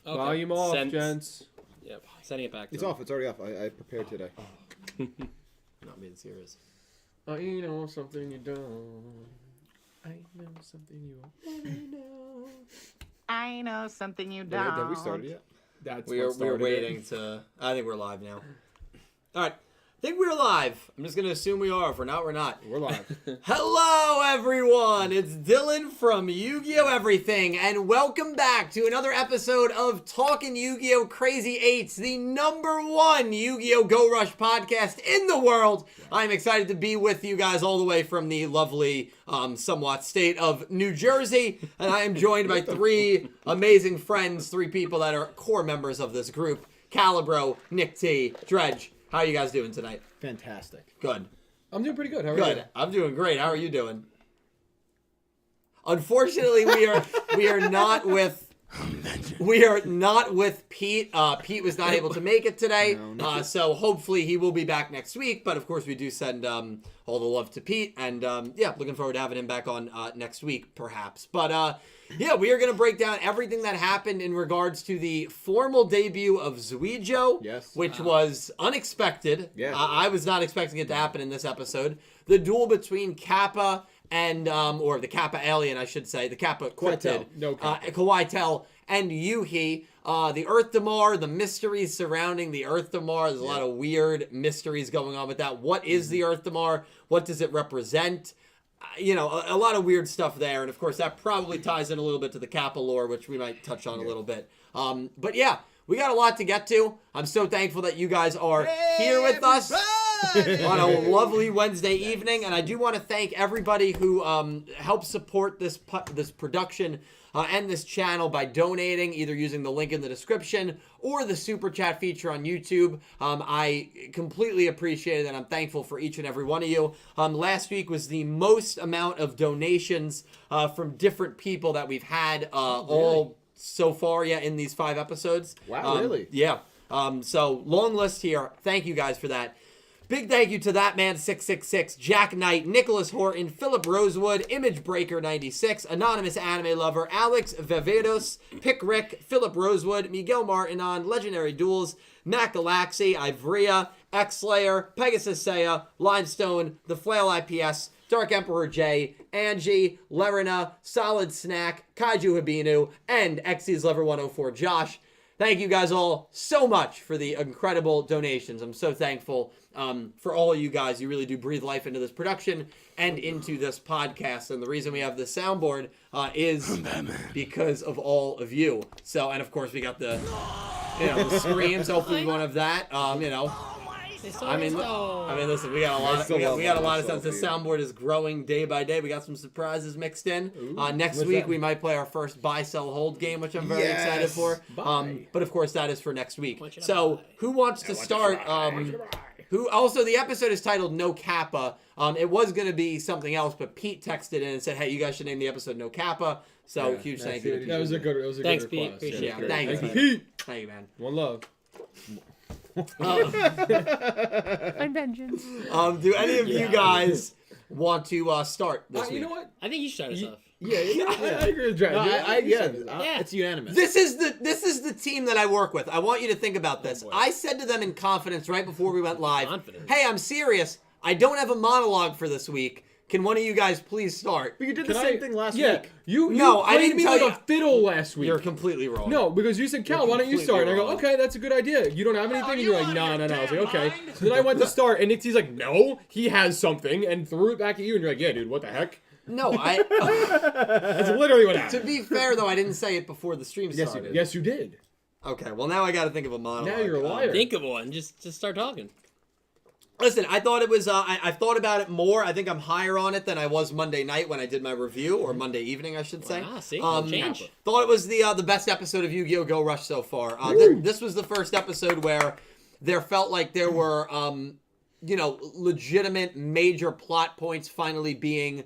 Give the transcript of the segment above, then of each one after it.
Okay. Volume off, gents. Yep, sending it back to It's him. off. It's already off. I prepared today. Not being serious. I know something you don't. I know something you already know. I know something you Have don't. we started yet? That's We are waiting to... I think we're live now. All right. I think we're live. I'm just going to assume we are. If we're not, we're not. We're live. Hello, everyone. It's Dylan from Yu-Gi-Oh! Everything, and welcome back to another episode of Talkin' Yu-Gi-Oh! Crazy 8's, the #1 Yu-Gi-Oh! Go Rush podcast in the world. I'm excited to be with you guys all the way from the lovely, somewhat state of New Jersey, and I am joined by three amazing friends, three people that are core members of this group, Calibro, Nick T, Dredge. How are you guys doing tonight? Fantastic. Good. I'm doing pretty good. How are Good. you? I'm doing great. How are you doing? Unfortunately, we are not with Pete. Pete was not able to make it today, so hopefully he will be back next week. But of course, we do send all the love to Pete, and yeah, looking forward to having him back on next week, perhaps. But yeah, we are going to break down everything that happened in regards to the formal debut of Yugioh, Yes. which was unexpected. Yeah. I was not expecting it to happen in this episode. The duel between Kappa and, or the Kappa alien, I should say, the Kappa cryptid, No Kappa. Koato and Yugioh, the Earth Damar, the mysteries surrounding the Earth Damar. There's a lot of weird mysteries going on with that. What is the Earth Damar? What does it represent? You know, a lot of weird stuff there. And of course, that probably ties in a little bit to the Kappa lore, which we might touch on a little bit. But yeah, we got a lot to get to. I'm so thankful that you guys are here with us on a lovely Wednesday evening. And I do want to thank everybody who helped support this production and this channel by donating, either using the link in the description or the super chat feature on YouTube. I completely appreciate it, and I'm thankful for each and every one of you. Last week was the most amount of donations from different people that we've had all so far, in these 5 episodes. Wow, really? Yeah. So long list here. Thank you guys for that. Big thank you to That Man 666, Jack Knight, Nicholas Horton, Philip Rosewood, Image Breaker 96, Anonymous Anime Lover, Alex Vevedos, Pick Rick, Philip Rosewood, Miguel Martinon, Legendary Duels, Mac Galaxy, Ivrea, X-Slayer, Pegasus Seiya, Limestone, The Flail IPS, Dark Emperor J, Angie, Lerina, Solid Snack, Kaiju Habinu, and Xy's Lover 104 Josh. Thank you guys all so much for the incredible donations. I'm so thankful for all of you guys. You really do breathe life into this production and into this podcast. And the reason we have the soundboard is because of all of you. So, and of course, we got the, the screams. Hopefully, one of that. I mean, listen, we got a lot. We got a lot of stuff. The soundboard is growing day by day. We got some surprises mixed in. Next week we might play our first buy, sell, hold game, which I'm very excited for. But of course that is for next week. So who wants to start? Who also the episode is titled No Kappa. It was going to be something else, but Pete texted in and said, "Hey, you guys should name the episode No Kappa." So huge thank you. That was a good. Thanks, good Pete. request. Appreciate it. Yeah, Thank you, Pete. Thank you, man. One love. I'm vengeance. Do any of you guys want to start this week? You know what? I think you should start us off. Yeah, I agree with Dredge. It's unanimous. This is the team that I work with. I want you to think about this. I said to them in confidence right before we went live, "Hey, I'm serious. I don't have a monologue for this week. Can one of you guys please start?" But you did the same thing last week. I didn't me like a fiddle last week. You're completely wrong. No, because you said, "Cal, why don't you start?" And I go, "Okay, that's a good idea. You don't have anything?" And you're like, "No." I was like, "Okay." So then I went to start, and Nick's like, "No, he has something," and threw it back at you, and you're like, "Yeah, dude, what the heck?" No, That's literally what happened. To be fair, though, I didn't say it before the stream started. Yes, you did. Okay, well, now I got to think of a monologue. Now you're a liar. Think of one. Just start talking. Listen, I thought it was, I've thought about it more. I think I'm higher on it than I was Monday night when I did my review, or Monday evening, I should say. Ah, see, change. Thought it was the best episode of Yu-Gi-Oh! Go Rush so far. This was the first episode where there felt like there were, legitimate major plot points finally being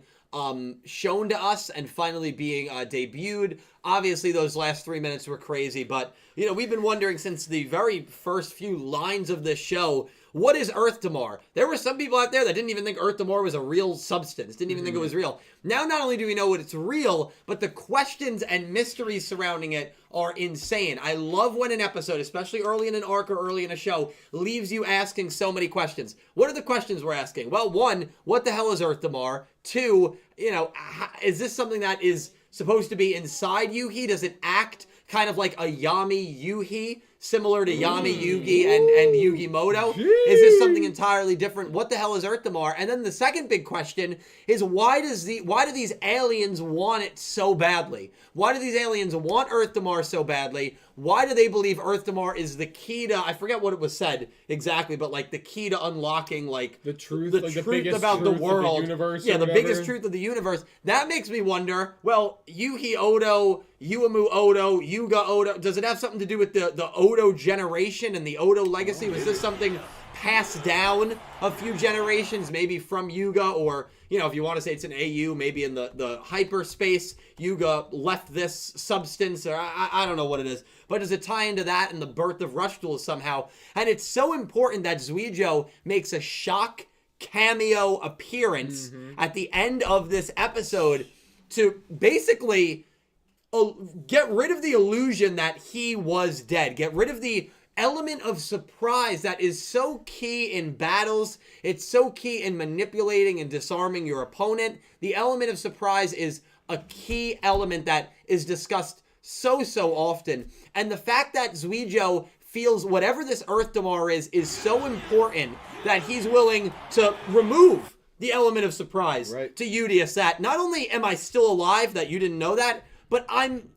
shown to us and finally being debuted. Obviously, those last 3 minutes were crazy, but, we've been wondering since the very first few lines of this show, what is Earth Damar? There were some people out there that didn't even think Earth Damar was a real substance, didn't even think it was real. Now, not only do we know it's real, but the questions and mysteries surrounding it are insane. I love when an episode, especially early in an arc or early in a show, leaves you asking so many questions. What are the questions we're asking? Well, 1, what the hell is Earth Damar? 2, is this something that is supposed to be inside Yuhi? Does it act kind of like a Yami Yuhi, similar to Yami Yugi and Yugi Moto? Is this something entirely different? What the hell is Earth Damar? And then the second big question is why do these aliens want it so badly? Why do these aliens want Earth Damar so badly? Why do they believe Earth Damar is the key to, I forget what it was said exactly, but like the key to unlocking like the truth about the world. Of the universe the biggest truth of the universe. That makes me wonder, well, Yuhi Odo, Yuumu Odo, Yuga Odo, does it have something to do with the Odo generation and the Odo legacy? Was this something passed down a few generations, maybe from Yuga, or, if you want to say it's an AU, maybe in the hyperspace, Yuga left this substance, or I don't know what it is. But does it tie into that and the birth of Rush Duel somehow? And it's so important that Yugioh makes a shock cameo appearance at the end of this episode to basically get rid of the illusion that he was dead. Get rid of the element of surprise that is so key in battles. It's so key in manipulating and disarming your opponent. The element of surprise is a key element that is discussed so often. And the fact that Yugioh feels whatever this Earth Damar is so important that he's willing to remove the element of surprise to Udius, that not only am I still alive, that you didn't know that, but I'm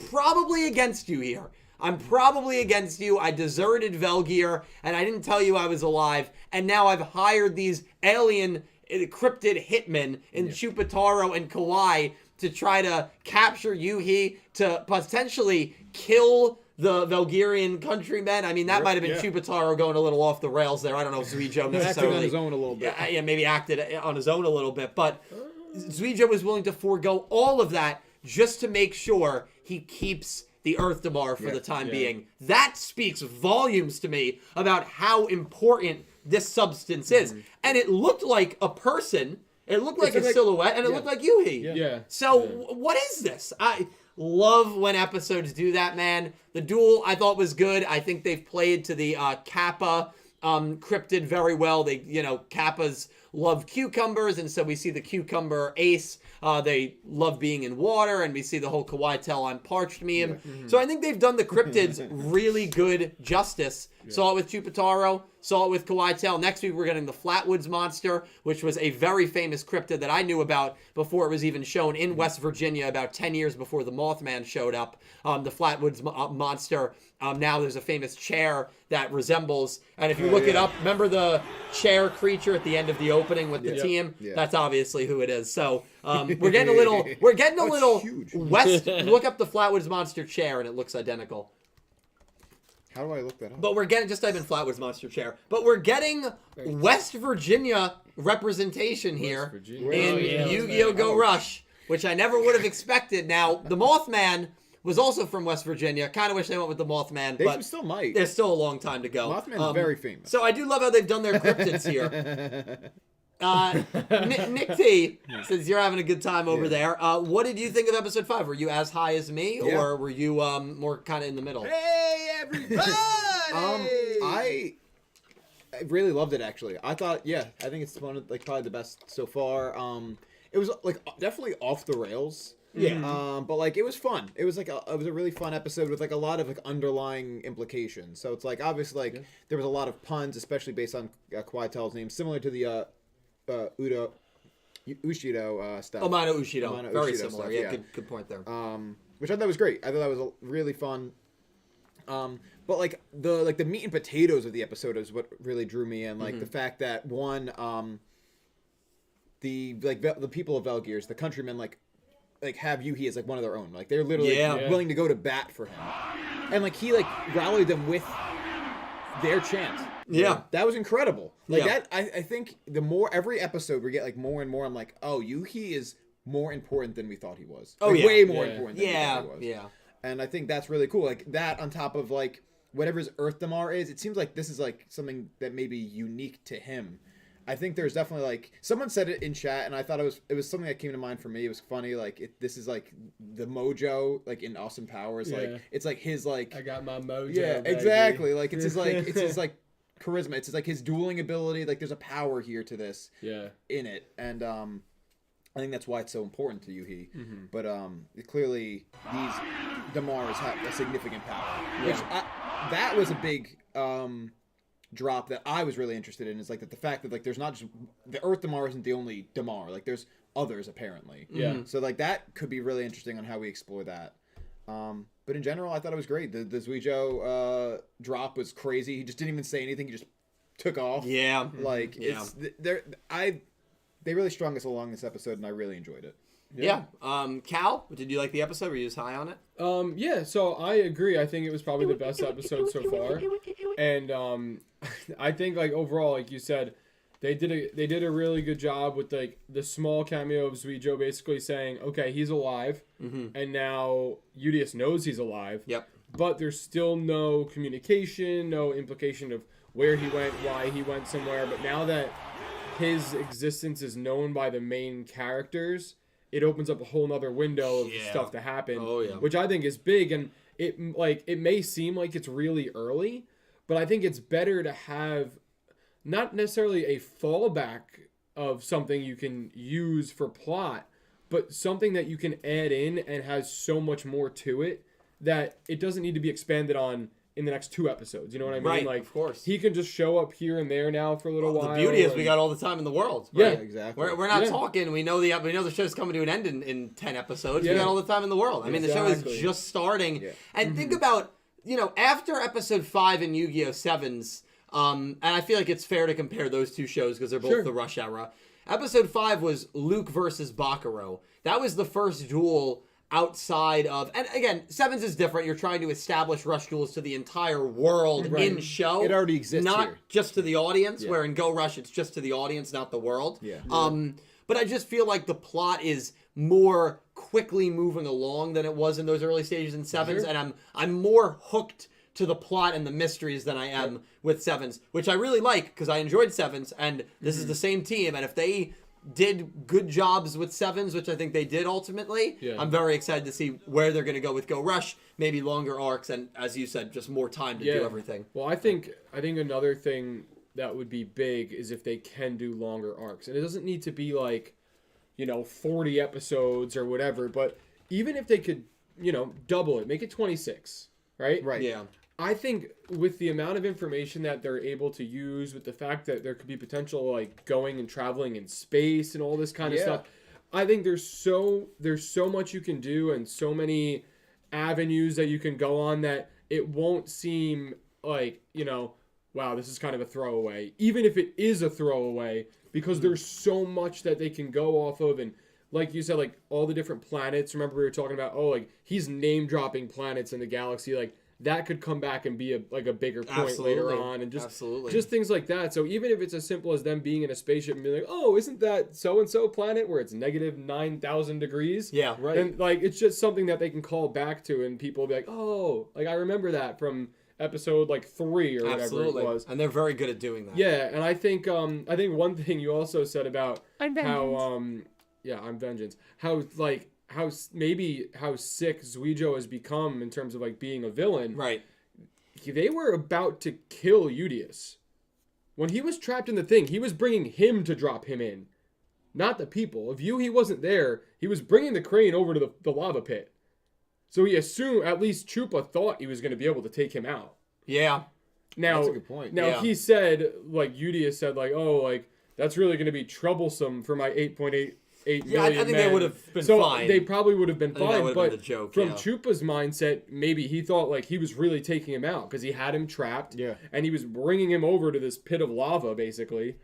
probably against you here. I'm probably against you. I deserted Velgear, and I didn't tell you I was alive, and now I've hired these alien cryptid hitmen in Chupataro and Kawai to try to capture Yuhi, to potentially kill the Velgirian countrymen. I mean, that might have been Chupataro going a little off the rails there. I don't know if Yugioh necessarily... acted on his own a little bit. Yeah, maybe acted on his own a little bit, but Yugioh was willing to forego all of that just to make sure he keeps the Earth Damar for the time being. That speaks volumes to me about how important this substance is. And it looked like a person. It looked like a silhouette, and it looked like Yuhi. So what is this? I love when episodes do that, man. The duel I thought was good. I think they've played to the Kappa cryptid very well. They, Kappas love cucumbers, and so we see the cucumber ace. They love being in water, and we see the whole Koato on parched meme. So I think they've done the cryptids really good justice. Saw it with Chupataro, saw it with Koato. Next week we're getting the Flatwoods monster, which was a very famous cryptid that I knew about before it was even shown in West Virginia about 10 years before the Mothman showed up. The Flatwoods monster. Now there's a famous chair that resembles, and if you look it up, remember the chair creature at the end of the opening with the team? That's obviously who it is. So we're getting a little west. Look up the Flatwoods monster chair, and it looks identical. How do I look that up? But we're getting, just type in Flatwoods monster chair. But we're getting West Virginia representation here in Yu-Gi-Oh! Go Rush, which I never would have expected. Now, the Mothman was also from West Virginia. Kind of wish they went with the Mothman, but still might. There's still a long time to go. Mothman's very famous. So I do love how they've done their cryptids here. Nick T says you're having a good time over there. What did you think of episode 5? Were you as high as me, or were you more kind of in the middle? Hey, everybody! I really loved it, actually. I thought, I think it's one of probably the best so far. It was definitely off the rails. But it was fun. It was a really fun episode with a lot of underlying implications. So it's obviously there was a lot of puns, especially based on Koato's name, similar to the Ushido stuff. Amano Ushido. Very similar. Stuff, good point there. Which I thought was great. I thought that was really fun. But the meat and potatoes of the episode is what really drew me in. The fact that one, the people of Velgears, the countrymen, have Yuhi as one of their own. They're literally willing to go to bat for him, and he rallied them with their chant. That was incredible. That I think the more every episode we get more and more, I'm oh, Yuhi is more important than we thought he was. Oh, Like, yeah. way more Yeah. important than we Yeah, thought he was. yeah. And I think that's really cool. Like that on top of like whatever his Earth Damar is, it seems like this is like something that may be unique to him. I think there's definitely like someone said it in chat, and I thought it was something that came to mind for me. It was funny. Like this is like the mojo like in Austin Powers. Yeah. Like it's like his like I got my mojo. yeah, baby. exactly. Like it's his like charisma. It's like his dueling ability. Like there's a power here to this Yeah. in it, and I think that's why it's so important to Yuhi. Mm-hmm. But clearly these Damars have a significant power, which that was a big drop that I was really interested in. Is like that the fact that like there's not just the Earth Damar isn't the only Damar. Like there's others apparently. Yeah. So like that could be really interesting on how we explore that. But in general, I thought it was great. The Yugioh drop was crazy. He just didn't even say anything. He just took off. Yeah. Like Yeah. they really strung us along this episode, and I really enjoyed it. Yeah. Cal, did you like the episode? Were you just high on it? Yeah, so I agree. I think it was probably the best episode so far. And I think like overall, like you said, they did a really good job with like the small cameo of Yugioh basically saying, okay, he's alive, and now Udius knows he's alive. Yep. But there's still no communication, no implication of where he went, why he went somewhere. But now that his existence is known by the main characters, it opens up a whole nother window of Yeah. stuff to happen. Oh, yeah. Which I think is big, and it may seem like it's really early, but I think it's better to have not necessarily a fallback of something you can use for plot, but something that you can add in and has so much more to it that it doesn't need to be expanded on in the next 2 episodes. You know what I mean? Right, Like, of course. he can just show up here and there now for a little while. The beauty is we and- got all the time in the world. Yeah. Right? Exactly. We're not Yeah. talking. We know the show's coming to an end in 10 episodes. We Yeah. got all the time in the world. I mean, the show is Exactly. just starting. Yeah. And think about, after episode 5 in Yu-Gi-Oh! 7's, and I feel like it's fair to compare those 2 shows because they're both Sure. the Rush era. Episode 5 was Luke versus Bakuro. That was the first duel outside of, and again, 7's is different. You're trying to establish Rush duels to the entire world Right. in show. It already exists not here. just to the audience. Yeah. Where in Go Rush, it's just to the audience, not the world. Yeah. But I just feel like the plot is more quickly moving along than it was in those early stages in 7's, Sure. and I'm more hooked to the plot and the mysteries than I am with 7's, which I really like because I enjoyed 7's, and this is the same team, and if they did good jobs with 7's, which I think they did ultimately, Yeah. I'm very excited to see where they're going to go with Go Rush, maybe longer arcs, and as you said, just more time to do everything. Well, I think another thing that would be big is if they can do longer arcs. And it doesn't need to be like, 40 episodes or whatever, but even if they could, double it, make it 26, right? Right. Yeah. I think with the amount of information that they're able to use, with the fact that there could be potential like going and traveling in space and all this kind of Yeah. stuff, I think there's so much you can do and so many avenues that you can go on that it won't seem like, wow, this is kind of a throwaway. Even if it is a throwaway, because there's so much that they can go off of, and like you said, like all the different planets. Remember we were talking about, like he's name dropping planets in the galaxy, like that could come back and be a bigger point later on, and just things like that. So even if it's as simple as them being in a spaceship and being like, oh, isn't that so and so planet where it's negative 9,000 degrees? Yeah. Right. And like it's just something that they can call back to, and people will be like, oh, like I remember that from episode like 3 or whatever it was. And they're very good at doing that. Yeah, and I think one thing you also said about I'm how I'm vengeance. How sick Yugioh has become in terms of like being a villain. Right. They were about to kill Udius. When he was trapped in the thing, he was bringing him to drop him in, not the people. If he wasn't there, he was bringing the crane over to the lava pit. So he assumed, at least Chupa thought he was going to be able to take him out. Yeah. Now, That's a good point. Now Yeah. he said, like Udius said, like, oh, like that's really going to be troublesome for my 8.88 Yeah, I million think men. they would have been so fine. They probably would have been I think that fine, would have but been the joke, from yeah. Chupa's mindset, maybe he thought like he was really taking him out because he had him trapped. Yeah. And he was bringing him over to this pit of lava, basically.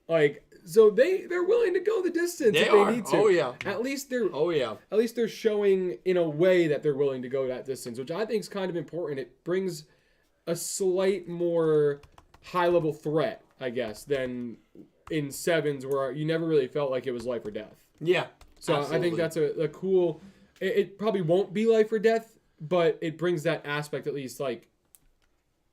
Like, so they're willing to go the distance They if are. they need to. Oh, yeah. At least they're Oh, yeah. at least they're showing in a way that they're willing to go that distance, which I think is kind of important. It brings a slight more high-level threat, I guess, than in 7's where you never really felt like it was life or death. Yeah. So I Absolutely. think that's a cool. It probably won't be life or death, but it brings that aspect at least like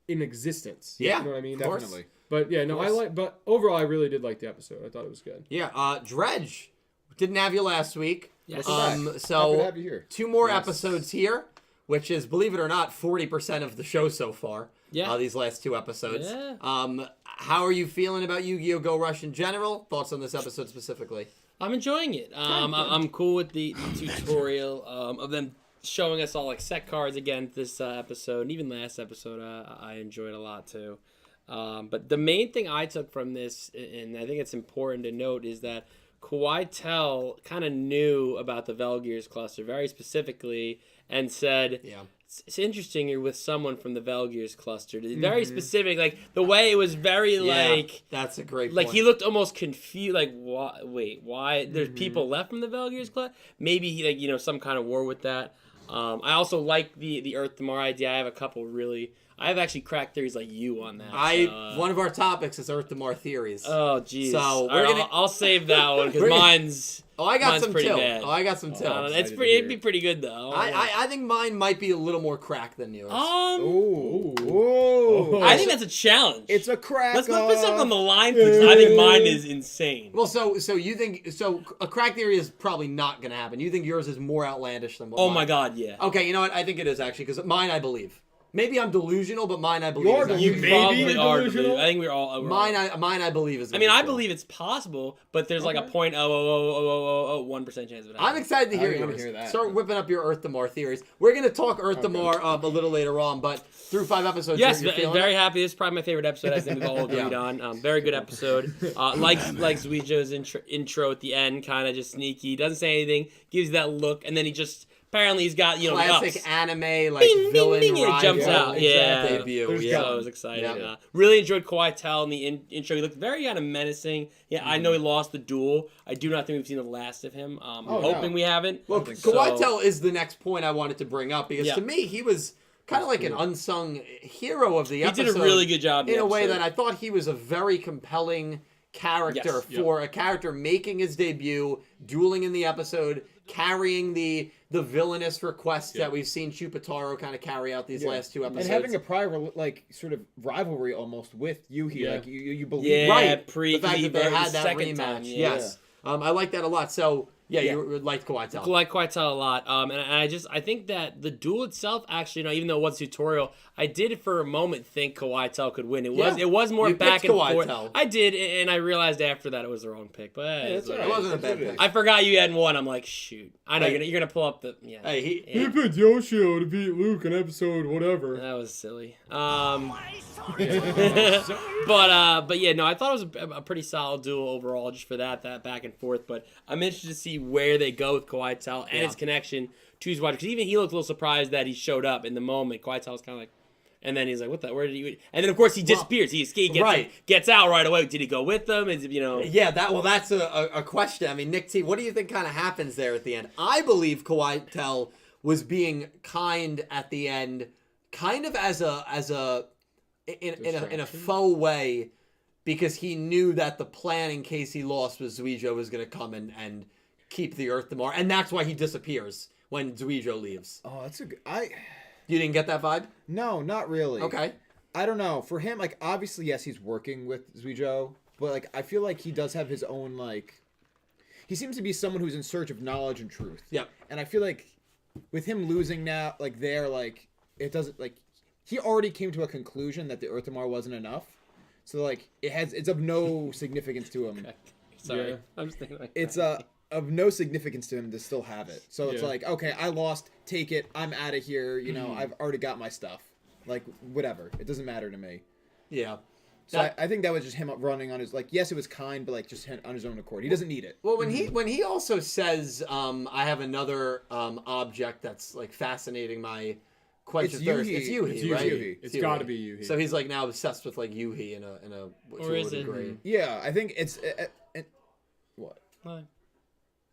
in existence. Yeah, You know what I mean? of course. Definitely. But yeah, no, I like. But overall, I really did like the episode. I thought it was good. Yeah, Dredge. Didn't have you last week. Yes. Welcome back. Happy to So have you here. 2 more Yes. episodes here, which is, believe it or not, 40% of the show so far. Yeah. These last 2 episodes. Yeah. How are you feeling about Yu-Gi-Oh! Go Rush in general? Thoughts on this episode specifically? I'm enjoying it. I'm cool with the tutorial of them showing us all like set cards again this episode, and even last episode I enjoyed a lot too. But the main thing I took from this, and I think it's important to note, is that Koato kind of knew about the Velgears cluster very specifically and said, Yeah. it's interesting you're with someone from the Velgears cluster. Very specific, like the way it was very like... That's a great Like, point. he looked almost confused, like, why, wait, why? There's people left from the Velgears Club? Maybe, he, like, you know, some kind of war with that. I also like the Earth Tomorrow idea. I have a couple really... I have actually cracked theories like you on that. One of our topics is Earth Tomorrow theories. Oh, jeez. So, All we're right, gonna- I'll save that one, because We're gonna- mine's... I got mine's some pretty too. bad. It's It'd be pretty good, though. I think mine might be a little more cracked than yours. Ooh. Ooh. Ooh. I think that's a challenge. It's a crack. Let's put something on the line, please. I think mine is insane. Well, so you think a crack theory is probably not going to happen. You think yours is more outlandish than what Oh mine my is. God, yeah. Okay, you know what? I think it is actually because mine I believe. Maybe I'm delusional, but mine I believe. You're is actually- You Maybe probably you're are. delusional. I think we're all. Mine I believe is. I mean, I believe it's possible, but there's like a 0.00001% chance of it happening. I'm excited to hear I wanna yours. hear that. Start whipping up your Earth Damar theories. We're gonna talk Earth Damar a little later on, but through 5 episodes, Yes, you're feeling very it? happy. This is probably my favorite episode. I think we've all agreed Yeah. on. Very good episode. Like Yugioh's intro at the end, kind of just sneaky. Doesn't say anything, gives you that look, and then he just apparently he's got the Classic ups. anime like Bing, bing, villain bing, and it rival jumps out. Yeah. debut. There's Yeah. So it was exciting. Yeah. Really enjoyed Koato in the intro. He looked very kind of menacing. Yeah, I know he lost the duel. I do not think we've seen the last of him. I'm hoping no. we haven't. Well, think so. Koato is the next point I wanted to bring up because Yeah. to me he was kind of like an unsung hero of the He episode. did a really good job in a way episode. that I thought he was a very compelling character Yes. for a character making his debut, dueling in the episode, carrying the villainous requests that we've seen Chupataro kind of carry out these last 2 episodes. And having a prior, like, sort of rivalry almost with Yuhi. Yeah. Like, you believe Yeah. right, pre- the fact that they the had that second rematch. time, yeah. Yes, I like that a lot. So yeah, Yeah. you liked Koato. Like Koato a lot. And I think that the duel itself, actually, even though it was tutorial, I did for a moment think Koato could win. It was more You back picked and forth. Koato. I did, and I realized after that it was the wrong pick. But that's all It right. wasn't a That's bad what it pick. is. I forgot you hadn't won. I'm like, shoot. I know Hey. you're gonna pull up the Hey, he He picked Yoshio to beat Luke in episode whatever. That was silly. But yeah, no, I thought it was a pretty solid duel overall, just for that back and forth. But I'm interested to see where they go with Koato and his connection to his wife, because even he looked a little surprised that he showed up in the moment. Koato was kind of like, and then he's like, "What the? Where did he?" And then of course he disappears. He escapes. Gets out right away. Did he go with them? Is Yeah, that's a question. I mean, Nick T, what do you think kind of happens there at the end? I believe Koato was being kind at the end, kind of in a faux way, because he knew that the plan in case he lost was Yugioh was going to come and keep the Earth Damar, and that's why he disappears when Yugioh leaves. Oh, that's a good... You didn't get that vibe? No, not really. Okay. I don't know. For him, like, obviously, yes, he's working with Yugioh, but, like, I feel like he does have his own, like... He seems to be someone who's in search of knowledge and truth. Yep. And I feel like with him losing now, like, it doesn't, like... He already came to a conclusion that the Earth Damar wasn't enough. So, like, it's of no significance to him. Sorry, Yeah. I'm just thinking like It's that. of no significance to him to still have it. So it's Yeah. like, okay, I lost, take it, I'm out of here, I've already got my stuff. Like, whatever. It doesn't matter to me. Yeah. So I think that was just him running on his, like, yes, it was kind, but, like, just on his own accord. He doesn't need it. Well, when he also says, I have another object that's like fascinating my quenches It's thirst. Yuhi. It's Yuhi, It's right? Yuhi. It's gotta be Yuhi. So he's like now obsessed with like Yuhi in a Or is it- degree. Yeah, I think it's... what?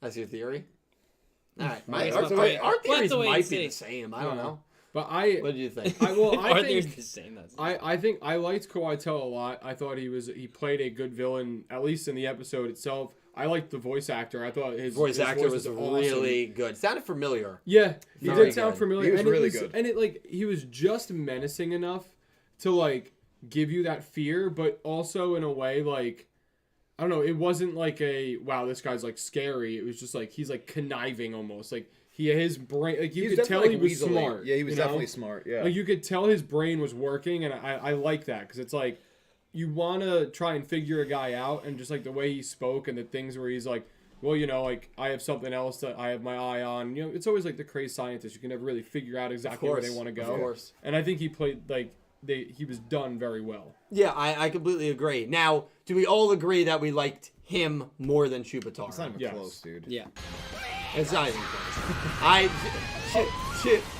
That's your theory. All right, I guess our we'll theories have to wait and might be see. the same. I don't know. But What did you think? I Or think there's the same. That's I think I liked Koato a lot. I thought he played a good villain, at least in the episode itself. I liked the voice actor. I thought his Voice actor was was awesome. really good. Sounded familiar. Yeah, he Very did sound good. familiar. He was and really it was, good. and it like he was just menacing enough to like give you that fear, but also in a way like I don't know. It wasn't like a wow, this guy's like scary. It was just like he's like conniving almost. Like his brain, like you He's could tell definitely, he was like, weaselly. smart. Yeah, he was you know? definitely smart. Yeah. Like you could tell his brain was working, and I like that because it's like you want to try and figure a guy out, and just like the way he spoke and the things where he's like, well, you know, like I have something else that I have my eye on. You know, it's always like the crazy scientist. You can never really figure out exactly where they want to go. Of course. And I think he played like he was done very well. Yeah, I completely agree. Now, do we all agree that we liked him more than Chupataro? It's not even Yes. close, dude. Yeah. It's not even close.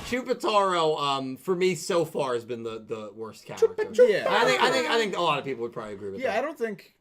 Chupataro, for me so far has been the worst character. Yeah. I think a lot of people would probably agree with Yeah, that. I don't think.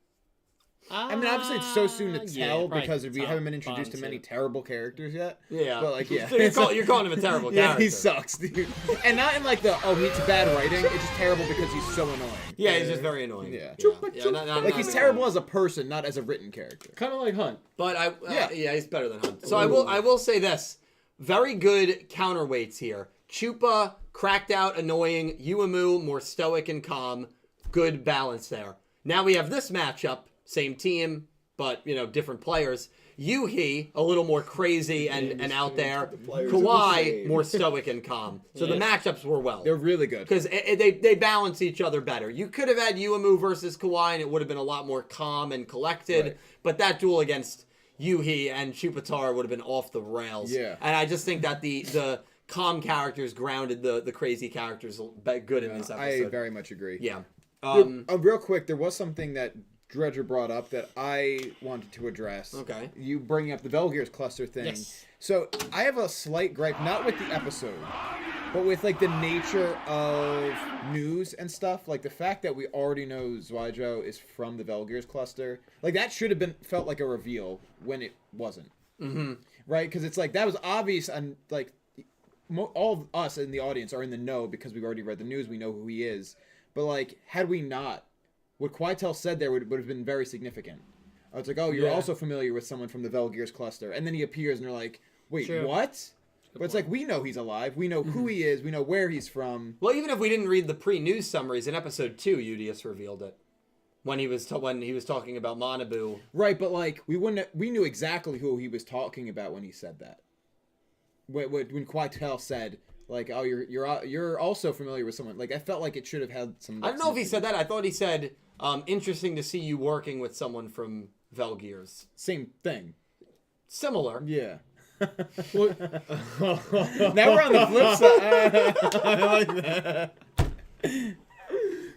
I mean, obviously, it's so soon to Yeah, tell probably because we top haven't been introduced to bottom many two. terrible characters yet. Yeah. But, like, yeah. So you're calling him a terrible Yeah, character. he sucks, dude. And not in like the he's bad writing. It's just terrible because he's so annoying. Yeah, he's just very annoying. Yeah. Yeah, Like he's terrible as a person, not as a written character. Kind of like Hunt. But Yeah. he's better than Hunt. So I will say this: very good counterweights here. Chupa, cracked out, annoying. Uemu, more stoic and calm. Good balance there. Now we have this matchup, same team, but different players. Yuhi, a little more crazy and out there. Kawhi, more stoic and calm. So the matchups were well. They're really good. Because they balance each other better. You could have had Uemu versus Kawhi, and it would have been a lot more calm and collected. Right. But that duel against Yuhi and Chupataro would have been off the rails. Yeah. And I just think that the calm characters grounded the crazy characters good in this episode. I very much agree. Yeah. Real quick, there was something that Dredger brought up that I wanted to address. Okay. You bringing up the Velgears cluster thing. Yes. So I have a slight gripe, not with the episode, but with like the nature of news and stuff. Like the fact that we already know Yugioh is from the Velgears cluster. Like that should have felt like a reveal when it wasn't. Mm-hmm. Right? Because it's like that was obvious, and like all of us in the audience are in the know because we've already read the news. We know who he is. But like, had we not, what Koato said there would have been very significant. I was like, oh, you're also familiar with someone from the Velgears cluster. And then he appears and they're like, wait, True. what? But it's like, we know he's alive. We know who he is. We know where he's from. Well, even if we didn't read the pre-news summaries, in episode 2, Udius revealed it. When he was talking about Manabu. Right, but like, we knew exactly who he was talking about when he said that. When Koato said, like, oh, you're also familiar with someone. Like, I felt like it should have had some... I don't know if he said that. I thought he said, interesting to see you working with someone from Velgears. Same thing. Similar. Yeah. Well, Now we're on the flip side. I like that.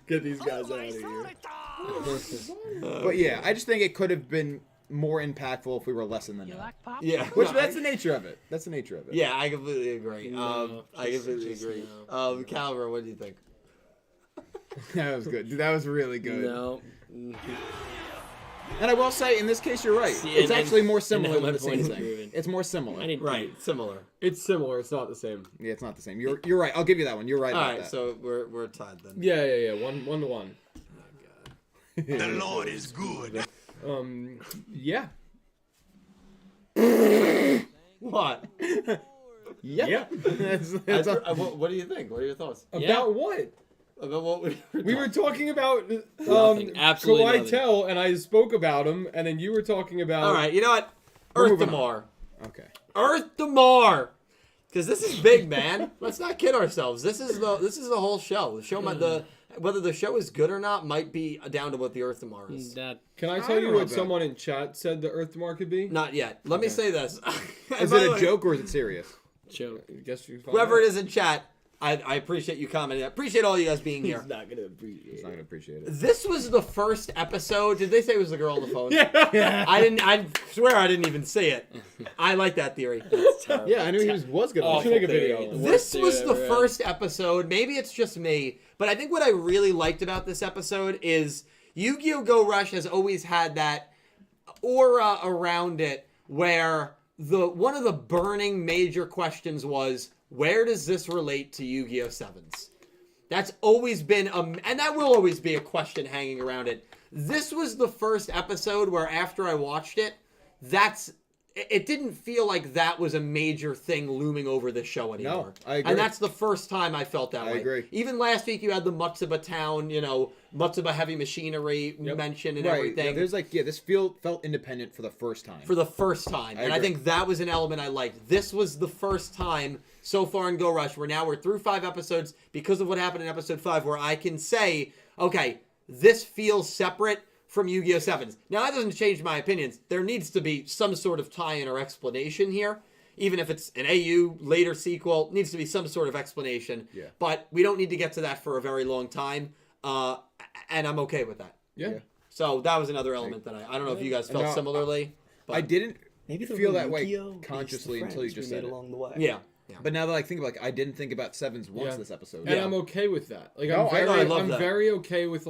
get these guys out of here. But yeah, I just think it could have been more impactful if we were less in the know. Yeah. Which that's the nature of it. That's the nature of it. Yeah, I completely agree. No, I completely agree. Calvin, what do you think? That was good. Dude, that was really good. No. And I will say, in this case, you're right. See, It's and- actually more and similar now than my the same point is thing. proven. It's more similar. I didn't. Right, similar. It's similar. It's not the same. Yeah, it's not the same. You're right. I'll give you that one. You're right All about right, that. so we're tied then. Yeah. 1-1. The Lord is good. Yeah. What? Yeah. That's What do you think? What are your thoughts? About what? About what We were talking about Nothing. Absolutely Kawhi nothing. Tell, and I spoke about him, and then you were talking about... All right, you know what? We're Earth moving Damar. okay. Earth Damar. Because this is big, man. Let's not kid ourselves. This is the whole show. The show whether the show is good or not might be down to what the Earth Damar is. That Can I I tell don't you know what about- someone in chat said the Earth Damar could be? Not yet. Let me say this. Is it a joke or is it serious? joke. I guess you Whoever it is in chat, I appreciate you commenting. I appreciate all you guys being here. not gonna appreciate. He's not gonna appreciate it. This was the first episode. Did they say it was the girl on the phone? Yeah. I swear I didn't even see it. I like that theory. Yeah, I knew he was gonna. We should make a video. This was the first episode. Maybe it's just me, but I think what I really liked about this episode is Yu-Gi-Oh! Go Rush has always had that aura around it where one of the burning major questions was, where does this relate to Yu-Gi-Oh! 7s? That's always been, and that will always be a question hanging around it. This was the first episode where after I watched it, it didn't feel like that was a major thing looming over the show anymore. No, I agree. And that's the first time I felt that way. I agree. Even last week you had the Mutsuba town, Mutsuba heavy machinery mention and Right. everything. Yeah, there's this felt independent for the first time. For the first time. And I agree. think that was an element I liked. This was the first time so far in Go Rush where now we're through 5 episodes because of what happened in episode 5 where I can say, okay, this feels separate from Yu-Gi-Oh! 7's. Now, that doesn't change my opinions. There needs to be some sort of tie-in or explanation here. Even if it's an AU, later sequel, needs to be some sort of explanation. Yeah. But we don't need to get to that for a very long time. And I'm okay with that. Yeah. So that was another element that I don't know if you guys felt No, similarly. But, I didn't Maybe feel the that way Yugioh consciously based until you friends just we said made it. along the way. Yeah. But now that I think about it, I didn't think about 7's once Yeah. this episode. And Yeah. I'm okay with that. Like, No, I I'm love very that. okay with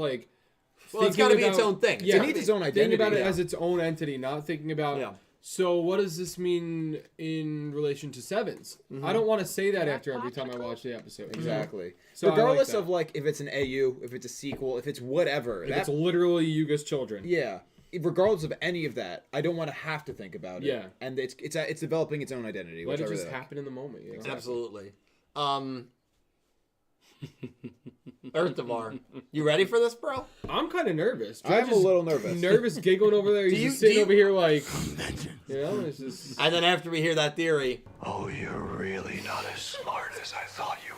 Well, it's got to be its own thing. Yeah, It needs its own thinking identity. about it yeah. as its own entity, not thinking about. Yeah. So what does this mean in relation to 7's? I don't want to say that after every time I watch the episode. Exactly. So I like regardless that. of if it's an AU, if it's a sequel, if it's whatever. If it's literally Yuga's children. yeah. Regardless of any of that, I don't want to have to think about it. Yeah. And it's developing its own identity. Let Which it I just really like. happen in the moment. You know? Absolutely. Earthamar, you ready for this, bro? I'm kind of nervous. I'm a George is little nervous. Nervous, giggling over there. He's just sitting over here it's just. And then after we hear that theory, Oh, you're really not as smart as I thought you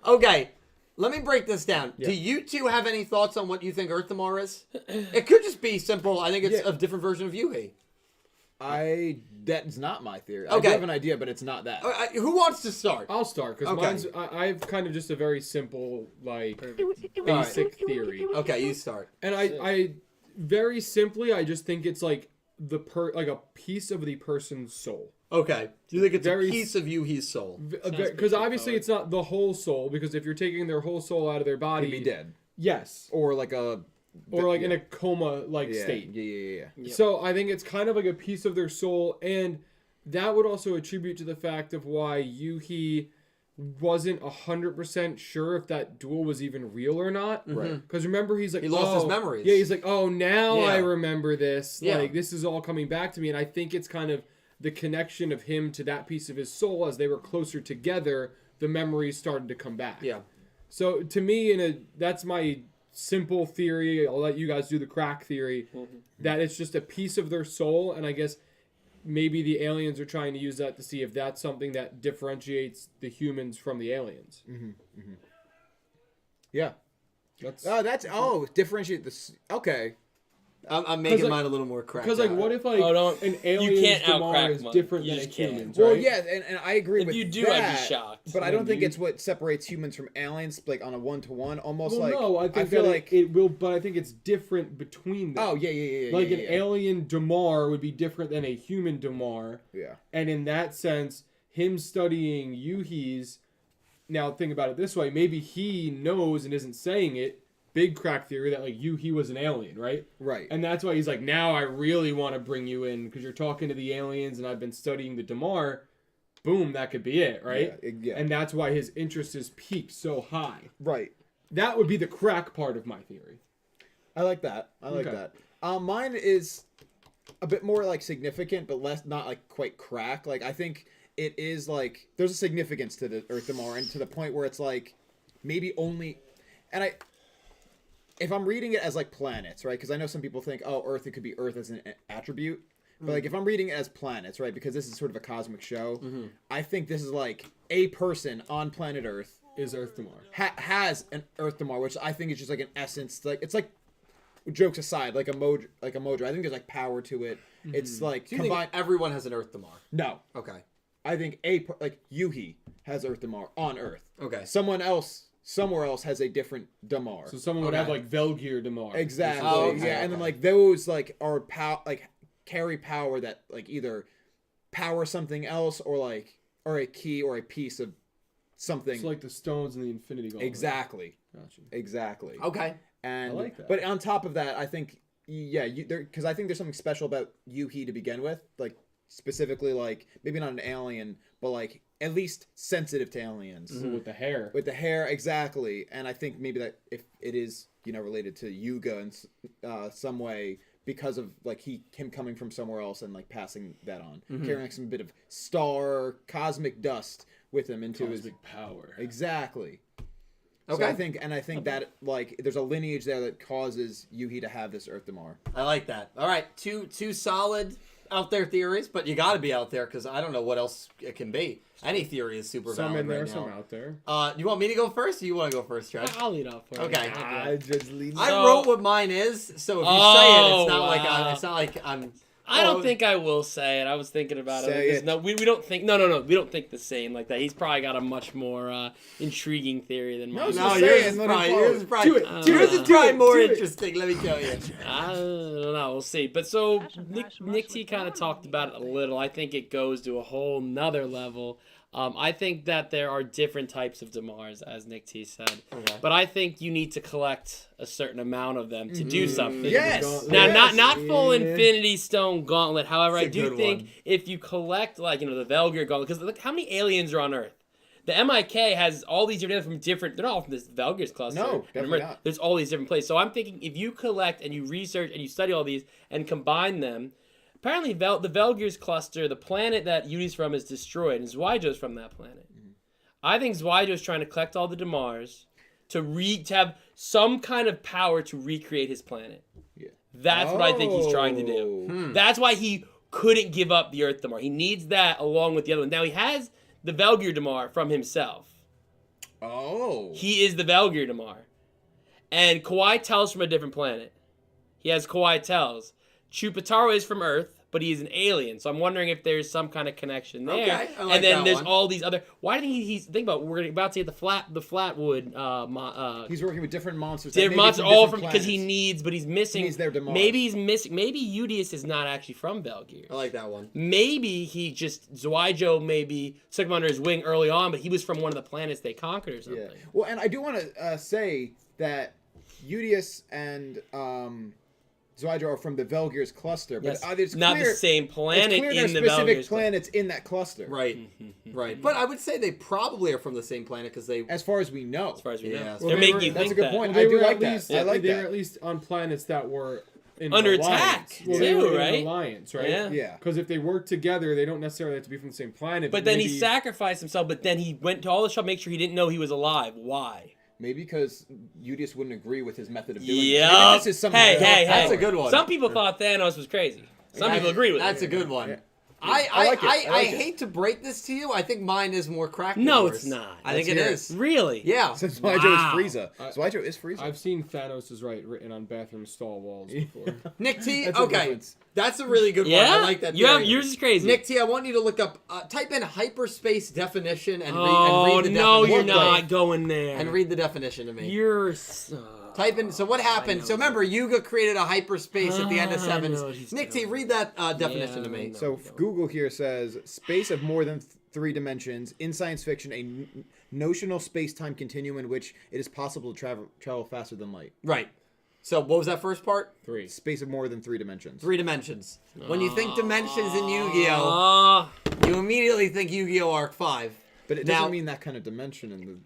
were. okay, let me break this down. Do you two have any thoughts on what you think Earthamar is? It could just be simple. I think it's a different version of Yuhi. That's not my theory. I Okay. do have an idea, but it's not that. Who wants to start? I'll start because Okay. mine's. I've kind of just a very simple Alright. basic theory. Okay, you start. And I very simply, I just think it's like a piece of the person's soul. Okay. Do you think it's Very a piece of Yuhi's soul? Because obviously it's not the whole soul. Because if you're taking their whole soul out of their body, He'd be dead. Yes, Or like a. or like in a coma state. Yeah. So I think it's kind of like a piece of their soul, and that would also attribute to the fact of why Yuhi wasn't 100% sure if that duel was even real or not. Right. Because remember, he's like, He lost his memories. Yeah, he's like, oh, now Yeah. I remember this. Yeah. Like, this is all coming back to me, and I think it's kind of the connection of him to that piece of his soul as they were closer together. The memories started to come back. Yeah. So to me, that's my simple theory. I'll let you guys do the crack theory. That it's just a piece of their soul, and I guess maybe the aliens are trying to use that to see if that's something that differentiates the humans from the aliens. Yeah. That's Differentiate this. Okay. I'm making like- mine a little more cracked. because like, out. what if like don't- an you alien's can't Damar outcrack is mine. different You than a just can't. human's, Well, right? yeah, and I agree If with you do, that. I'd be shocked. But I don't think You- it's what separates humans from aliens, like on a one-to-one, almost Well, like. no, I think feel that like. it will, but I think it's different between them. Oh yeah. Like yeah, an yeah. alien Damar would be different than a human Damar. Yeah. And in that sense, him studying Yuhi's, now think about it this way, maybe he knows and isn't saying it, big crack theory that like Yuhi was an alien, right? Right. And that's why he's like, now I really want to bring you in because you're talking to the aliens and I've been studying the Damar. Boom, that could be it, right? Yeah. And that's why his interest is peaked so high. Right. That would be the crack part of my theory. I like that. Okay. Mine is a bit more like significant, but less not like quite crack. Like I think it is like there's a significance to the Earthamar, and to the point where it's like maybe only, and if I'm reading it as like planets, right? Because I know some people think, oh, Earth, it could be Earth as an attribute. But like if I'm reading it as planets, right? Because this is sort of a cosmic show, I think this is like a person on planet Earth Is Earth Damar. has an Earth Damar, which I think is just like an essence. Like it's like, jokes aside, like a mojo. I think there's like power to it. It's like Do you think combined. everyone has an Earth Damar? No, Okay. I think like Yuhi has Earth Damar on Earth. Okay. Someone else somewhere else has a different Damar. So someone would Okay. have like Velgear Damar. Exactly. Oh, okay, yeah, and then okay. like those like are carry power that like either power something else or a key or a piece of something. It's like the stones in the Infinity Gauntlet. Exactly. Gotcha. Exactly. Okay. And I like that. but on top of that, I think because I think there's something special about Yuhi to begin with, like specifically like maybe not an alien, but like at least sensitive to aliens. With the hair. With the hair, exactly. And I think maybe that if it is related to Yuga in some way, because of like him coming from somewhere else and like passing that on, carrying like some bit of star cosmic dust with him into his power. Exactly. Okay. So I think that like there's a lineage there that causes Yuhi to have this Earth Damar. I like that. All right, two solid out there theories, but you got to be out there because I don't know what else it can be. Any theory is super Some valid in there, right now. some out there. You want me to go first, or you want to go first, Trent? I'll lead off for you. Okay. I'll do it. just leave. I wrote what mine is, so if you say it, it's not like I'm. I don't think I will say it. I was thinking about Say it. it. No, we don't think. No. We don't think the same like that. He's probably got a much more intriguing theory than mine. No, No, Just yours say is it, let probably him yours is follow. probably Do it, yours is probably more do it. interesting. Let me tell you. I don't know. We'll see. But so Nick T kind of talked about it a little. I think it goes to a whole nother level. I think that there are different types of Damars, as Nick T said. Okay. But I think you need to collect a certain amount of them to do something. Yes. Now, Yes. not full Infinity Stone Gauntlet. However, I That's a do good think one. if you collect, like, the Velgir Gauntlet, because look how many aliens are on Earth. The MIK has all these different from different. They're not all from this Velgir's cluster. No, definitely Remember, not. there's all these different places. So I'm thinking if you collect and you research and you study all these and combine them, apparently the Velgir's cluster, the planet that Yudi's from, is destroyed, and Zweijo's from that planet. I think Zweijo's trying to collect all the Damars to have some kind of power to recreate his planet. Yeah. That's what I think he's trying to do. That's why he couldn't give up the Earth Damar. He needs that along with the other one. Now he has the Velgir Damar from himself. Oh. He is the Velgir Damar. And Koaito's from a different planet. He has Koaito's. Chupataro is from Earth, but he's an alien. So I'm wondering if there's some kind of connection there. Okay, I like and then that there's one. all these other. Why do you think he's think about? We're about to get the Flatwood. He's working with different monsters. Different monsters, all from because he needs, but he's missing. He needs their Damars. Maybe he's missing. Maybe Udius is not actually from Velgir. I like that one. Maybe he just Zweijo maybe took him under his wing early on, but he was from one of the planets they conquered or something. Yeah. Well, and I do want to say that Udius and Zweijo are from the Velgir's cluster, but Yes. it's Not clear, the same planet it's clear in there's the specific Velgir's planets in that cluster. Right, right. But I would say they probably are from the same planet because they. As far as we know. As far as we Yeah. know, Well, they're they making were- you that's think a good that. point. Well, I they do were like at that. least, I like they were that. at least on planets that were in Under an alliance. attack, Well, they too, were in right? an alliance, right? Yeah. Yeah. Because if they work together, they don't necessarily have to be from the same planet. But then maybe, he sacrificed himself. But then he went to all the shop, make sure he didn't know he was alive. Why? Maybe because Udius wouldn't agree with his method of doing it. Yeah. Maybe this is some Hey, dark hey, That's hey. a good one. Some people thought Thanos was crazy. Some people agree with That's it. a good one. Yeah. I like it. I like it. hate to break this to you. I think mine is more cracked. than No, yours. it's not. I think it Let's hear is. Really? Yeah. Since Zweijo Wow. is Frieza. Zweijo is Frieza. I've seen Thanos is right written on bathroom stall walls before. Nick T. That's a Okay, difference. that's a really good Yeah. one. I like that. You have, theory. yours is crazy. Nick T. I want you to look up. Type in hyperspace definition and, oh read the no, definition. you're not going there. And read the definition to me. You're. Type in. So what happened? So remember, Yuga created a hyperspace at the end of I Sevens. know what he's Nick T. doing. Read that definition to Yeah, me. I know. So Google here says space of more than 3 dimensions in science fiction, a notional space-time continuum in which it is possible to travel faster than light. Right. So what was that first part? 3. Space of more than 3 dimensions. 3 dimensions. When you think dimensions in Yu-Gi-Oh, Ah, you immediately think Yu-Gi-Oh Arc 5. But it Now- doesn't mean that kind of dimension in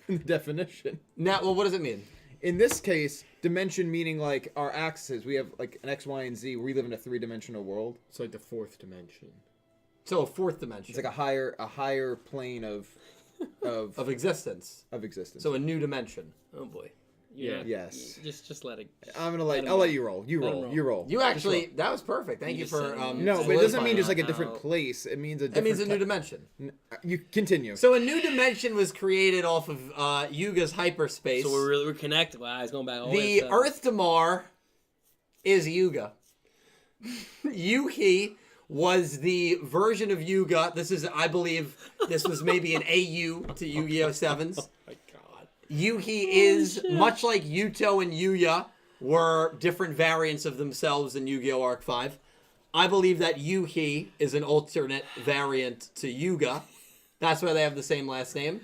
the definition. Now, well, what does it mean? In this case, dimension meaning like our axes. We have like an X, Y, and Z. We live in a 3-dimensional world. It's like the 4th dimension. So a 4th dimension. It's like a higher plane of existence. existence. So a new dimension. oh boy. Yeah. Yes. Just let it. I'll Let him let go. you roll. You Let him roll. roll. You roll. You actually, that was perfect. Thank You you just for said- No, but it doesn't mean solidifying just like a that different out. place. It means a It different. means a new dimension. You continue. So a new dimension was created off of Yuga's hyperspace. So we're connected. Wow, he's going back all the way The to- Earth Damar is Yuga. Yuhi was the version of Yuga. This is, I believe, this was maybe an AU to Yu-Gi-Oh! 7s. Oh my god. Yuhi is, much like Yuto and Yuya were different variants of themselves in Yu-Gi-Oh! Arc 5. I believe that Yuhi is an alternate variant to Yuga. That's why they have the same last name.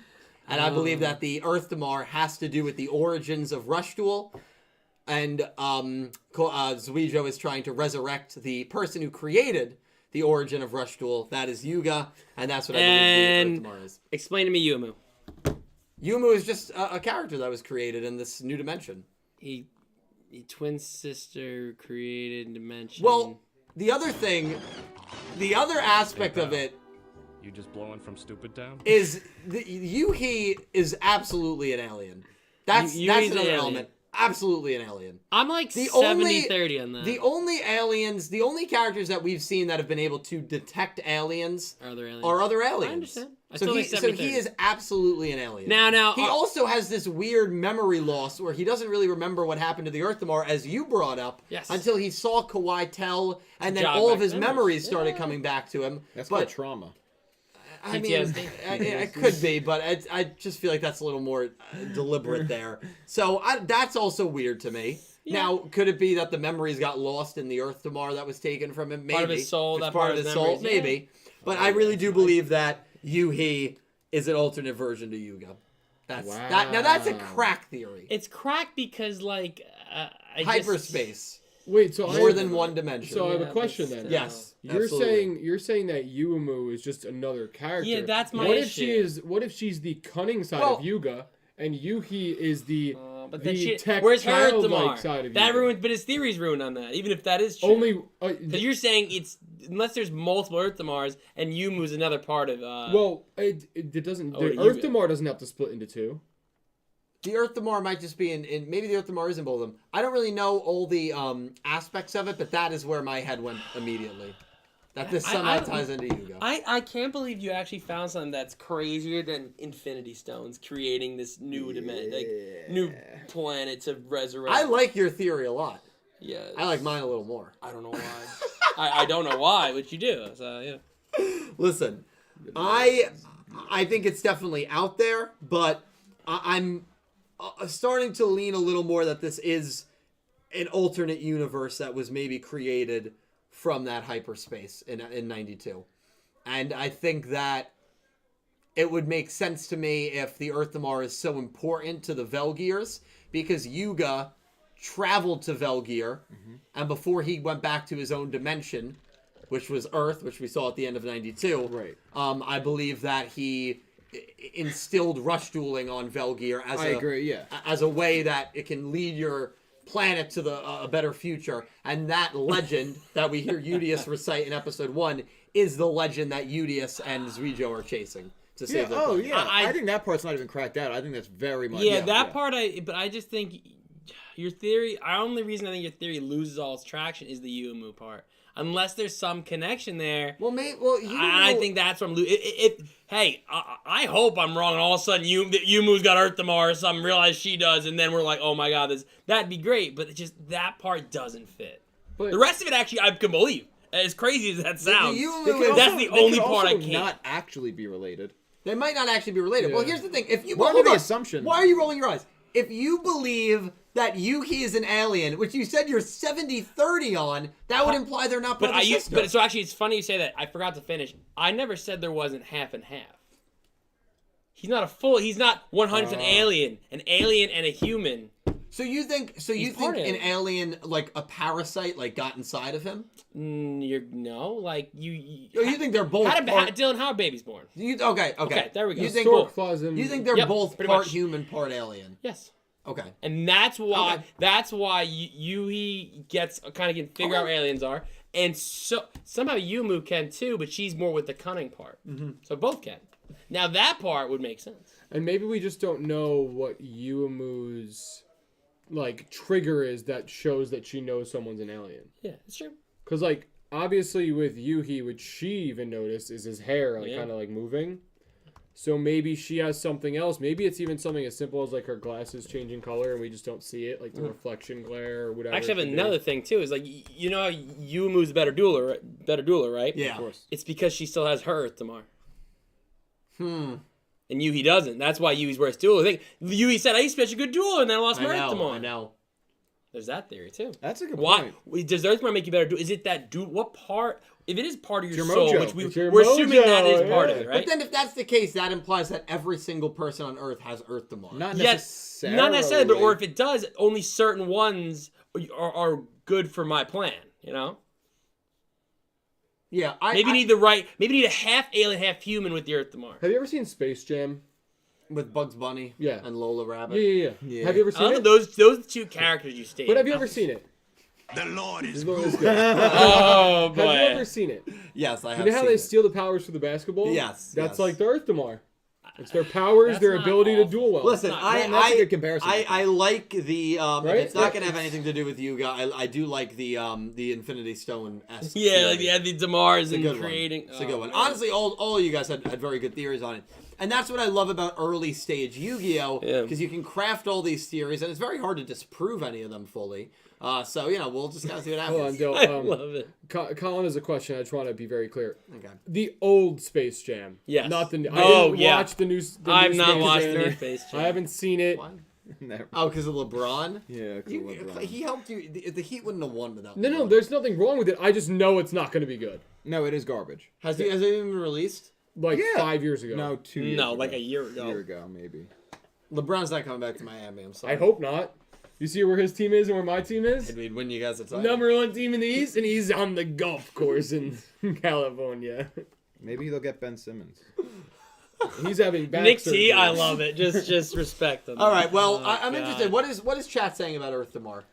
And I believe that the Earth Damar has to do with the origins of Rush Duel. And Zuijo is trying to resurrect the person who created the origin of Rush Duel. That is Yuga. And that's what I believe the Earth Damar is. Explain to me Yumu. Yumu is just a character that was created in this new dimension. He twin sister created dimension. Well, the other aspect of it You just blowing from Stupid Town? is Yugioh is absolutely an alien. That's Yuhi's an another alien. element. Absolutely an alien. I'm like The 70-30 on that. The only characters that we've seen that have been able to detect aliens Are other aliens. are other aliens. I understand. I So still he, think so 70-30. he is absolutely an alien. Now, he also has this weird memory loss where he doesn't really remember what happened to the Earth Tomorrow, as you brought up, Yes. until he saw Koato, and then Jog all back of his memories. memories started Yeah. coming back to him. That's but called trauma. I mean, PTSD. it could be, but I just feel like that's a little more deliberate there. So that's also weird to me. Yeah. Now, could it be that the memories got lost in the Earth Tomorrow that was taken from him? Maybe. Part of his soul, It's that part part of of his his soul, memories, yeah. maybe. But I really do believe that Yugioh is an alternate version to Yugioh. Now that's a crack theory. It's cracked because, like, Hyperspace. Wait, so More than one dimension. So I have a Yeah, question but then. still. Yes. You're absolutely. saying that Yuumu is just another character. Yeah, that's my What if issue. what if she's the cunning side Well- of Yuga and Yuhi is the but then the tech where's her childlike Thamar? side of That Yuga? ruins, but his theory's ruined on that. Even if that is true. Only Because you're saying it's unless there's multiple Earth Thamars and Yumu's another part of. well, it doesn't. Oh, The to Earth Yuga. Damar doesn't have to split into two. The Earth Tomorrow might just be in maybe the Earth Tomorrow is in both of them. I don't really know all the aspects of it, but that is where my head went immediately. That this somehow ties into Yugioh. I can't believe you actually found something that's crazier than Infinity Stones creating this new dimension, like new planet to resurrect. I like your theory a lot. Yeah, I like mine a little more. I don't know why. I don't know why, but you do. So yeah. Listen, I think it's definitely out there, but I'm starting to lean a little more that this is an alternate universe that was maybe created from that hyperspace in 92. And I think that it would make sense to me if the Earth Damar is so important to the Velgears, because Yugioh traveled to Velgear, and before he went back to his own dimension, which was Earth, which we saw at the end of 92, Right. I believe that he instilled rush dueling on Velgear as I agree, yeah. as a way that it can lead your planet to a better future. And that legend that we hear Yugioh recite in episode 1 is the legend that Yugioh and Yugioh are chasing to Yeah, save their oh planet. yeah. I I- think that part's not even cracked out. I think that's very much Yeah, that part but I just think your theory, the only reason I think your theory loses all its traction is the Yuumu part. Unless there's some connection there. I think that's what I'm losing. Hey, I hope I'm wrong and all of a sudden Yumu's got Earth Damar or something, realize she does, and then we're like, oh my god, that'd be great, but it's just that part doesn't fit. But The rest of it actually I can believe. As crazy as that sounds. Yuumu- That's the only part I also can't. not actually be related. They might not actually be related. Yeah. Well, here's the thing. If you We're under hold the on. assumption. Why are you rolling your eyes? If you believe that Yugioh is an alien, which you said you're 70-30 on, that would imply they're not brother sister. But so actually, it's funny you say that. I forgot to finish. I never said there wasn't half and half. He's not 100% alien, an alien and a human. So you think part an alien. alien, like a parasite, like got inside of him? You think they're both? Dylan, how are babies born? Okay. There we go. You think stork flies in. you think they're Yep, both pretty part much. human, part alien? Yes. Okay. And that's why Okay. Yuhi gets kind of can figure out where aliens are, and so somehow Yumu can too, but she's more with the cunning part. So both can. Now that part would make sense. And maybe we just don't know what Yuumu's like trigger is that shows that she knows someone's an alien. Yeah, it's true. Cause like obviously with Yuhi, which she even noticed, is his hair like Yeah. kind of like moving. So maybe she has something else. Maybe it's even something as simple as like her glasses changing color and we just don't see it, like the reflection glare or whatever. Actually, I it have could be. another thing too. Is like you know how Yumu's a better doula, right? Yeah. Of course. It's because she still has her Earth Damar. And Yuhi doesn't. That's why Yuhi's worse doula. I think Yuhi said, I used to be such a good doula, and then I lost my Earth Damar. I know. There's that theory too. That's a good Why point. does the Earth Damar make you better? Is it that what part? If it is part of your your soul, mojo. which It's your we're assuming that mojo, is part of yeah. it, But right? then, if that's the case, that implies that every single person on Earth has Earth Damar. Not Yes, necessarily. not necessarily, but or if it does, only certain ones are good for my plan. You know, Yeah, maybe you need the right. Maybe you need a half alien, half human with the Earth Damar. Have you ever seen Space Jam? With Bugs Bunny. Yeah. And Lola Rabbit. Yeah. Have you ever I seen don't it? know, those two characters you stated. But have you ever seen it? The Lord is The Lord is good. good. Oh, boy. Have you ever seen it? Yes, I have You know how seen they it. steal the powers for the basketball? Yes, That's yes. like the Earth Damar. It's their powers, That's their not ability to awful. duel well. Listen, Man, that's a good comparison. I like the Right? if it's not Yeah, gonna have anything to do with Yugioh. I do like the Infinity Stone. Yeah, like the Damars It's a and good creating. one. It's a good one. man. Honestly, all of you guys had very good theories on it, and that's what I love about early stage Yu-Gi-Oh. Yeah. Because you can craft all these theories, and it's very hard to disprove any of them fully. So we'll just kind of see what Hold on, happens. Dill. I love it. Colin has a question. I just want to be very clear. Okay. The old Space Jam. Yes. Not the. Oh, I didn't yeah. watch the new. I've not Space watched the Jam. new Space Jam. I haven't seen it. Why? Never. Oh, because of LeBron. Yeah, 'cause of LeBron. He helped you. The Heat wouldn't have won without. No, LeBron. there's nothing wrong with it. I just know it's not going to be good. No, it is garbage. Has it even been released? Like Yeah. 5 years ago. No, 2 years. No, ago. like a year ago. A year ago, maybe. LeBron's not coming back to Miami. I'm sorry. I hope not. You see where his team is and where my team is? We'd win you guys a title. Number 1 team in the East, and he's on the golf course in California. Maybe they'll get Ben Simmons. He's having back Nick surgery. T, I love it. Just respect him. All right. Well, Oh, I'm God. interested. What is chat saying about Earth Damar?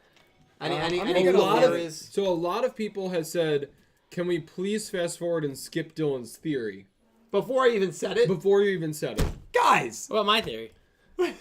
Any I'm gonna any get a lot of- theories? So a lot of people have said, can we please fast forward and skip Dylan's theory? Before I even said it, Before you even said it. guys. What about my theory?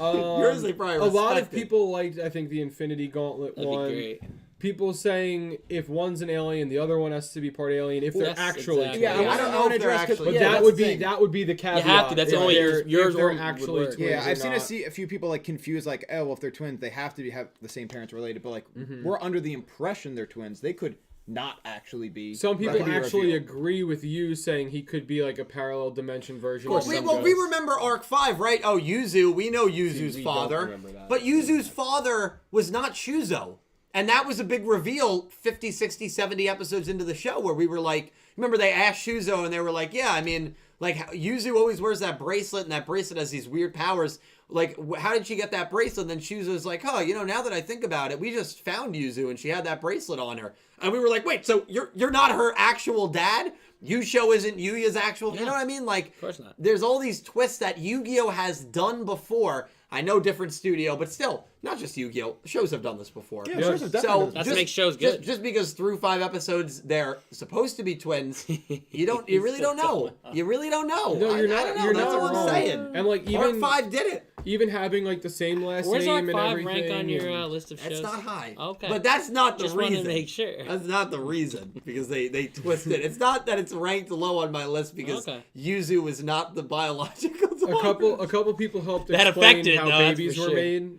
Yours they probably A lot of respected. people liked, I think, the Infinity Gauntlet That'd one. be great. People saying if one's an alien, the other one has to be part alien. If they're Yes, actually exactly. Yeah, I don't know if they're address- actually. But Yeah, that that's would the be thing. the caveat. have to. That's the if only way they're- yours if they're would actually work. twins Yeah, or I've seen not. a few people like confused, like, oh, well, if they're twins, they have to have the same parents related. But like, Mm-hmm. we're under the impression they're twins. They could not actually be. Some That people could be actually revealed. agree with you, saying he could be like a parallel dimension version. Well, of we some remember Arc 5, right? Oh, Yuzu. We know Yuzu's we don't father. remember that. But Yuzu's father was not Shuzo. And that was a big reveal 50, 60, 70 episodes into the show where we were like, remember they asked Shuzo and they were like, yeah, I mean, like Yuzu always wears that bracelet and that bracelet has these weird powers. Like, how did she get that bracelet? And then Shuzo's like, oh, now that I think about it, we just found Yuzu and she had that bracelet on her. And we were like, wait, so you're not her actual dad? Yusho isn't Yuya's actual, you know what I mean? Like, Of course not. there's all these twists that Yu-Gi-Oh has done before. I know different studio, but still, not just Yu-Gi-Oh. Shows have done this before. Yeah, shows have definitely So done this. That's what makes shows good. Just because through 5 episodes they're supposed to be twins, you really don't know. You really don't know. No, you're I not. don't know. You're That's not all wrong. I'm saying. And like Arc even 5 did it. even having like the same last Where's name Arc and 5 everything. rank on your and- list of shows? It's not high. Okay. But that's not the Just reason. wanted to make sure. That's not the reason because they twist it. It's not that it's ranked low on my list because Okay. Yuzu is not the biological daughter. a couple people helped That explain affected, how no, that's babies for were sure. made.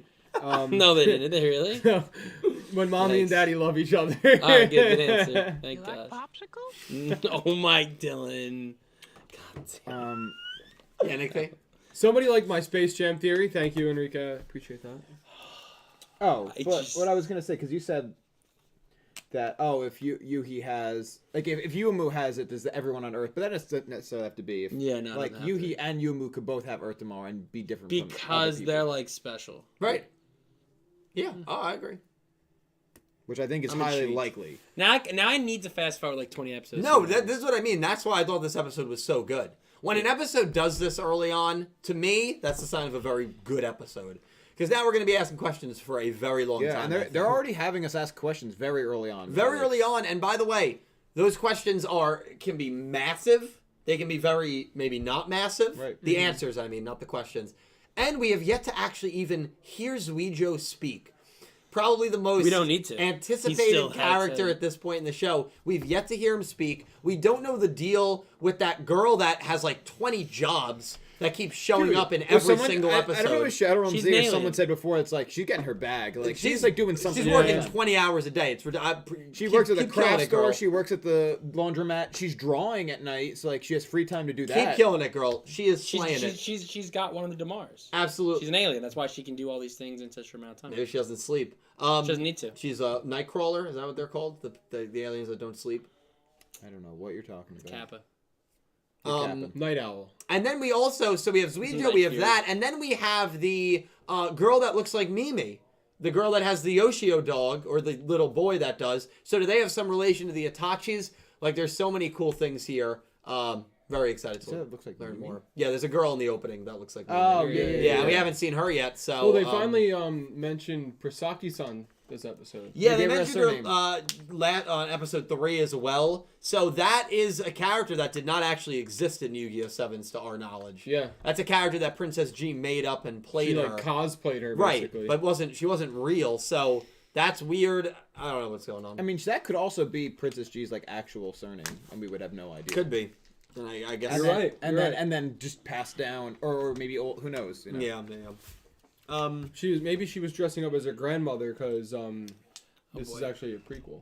No, they didn't. Did they really? When mommy and Nice. daddy love each other. All right, good answer. Thank You like God. popsicles? Oh my, Dylan. God damn. Yeah, Nick Faye? Somebody liked my Space Jam theory. Thank you, Enrique. Appreciate that. Oh, I but just- what I was gonna say, because you said that if Yuhi has if Yuumu has it, does everyone on Earth? But that doesn't necessarily have to be. If, Yeah, no, it like doesn't have Yuhi and Yuumu could both have Earth tomorrow and be different from other Because people, they're like special. Right. Yeah. Oh, I agree. which I think is I'm highly intrigued. likely. Now I need to fast forward like 20 episodes. No, this is what I mean. That's why I thought this episode was so good. When an episode does this early on, to me, that's the sign of a very good episode. Because now we're going to be asking questions for a very long Yeah, time. and I they're think. already having us ask questions very early on. very So early on. And by the way, those questions can be massive. They can be very, maybe not massive. Right. The answers, I mean, not the questions. And we have yet to actually even hear Yugioh speak. Probably the most We don't need to. He still anticipated has character to. at this point in the show. We've yet to hear him speak. We don't know the deal with that girl that has like 20 jobs that keeps showing Dude, up in well, every someone- single I episode. don't know if Shadow She's Z or nailing someone it. said before, it's like she's getting her bag. Like she's like doing something. She's all working the time. 20 hours a day. It's She keep- works at the keep killing craft it, girl. store. She works at the laundromat. She's drawing at night, so like she has free time to do that. Keep killing it, girl. She is slaying it. She's got one of the Damars. Absolutely. She's an alien. That's why she can do all these things in such a amount of time. Maybe she doesn't sleep. She doesn't need to. She's a Nightcrawler. Is that what they're called? The aliens that don't sleep. I don't know what you're talking about. Kappa. Kappa. Night Owl. And then we also, so we have Yugioh, we have that, and then we have the girl that looks like Mimi. The girl that has the Yoshio dog, or the little boy that does. So do they have some relation to the Itachis? Like, there's so many cool things here. Very excited So to it looks like learn Yumi? more. Yeah, there's a girl in the opening that looks like Oh, Yumi. yeah. We haven't seen her yet, so... Well, they finally mentioned Prasaki-san this episode. Yeah, they gave her a mentioned her surname. on episode 3 as well. So that is a character that did not actually exist in Yu-Gi-Oh! 7s to our knowledge. Yeah. That's a character that Princess G made up and played She, her. like, cosplayed her, Right, basically. but she wasn't real, so that's weird. I don't know what's going on. I mean, that could also be Princess G's like actual surname, and we would have no idea. Could be. And I guess... You're right. And then just passed down, or maybe old, who knows? You know? Yeah. Maybe she was dressing up as her grandmother because this is actually a prequel.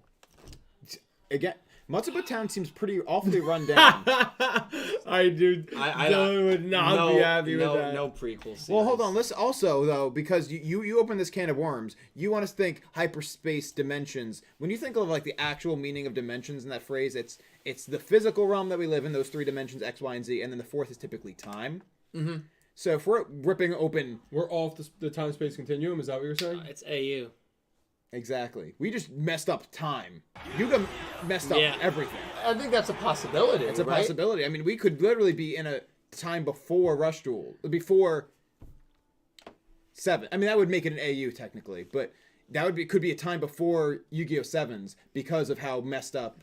Again, Matsuba Town seems pretty awfully run down. I would not be happy with that. No prequel series. Well, hold on. Let's also though, because you open this can of worms, you want us to think hyperspace dimensions. When you think of like the actual meaning of dimensions in that phrase, it's the physical realm that we live in, those 3 dimensions, X, Y, and Z, and then the 4th is typically time. Mm-hmm. So if we're ripping open, We're off the time-space continuum. Is that what you're saying? It's AU. exactly, we just messed up time. Yuga messed up Yeah. everything. I think that's a possibility. It's a right? possibility. I mean, we could literally be in a time before Rush Duel, before 7. I mean, that would make it an AU technically, but that could be a time before Yu-Gi-Oh! 7s because of how messed up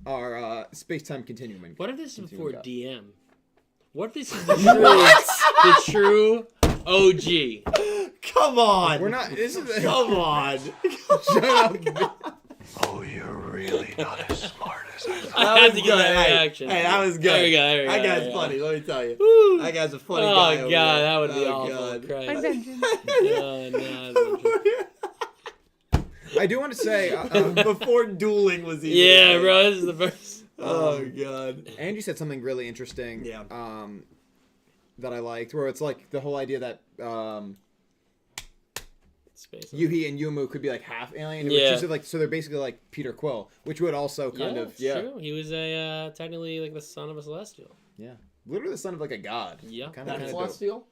our space-time continuum. What if this is before got. DM? What if this is the true OG? Come on. We're not. This is. Come on. Shut up. Oh, you're really not as smart as I thought. I had to get that Hey, reaction. Hey, that was good. There we go. There we go. That guy's there we go. funny. Let me tell you. Woo. That guy's a funny guy. Oh over god, there. that would be Oh, awful. God. Christ. I'm vengeance. Oh, no. I do want to say, Before dueling was even. Yeah, a thing. bro, this is the first. Oh god. Angie said something really interesting. Yeah. That I liked, where it's like the whole idea that Space. Yuhi and Yumu could be like half alien. Yeah. Which is like, so they're basically like Peter Quill, which would also kind of it's true. He was a technically like the son of a celestial. literally the son of like a god. Yeah. Kind of That's dope. Celestial?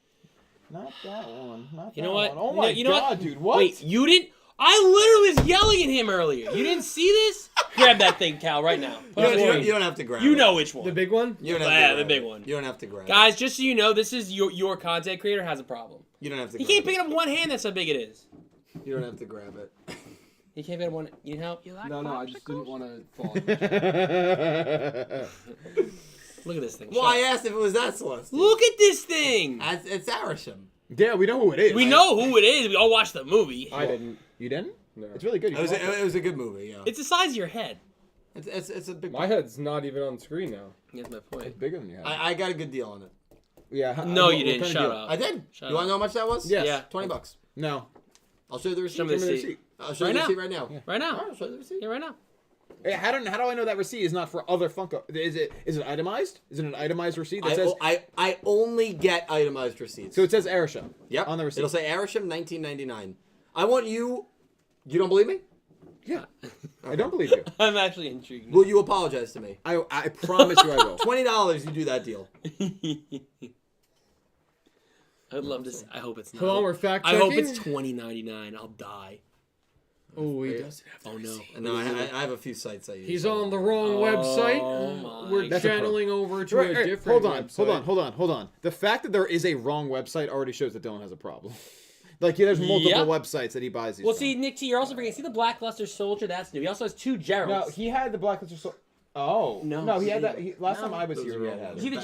Not that one. Not You that know what? one. Oh my You know god, what? dude! What? Wait, you didn't? I literally was yelling at him earlier. You didn't see this? Grab that thing, Cal, right now. Put it on the screen. You don't have to grab You it. know which one. The big one? You don't have to Yeah, grab the big it. one. You don't have to grab it. Guys, just so you know, this is your content creator has a problem. You don't have to He grab can't it. pick it up with one hand. That's how big it is. You don't have to grab it. He can't pick it up one. You need help? You like No, I just didn't popsicles? want to fall. Look at this thing. Well, Shut I up. asked if it was that Celestial. Look at this thing. It's Arisham. Yeah, we know who it is. We know who it is. We all watched the movie. I didn't. You didn't? No. It's really good. You It was, can watch it was a good movie, yeah. It's the size of your head. It's a big My head's not even on the screen now. That's my point. It's bigger than you have. I got a good deal on it. Yeah. No, you what didn't. kind of Shut deal? up. I did. Shut you want to up. know how much that was? Yes. Yeah. $20. No. I'll show you the receipt. Show me the Give me the receipt. receipt. I'll show Right you the now. receipt right now. Yeah. Right now. All right, I'll show you the receipt. Yeah, right now. Hey, how do I know that receipt is not for other Funko? Is it itemized? Is it an itemized receipt that says? I only get itemized receipts. So it says Arisha. Yep. On the receipt. It'll say Arisham 1999. I want you. You don't believe me? Yeah. I don't believe you. I'm actually intrigued. Will you apologize to me? I promise you I will. $20, you do that deal. I'd love to. I hope it's not. Hold on, we're fact I checking. hope it's $20.99. I'll die. Oh, he doesn't. Oh no. No, I have a few sites I use. He's on the wrong Oh website. my We're That's a pro. channeling over to Right, a right, different hold website. on. The fact that there is a wrong website already shows that Dylan has a problem. Like, there's multiple Yep. websites that he buys these Well, from. see, Nick T, you're also forgetting. See the Blackluster Soldier? That's new. He also has 2 Geralds. No, he had the Blacklisted Soul. Oh. No, he had he that. didn't. Last No. time I was Those here, are he all had See, it. the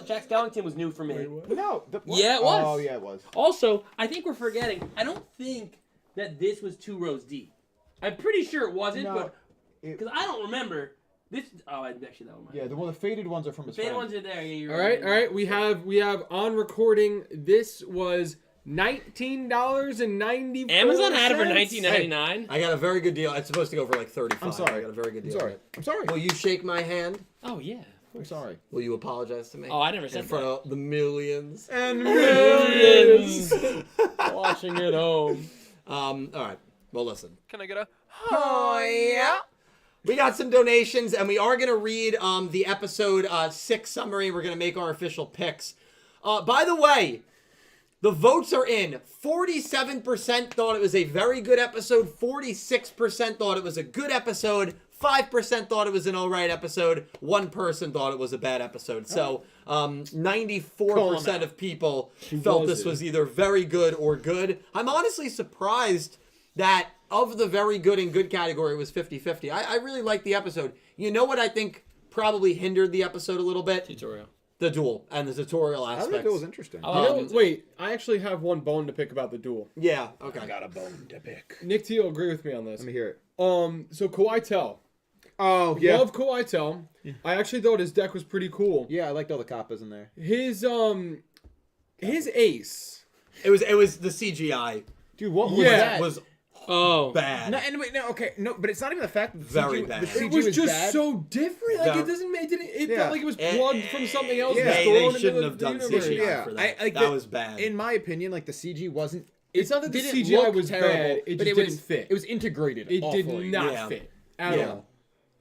Jack Skellington was new for me. No. Yeah, it was. Oh, yeah, it was. Also, I think we're forgetting. I don't think that this was 2 rows deep. I'm pretty sure it wasn't, No, but it- because I don't remember this. Oh, actually, that one. Yeah, the faded ones are from his The faded friend. ones are there. Yeah, you're All right. We have on recording. This was $19.94. Amazon had it for $19.99. I got a very good deal. It's supposed to go for like $35. I'm sorry. I got a very good I'm deal. sorry. on it. I'm sorry. Will you shake my hand? Oh yeah. I'm sorry. Will you apologize to me? Oh, I never In said front that. of the millions. And Millions watching at home. All right. Well, listen. Can I get a? Oh, yeah. We got some donations, and we are going to read the episode 6 summary. We're going to make our official picks. By the way, the votes are in. 47% thought it was a very good episode. 46% thought it was a good episode. 5% thought it was an alright episode. 1% thought it was a bad episode. So 94% of people felt this was either very good or good. I'm honestly surprised that of the very good and good category, it was 50-50. I really liked the episode. You know what I think probably hindered the episode a little bit? Tutorial. The duel and the tutorial I aspects. think it was interesting. Wait, I actually have one bone to pick about the duel. Yeah, okay. Got a bone to pick. Nick T will agree with me on this. Let me hear it. So Koato. Oh, yeah. Love Koato. I actually thought his deck was pretty cool. Yeah, I liked all the Kappas in there. His ace. It was the CGI. Dude, what was Yeah. that? Was Oh. bad. No, and wait, no, okay, no, but it's not even the fact that Very bad. the CG It was just bad. so different. Like No. it doesn't make it Yeah. felt like it was plugged from something else. Yeah. and They thrown into shouldn't the have done universe. CGI Yeah, for that. like That was bad. In my opinion, like the CG wasn't. It's not that the didn't CGI look was terrible, bad. It but just didn't fit. It was integrated. It did awfully. not Yeah. fit at Yeah. all.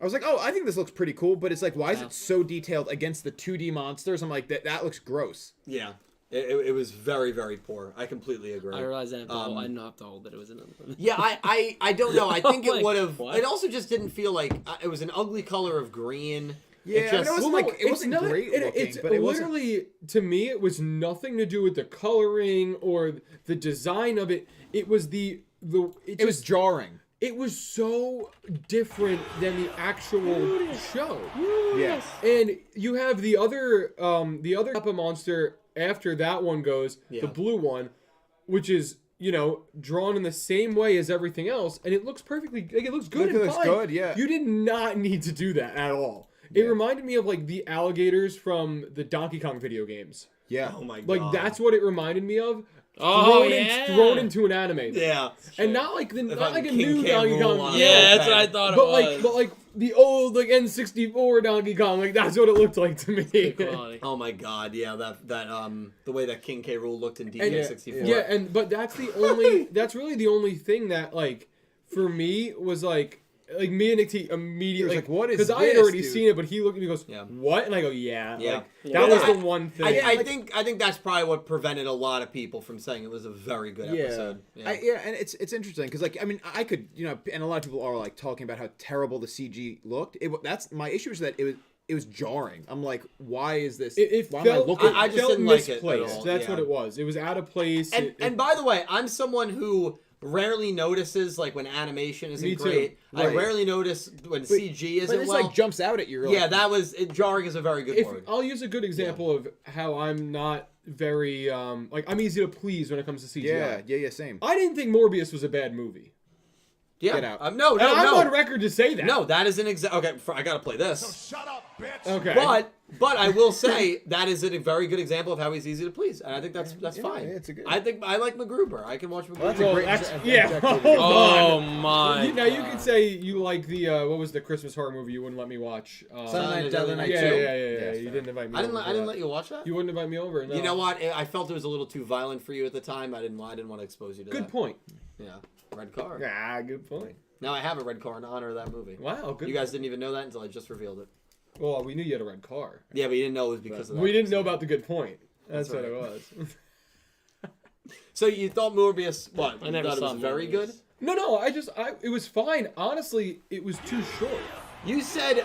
I was like, oh, I think this looks pretty cool, but it's like, why is it so detailed against the 2D monsters? I'm like, that looks gross. Yeah. It was very, very poor. I completely agree. I realized that I didn't have to hold that it was another. Yeah, I don't know. I think it Like, would have. what? It also just didn't feel like it was an ugly color of green. Yeah, it I mean, just, it wasn't like it wasn't great looking, It's but it wasn't. literally to me. It was nothing to do with the coloring or the design of it. It was It was jarring. It was so different than the actual show. Yeah. And you have the other Kappa monster after that one goes, Yeah. the blue one, which is, drawn in the same way as everything else, and it looks perfectly, like, it looks good and It looks fine. good, yeah. You did not need to do that at all. It reminded me of, like, the alligators from the Donkey Kong video games. Yeah. oh my god. Like, that's what it reminded me of. Oh, Thrown into an anime. Yeah. And not like a fucking new King K. Donkey Rool Kong. on it. Yeah, that's what I thought it was. But like the old N64 Donkey Kong, like that's what it looked like to me. Quality. Oh my god. Yeah. That the way that King K. Rool looked in DK64. Yeah, but that's really the only thing that like for me was like me and Nick T immediately like, what is because I had this, already dude? seen it, but he looked at me and goes, Yeah. what? And I go, yeah. Yeah. Like, Yeah. that was I- the one thing. I think that's probably what prevented a lot of people from saying it was a very good episode. Yeah. And it's interesting because like I mean I could and a lot of people are like talking about how terrible the CG looked. That's my issue is that it was jarring. I'm like, why is this? It why felt, am I looking? I just felt didn't like it at misplaced. all, That's yeah. what it was. It was out of place. And by the way, I'm someone who rarely notices like when animation isn't Me too. great. I Right. rarely notice when CG but isn't it's well. like jumps out at you. You're yeah, like, that was jarring is a very good word. I'll use a good example of how I'm not very like I'm easy to please when it comes to CGI. yeah, same. I didn't think Morbius was a bad movie. Yeah. Get out. No, And I'm no. on record to say that. No, that is an okay. I gotta play this. Shut up, bitch. Okay. But I will say that is a very good example of how he's easy to please, and I think that's fine. yeah, it's a good- I think I like MacGruber. I can watch MacGruber. That's a Well, great that's, example. yeah. Exactly. Hold on. Oh my. Now you can say you like the what was the Christmas horror movie you wouldn't let me watch? Silent Night yeah, 2. yeah. Yes, You fair. didn't invite me. I didn't. over for I didn't that. let you watch that. You wouldn't invite me over. No. You know what? I felt it was a little too violent for you at the time. I didn't want to expose you to Good that. point. Yeah. Red car. Ah, good point. Now I have a red car in honor of that movie. Wow, good. You guys didn't even know that until I just revealed it. Well, we knew you had a red car. Yeah, but you didn't know it was because of that. We didn't know about the good point. That's That's what right. it was. So you thought Morbius? What? I You never thought it saw was very Morbius. good. No, it was fine. Honestly, it was too short. You said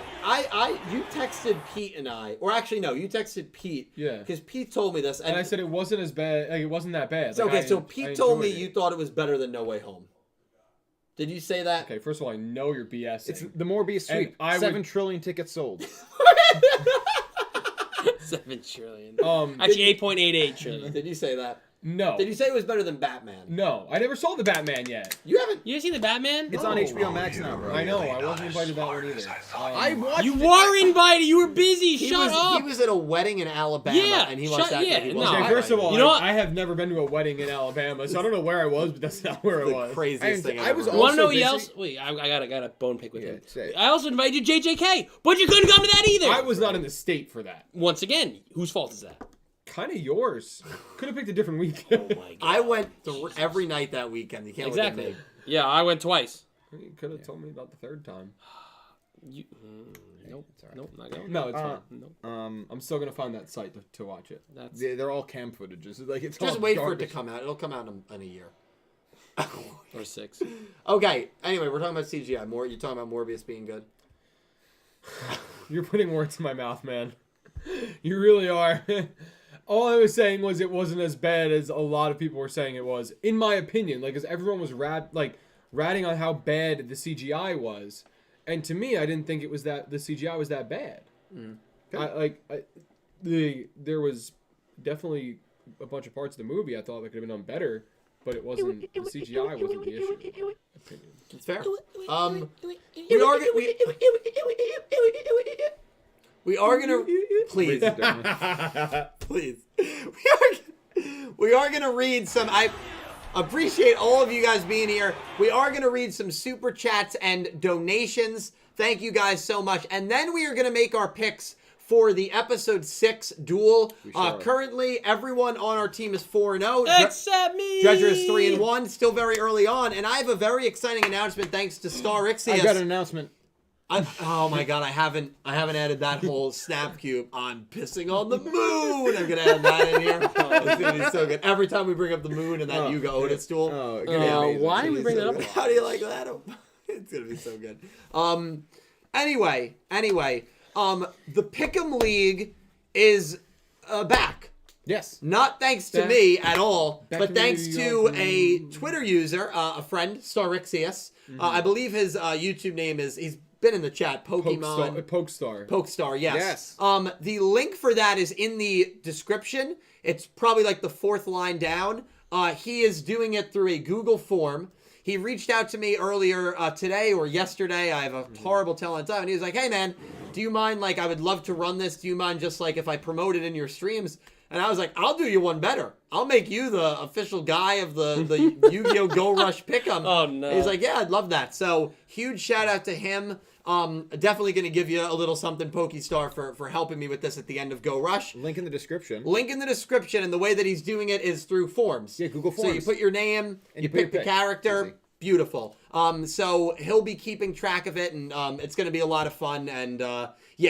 you texted Pete and I, or actually no, you texted Pete. Yeah. Because Pete told me this, And I said it wasn't as bad. Like, it wasn't that bad. So, Like, okay, so I Pete told me enjoyed it. you thought it was better than No Way Home. Did you say that? Okay, first of all, I know you're BSing. It's the Morbius And sweep. I would- 7 trillion tickets sold. 7 trillion. Um, Actually, 8.88 trillion. Did you say that? no. Did you say it was better than Batman? No, I never saw the Batman yet. You haven't. You ever seen the Batman? It's on HBO Max now, bro. I know. I wasn't invited to that one Smart as either. I thought. I watched You it. were invited. You were busy. He Shut was, up. He was at a wedding in Alabama, Yeah, and he wants shut- that. yeah, he no. wasn't Okay, first of invited. all, You know what? I have never been to a wedding in Alabama, so I don't know where I was, but that's not where it the was. craziest thing I I've was ever You want to know also who else? busy. Wait, I got a bone pick with Yeah, him. say it. I also invited you JJK, but you couldn't come to that either. I was not in the state for that. Once again, whose fault is that? Kind of yours. Could have picked a different week. Oh my god. I went every night that weekend. You can't look at Exactly. me. Yeah, I went twice. You could have told me about the third time. You, nope. Nope. Not going. No, it's fine. Nope. I'm still gonna find that site to watch it. That's They're all cam footages. Like it's Just all wait for it to garbage. come out. It'll come out in a year. or 6. Okay. Anyway, we're talking about CGI. You're talking about Morbius being good. You're putting words in my mouth, man. You really are. All I was saying was it wasn't as bad as a lot of people were saying it was, in my opinion. Like, as everyone was ratting on how bad the CGI was, and to me, I didn't think it was the CGI was that bad. There was definitely a bunch of parts of the movie I thought that could have been done better, but it wasn't. The CGI wasn't the issue. In my opinion. It's fair. We are gonna please. Please. We are gonna read some. I appreciate all of you guys being here. We are gonna read some super chats and donations. Thank you guys so much. And then we are gonna make our picks for the episode 6 duel. Currently, everyone on our team is 4-0. Except me. Dredger is 3-1. Still very early on, and I have a very exciting announcement thanks to Starixous. I got an announcement. Oh my god, I haven't added that whole snap cube. I'm pissing on the moon. I'm gonna add that in here. It's gonna be so good. Every time we bring up the moon and that Yugioh Otis duel. Why do we bring that up? How do you like that? It's gonna be so good. Anyway, the Pick'em League is back. Yes. Not thanks to me at all, but thanks to a Twitter user, a friend, Starixous. I believe his YouTube name is, he's been in the chat, Pokestar, yes. The link for that is in the description. It's probably like the 4th line down. He is doing it through a Google form. He reached out to me earlier today or yesterday. I have a horrible telling time. And he was like, hey, man, do you mind, like, I would love to run this. Do you mind just, like, if I promote it in your streams? And I was like, I'll do you one better. I'll make you the official guy of the Yu-Gi-Oh! Go Rush Pick'em. Oh, no. He's like, yeah, I'd love that. So, huge shout out to him. Definitely going to give you a little something, Pokestar, for helping me with this at the end of Go Rush. Link in the description. And the way that he's doing it is through forms. Yeah, Google Forms. So you put your name, and you pick the pick. character. Easy. Beautiful. So he'll be keeping track of it, and it's going to be a lot of fun. And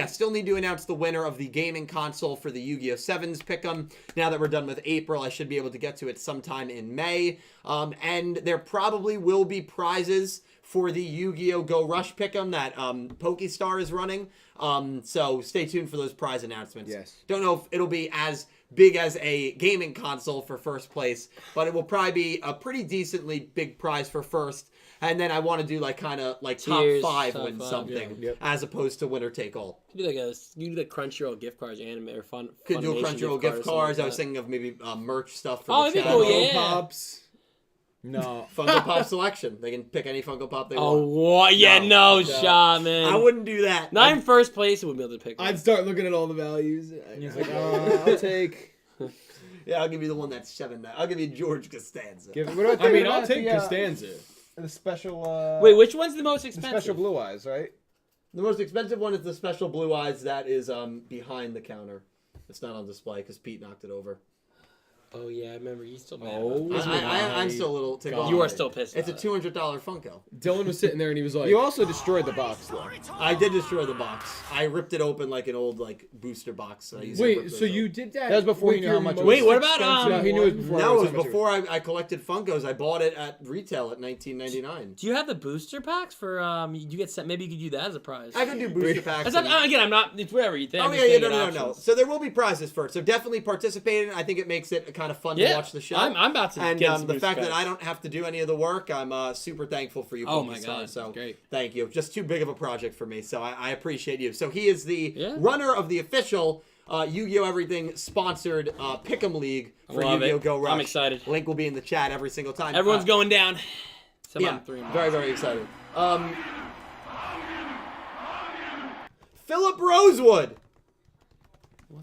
still need to announce the winner of the gaming console for the Yu-Gi-Oh! 7's Pick'em. Now that we're done with April, I should be able to get to it sometime in May. And there probably will be prizes for the Yu-Gi-Oh! Go Rush Pick'em that Pokestar is running. So stay tuned for those prize announcements. Yes. Don't know if it'll be as big as a gaming console for first place, but it will probably be a pretty decently big prize for first. And then I want to do like kind of like top Tiers, 5 top win 5, something, yeah. Yep. as opposed to winner take all. You do the Crunchyroll gift cards, anime or fun. Could do Funimation Crunchyroll gift cards. Like I was thinking of maybe merch stuff for Oh, the that'd be channel. cool, yeah. Pops. No. Funko Pop selection. They can pick any Funko Pop they Oh, want. what? Yeah, no No. shot, man. I wouldn't do that. Not in first place, it would be able to pick one. I'd start looking at all the values. He's like, I'll take. Yeah, I'll give you the one that's 7. I'll give you George Costanza. I'll take Costanza. The special. Wait, which one's the most The expensive? special blue eyes, right? The most expensive one is the special blue eyes that is behind the counter. It's not on display because Pete knocked it over. Oh, yeah, I remember. You still mad Oh, about that. I'm still a little ticked off. You are still pissed It's a about it. $200 Funko. Dylan was sitting there and he was like, You also destroyed the box, though. I did destroy the box. I ripped it open like an old booster box. I used to rip wait, those so open. you did that? That was before with you knew how your much it most was. Wait, what about, expensive No, he knew it was one? before. No, it was Cemetery. before I collected Funkos. I bought it at retail at $19.99. Do you have the booster packs for, you get sent, maybe you could do that as a prize. I could do booster packs. That's not, again, I'm not, it's whatever you think. Oh, I'm yeah, just yeah, thinking no. options. So there will be prizes first. So definitely participate in it. I think it makes it kind of fun to watch the show. I'm about to And get some the fact respect. that I don't have to do any of the work, I'm super thankful for you. Oh my Pokestar. God, So great. thank you. Just too big of a project for me, so I appreciate you. So he is the Yeah. runner of the official Yu-Gi-Oh! Everything sponsored Pick'em League for Love Yu-Gi-Oh! it. Go Rush. I'm excited. Link will be in the chat every single time. Everyone's going down. Yeah, very, very excited. Philip Rosewood.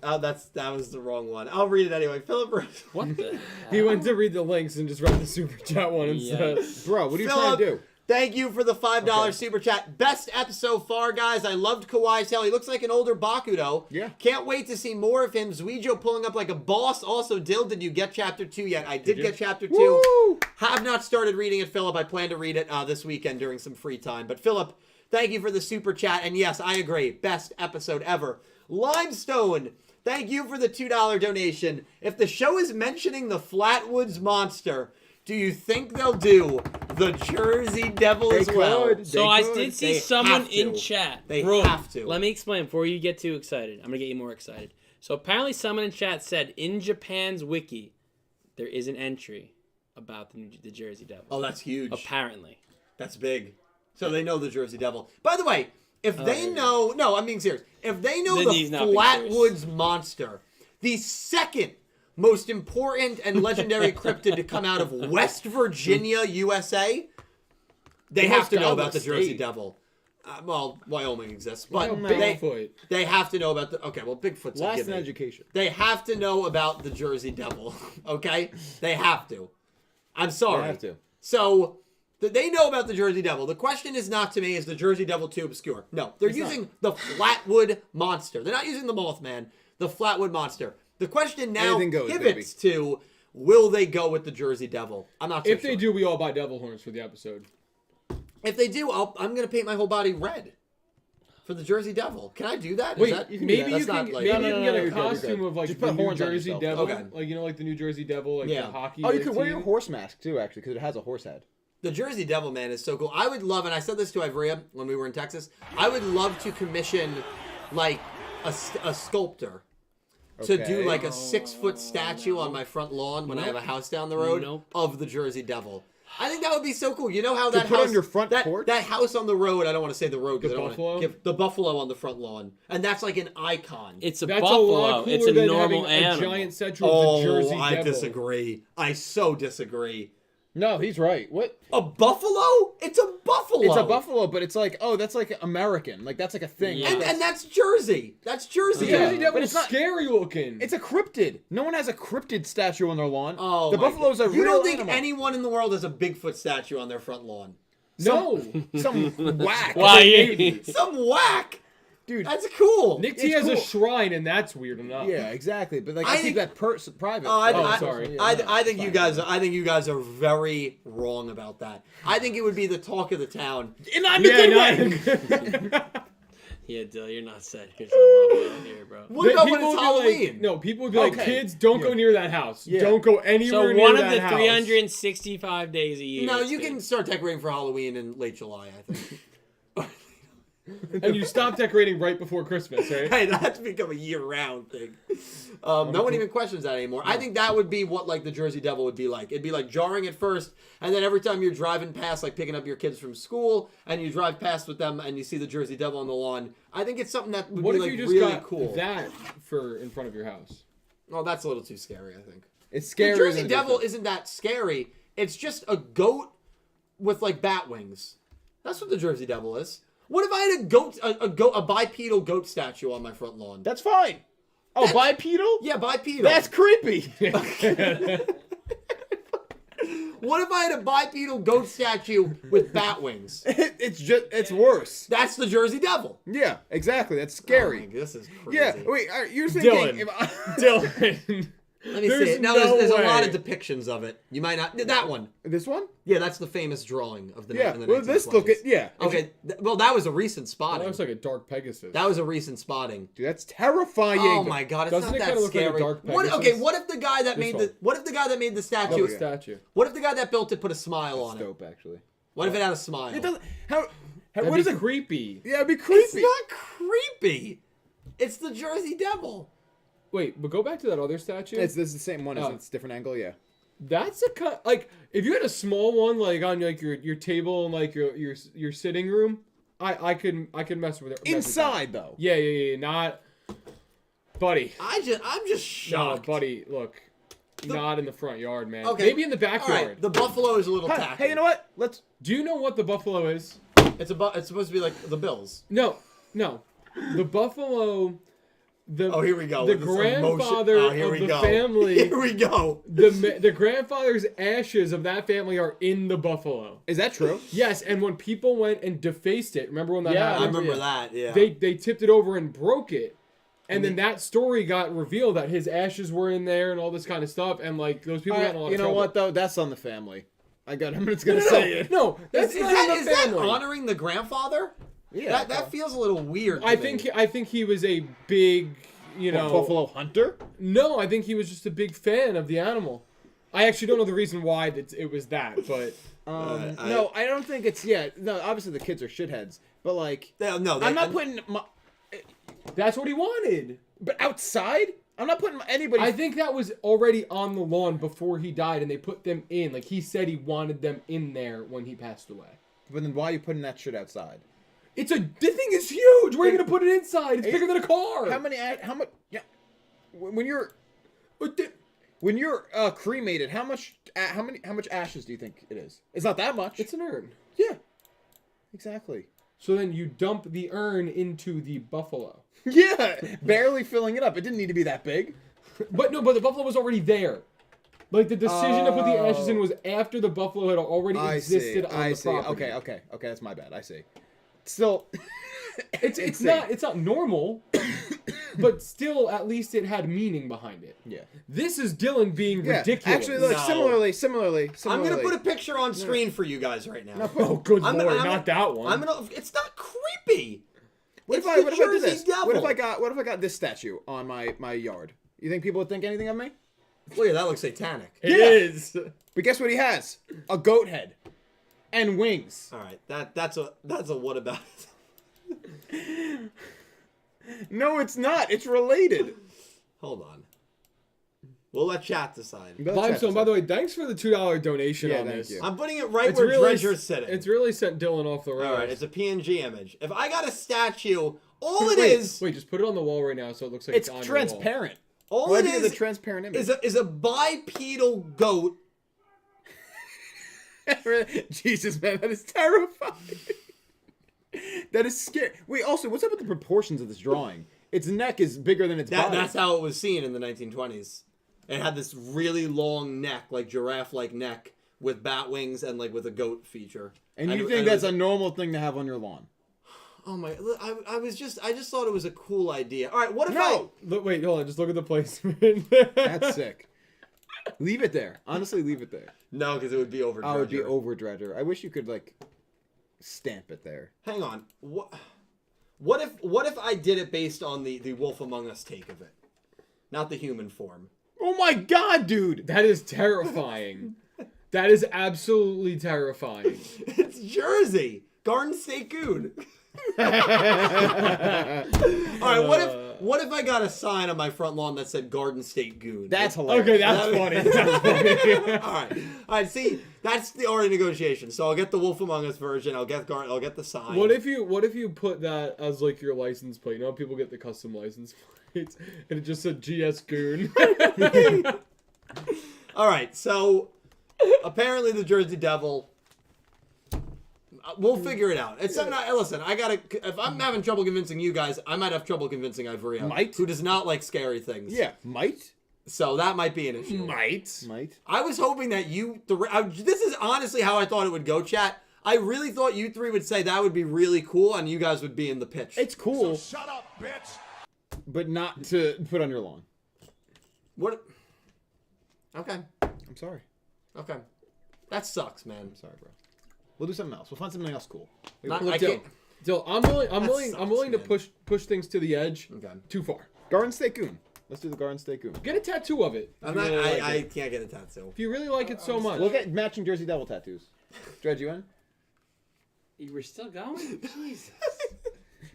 Oh, that was the wrong one. I'll read it anyway. Philip Rosewood. What the He went to read the links and just read the super chat one instead. Yikes. Bro, what are you Philip, trying to do? Thank you for the $5 super chat. Best episode so far, guys. I loved Kawhi's tail. He looks like an older Bakudo. Yeah. Can't wait to see more of him. Zuijo pulling up like a boss. Also, Dill, did you get chapter 2 yet? I did get chapter 2. Woo! Have not started reading it, Philip. I plan to read it this weekend during some free time. But Philip, thank you for the super chat. And yes, I agree. Best episode ever. Limestone, thank you for the $2 donation. If the show is mentioning the Flatwoods Monster, do you think they'll do the Jersey Devil as well? could. So They I could. did see They someone have in to. chat. They Bro, have to. Let me explain before you get too excited. I'm gonna get you more excited. So apparently, someone in chat said in Japan's wiki, there is an entry about the Jersey Devil. Oh, that's huge. Apparently. That's big. So they know the Jersey Devil. By the way, if they know... No, I'm being serious. If they know Then he's the not being Flatwoods Monster, the second most important and legendary cryptid to come out of West Virginia, USA, they have to know about the Jersey Devil. Well, Wyoming exists, but Bigfoot. they have to know about the... Okay, well, Bigfoot's a Last gimme. in education. They have to know about the Jersey Devil, okay? They have to. I'm sorry. They have to. So, they know about the Jersey Devil. The question is not to me, is the Jersey Devil too obscure? No, they're using the Flatwood Monster. They're not using the Mothman, the Flatwood Monster. The question now Anything goes, pivots to, will they go with the Jersey Devil? I'm not so If sure. they do, we all buy devil horns for the episode. If they do, I'm going to paint my whole body red for the Jersey Devil. Can I do that? Is Wait, that, you can do maybe that. you That's can, not like- maybe No, you no, can no, get no, a you're good, you're costume good. of like Just the put New horns on Jersey yourself. Devil, Okay. like like the New Jersey Devil, like Yeah. the hockey. Oh, you like, could wear your team. horse mask too, actually, because it has a horse head. The Jersey Devil, man, is so cool. I would love, and I said this to Ivrea when we were in Texas, I would love to commission, like, a sculptor to do, Okay. like, a 6-foot statue on my front lawn when I have a house down the road of the Jersey Devil. I think that would be so cool. You know how that put house... on your front that, porch? that house on the road, I don't want to say the road because The I don't buffalo? want to give... The buffalo on the front lawn. And that's like an icon. It's a That's a buffalo. lot cooler It's a than normal having animal. a giant statue of the Jersey I Devil. disagree. I so disagree. No, he's right. What? A buffalo? It's a buffalo. It's a buffalo, but it's like, oh, that's like American. Like, that's like a thing. Yeah. And that's Jersey. That's Jersey. The Yeah. Jersey Devil But is it's not- scary looking. It's a cryptid. No one has a cryptid statue on their lawn. Oh, the my buffalo's a God. real You don't think animal. anyone in the world has a Bigfoot statue on their front lawn? no. Some whack. Why? Some whack. Dude. That's cool. Nick T It's has a cool. shrine, and that's weird enough. Yeah, exactly. But like, I I, think- keep that private. Sorry. I think you guys are very wrong about that. I think it would be the talk of the town. And I'm Yeah, the not Yeah, Dill, you're not setting yourself up here, bro. What about when People it's would be Halloween? like, no, people would be like, Okay. kids, don't go near that house. Yeah. Don't go So anywhere near one of that the house. 365 days a year. No, it's you been- can start decorating for Halloween in late July, I think. And you stop decorating right before Christmas, right? Hey, that's become a year-round thing. No one even questions that anymore. I think that would be what like the Jersey Devil would be like. It'd be like jarring at first, and then every time you're driving past, like picking up your kids from school, and you drive past with them, and you see the Jersey Devil on the lawn. I think it's something that would What be if like you just really got cool. that for in front of your house? Oh, that's a little too scary. I think It's the scary. Jersey Devil isn't that scary. It's just a goat with like bat wings. That's what the Jersey Devil is. What if I had a bipedal goat statue on my front lawn? That's fine. Oh, bipedal? Yeah, bipedal. That's creepy. What if I had a bipedal goat statue with bat wings? It's worse. That's the Jersey Devil. Yeah, exactly. That's Oh scary. my, this is crazy. Yeah. Wait, you're thinking? Dylan. Dylan. Let me There's see it. No, no there's a lot way. of depictions of it. You might not. That one. This one? Yeah, that's the famous drawing of the. Yeah. In the Well, this look 1920s. at yeah. Okay. Well, that was a recent That spotting. looks like a dark Pegasus. That was a recent spotting. Dude, that's terrifying. Oh my god, it's Doesn't not it that kinda look like a scary. dark What? Pegasus? Okay, what if the guy that made one. the? What if the guy that made the statue? Look at the statue. What if the guy that built it put a smile on That's it? dope, actually. What if it had a smile? It doesn't. How? That'd What be is it? creepy. Yeah, it'd be creepy. It's not creepy. It's the Jersey Devil. Wait, but go back to that other statue. This is the same one. Oh. It's a different angle. Yeah. That's a cut. Like, if you had a small one, like on like your table and like your sitting room, I could mess with it. mess with that. Inside though. Yeah. Not, buddy. I'm just No, shocked. buddy. Look, not in the front yard, man. Okay. Maybe in the All backyard. right, the buffalo is a little tacky. Hey, you know what? Let's. Do you know what the buffalo is? It's supposed to be like the Bills. No. The buffalo. Oh, here we go. The with this emotion. grandfather Oh, here of we the go. family. Here we go. The grandfather's ashes of that family are in the buffalo. Is that true? Yes, and when people went and defaced it, remember when that Yeah, I happened? remember that. Yeah. They tipped it over and broke it. And then that story got revealed that his ashes were in there and all this kind of stuff. And like those people got in a lot You of know trouble. what though? That's on the family. I'm just gonna say it. No, that's is not that, in is the that family. honoring the grandfather? Yeah. That feels a little weird. I to think me. he was a big, Buffalo hunter. No, I think he was just a big fan of the animal. I actually don't know the reason why it was that, but no, I don't think it's no. Obviously, the kids are shitheads, but like, I'm not putting my. that's what he wanted. But outside, I'm not putting anybody. I think that was already on the lawn before he died, and they put them in. Like he said, he wanted them in there when he passed away. But then why are you putting that shit outside? The thing is huge. Where are you gonna put it inside? It's bigger than a car. How much? Yeah. When you're cremated, how much ashes do you think it is? It's not that much. It's an urn. Yeah. Exactly. So then you dump the urn into the buffalo. Yeah, barely filling it up. It didn't need to be that big. But the buffalo was already there. Like the decision to put the ashes in was after the buffalo had already existed on the property. Okay, that's my bad. I see. Still, it's not normal, but still, at least it had meaning behind it. Yeah. This is Dylan being ridiculous. Actually, look, similarly. I'm gonna put a picture on screen for you guys right now. Oh, good lord, not that one. It's not creepy. What if I did this? What if I got this statue on my yard? You think people would think anything of me? Look, that looks satanic. It is. But guess what he has? A goat head. And wings. All right, that's a what about it? No, it's not. It's related. Hold on. We'll let chat decide. Limestone, by the way, thanks for the $2 donation on this. you. I'm putting it right where Treasure's sitting. It's really sent Dylan off the rails. All right, it's a PNG image. If I got a statue, Wait, just put it on the wall right now so it looks like it's on transparent. All Why it do you is have the transparent image? is a bipedal goat. Jesus, man, that is terrifying. That is scary. Wait, also, what's up with the proportions of this drawing? Its neck is bigger than its body. That's how it was seen in the 1920s. It had this really long neck, like giraffe-like neck, with bat wings and like with a goat feature. And you think that's a normal thing to have on your lawn? Oh my! I just thought it was a cool idea. All right, what if Wait, hold on. Just look at the placement. That's sick. Leave it there. Honestly, leave it there. No, because it would be over. Oh, it would be over Dredger. I wish you could like stamp it there. Hang on. What if I did it based on the Wolf Among Us take of it, not the human form? Oh my god, dude! That is terrifying. That is absolutely terrifying. It's Jersey. Garden State Goon. All right, what if I got a sign on my front lawn that said Garden State Goon? That's hilarious. Okay, that's funny. That's funny. All right. See, that's the art of negotiation. So I'll get the Wolf Among Us version. I'll get the sign. What if you put that as like your license plate? You know, people get the custom license plates, and it just said GS Goon. All right, so apparently the Jersey Devil. We'll figure it out. It's something. Listen, if I'm having trouble convincing you guys, I might have trouble convincing Ivrea, who does not like scary things. Yeah, might. So that might be an issue. Might. I was hoping that this is honestly how I thought it would go, chat. I really thought you three would say that would be really cool, and you guys would be in the pitch. It's cool. So shut up, bitch. But not to put on your lawn. What? Okay. I'm sorry. Okay. That sucks, man. I'm sorry, bro. We'll do something else. We'll find something else cool. I can't. Dill, I'm willing to push things to the edge. Okay. Too far. Garden State Goon. Let's do the Garden State Goon. Get a tattoo of it. I can't get a tattoo. If you really like it so much. We'll get matching Jersey Devil tattoos. Dredge, you in? You were still going? Jesus.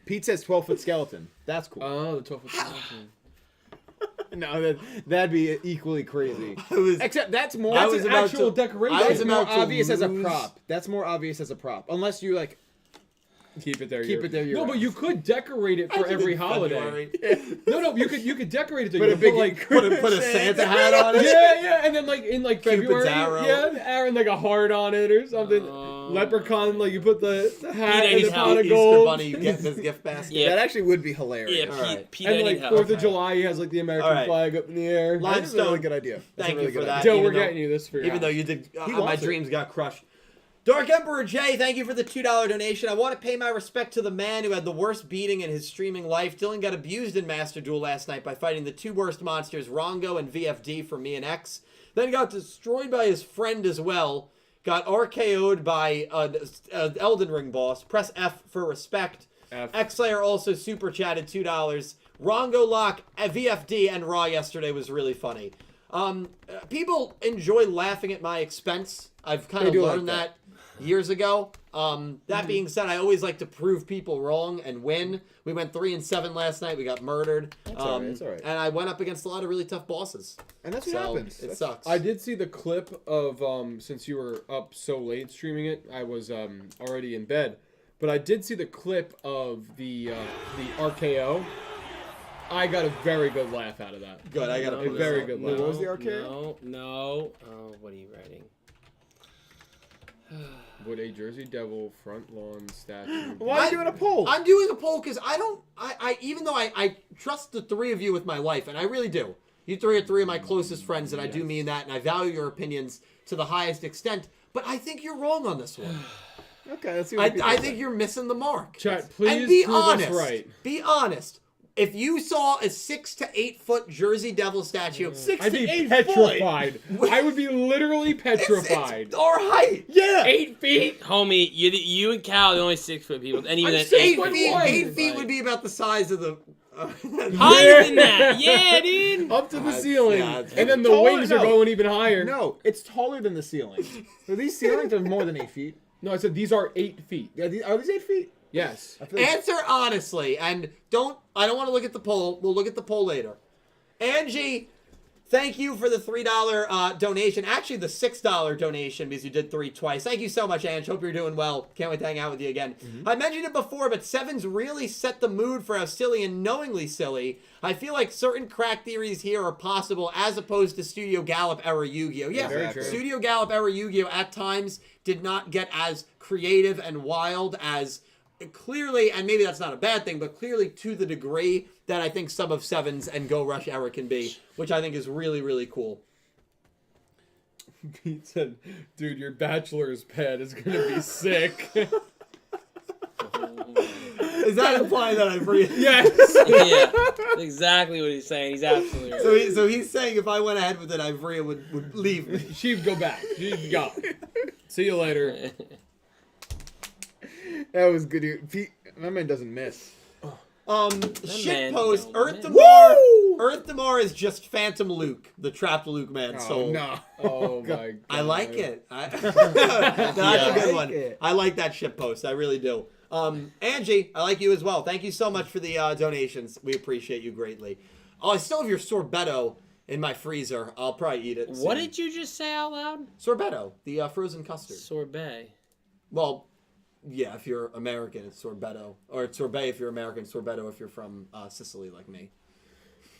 Pete says 12-foot skeleton. That's cool. Oh, the 12-foot skeleton. No, that'd be equally crazy. Except that's more. That's an actual decoration. That's more obvious as a prop. That's more obvious as a prop. Unless you like keep it there. No, but you could decorate it for every holiday. No, you could decorate it. Put a Santa hat on it. Yeah, and then like in like February, arrow. and like a heart on it or something. Leprechaun, like you put the hat Pete and the pot of Easter gold. Bunny getting his gift basket. Yeah. that actually would be hilarious. Yeah, Pete And like 4th of July, he has like the American flag up in the air. That's a really good idea. Thank you for that. Joe, we're getting you this for your even though house. you did, my wants it. dreams got crushed. Dark Emperor J, thank you for the $2 donation. I want to pay my respect to the man who had the worst beating in his streaming life. Dylan got abused in Master Duel last night by fighting the two worst monsters, Rongo and VFD for me and X. Then got destroyed by his friend as well. Got RKO'd by an Elden Ring boss. Press F for respect. X-Slayer also super chatted $2. Rongo Lock, VFD, and Raw yesterday was really funny. People enjoy laughing at my expense. I've kind They of do learned like that years ago. That being said, I always like to prove people wrong and win. We went 3-7 last night. We got murdered. all right, it's all right. And I went up against a lot of really tough bosses. And that's what So happens. it sucks. I did see the clip of since you were up so late streaming it, I was already in bed, but I did see the clip of the RKO. I got a very good laugh out of that. Good. I got A very good laugh. What was the RKO? No. Oh, what are you writing? Would a Jersey Devil front lawn statue? Why are you doing a poll? I'm doing a poll because I even though I trust the three of you with my life, and I really do. You three are three of my closest friends, and I do mean that, and I value your opinions to the highest extent. But I think you're wrong on this one. Okay, let's see what people I say. think you're missing the mark. Chat, please and be prove us honest. right. Be honest. If you saw a 6 to 8 foot Jersey Devil statue, I'd be petrified. I would be literally petrified. It's our height. Yeah. 8 feet, homie. You and Cal are the only 6 foot people, and even I'm then 6 8 foot feet. one. 8 feet would be about the size of the. higher than that. Yeah, dude. Up to the ceiling, yeah, it's and then the taller- wings are no. going even higher. No, it's taller than the ceiling. So these ceilings are more than 8 feet. No, I said these are 8 feet. Yeah, are these 8 feet? Yes. I feel like- Answer honestly, and I don't want to look at the poll. We'll look at the poll later. Angie, thank you for the $3 donation. Actually, the $6 donation because you did 3 twice. Thank you so much, Ange. Hope you're doing well. Can't wait to hang out with you again. I mentioned it before, but Sevens really set the mood for how silly and knowingly silly. I feel like certain crack theories here are possible as opposed to Studio Gallop era Yu-Gi-Oh! Yeah, Very true. Studio Gallop era Yu-Gi-Oh! At times did not get as creative and wild as clearly, and maybe that's not a bad thing, but clearly to the degree that I think some of Sevens and Go Rush era can be, which I think is really, really cool. Pete said, "Dude, your bachelor's pad is gonna be sick." Is that implying that I've read? Yes. Yeah, that's exactly what he's saying. He's absolutely right. So he's saying if I went ahead with it, Ivrea would leave me. She'd go back. She'd go. See you later. That was good. Dude. Pete, my man doesn't miss. Shit man post. don't Earth miss. Damar. Earth Damar is just Phantom Luke, the trapped Luke man soul. no. Oh my god. I like it. That's a good one. it. I like that shit post. I really do. Angie, I like you as well. Thank you so much for the donations. We appreciate you greatly. Oh, I still have your sorbetto in my freezer. I'll probably eat it soon. What did you just say out loud? Sorbetto, the frozen custard. Sorbet. Well, yeah, if you're American, it's sorbetto. Or it's sorbet if you're American, sorbetto if you're from Sicily like me.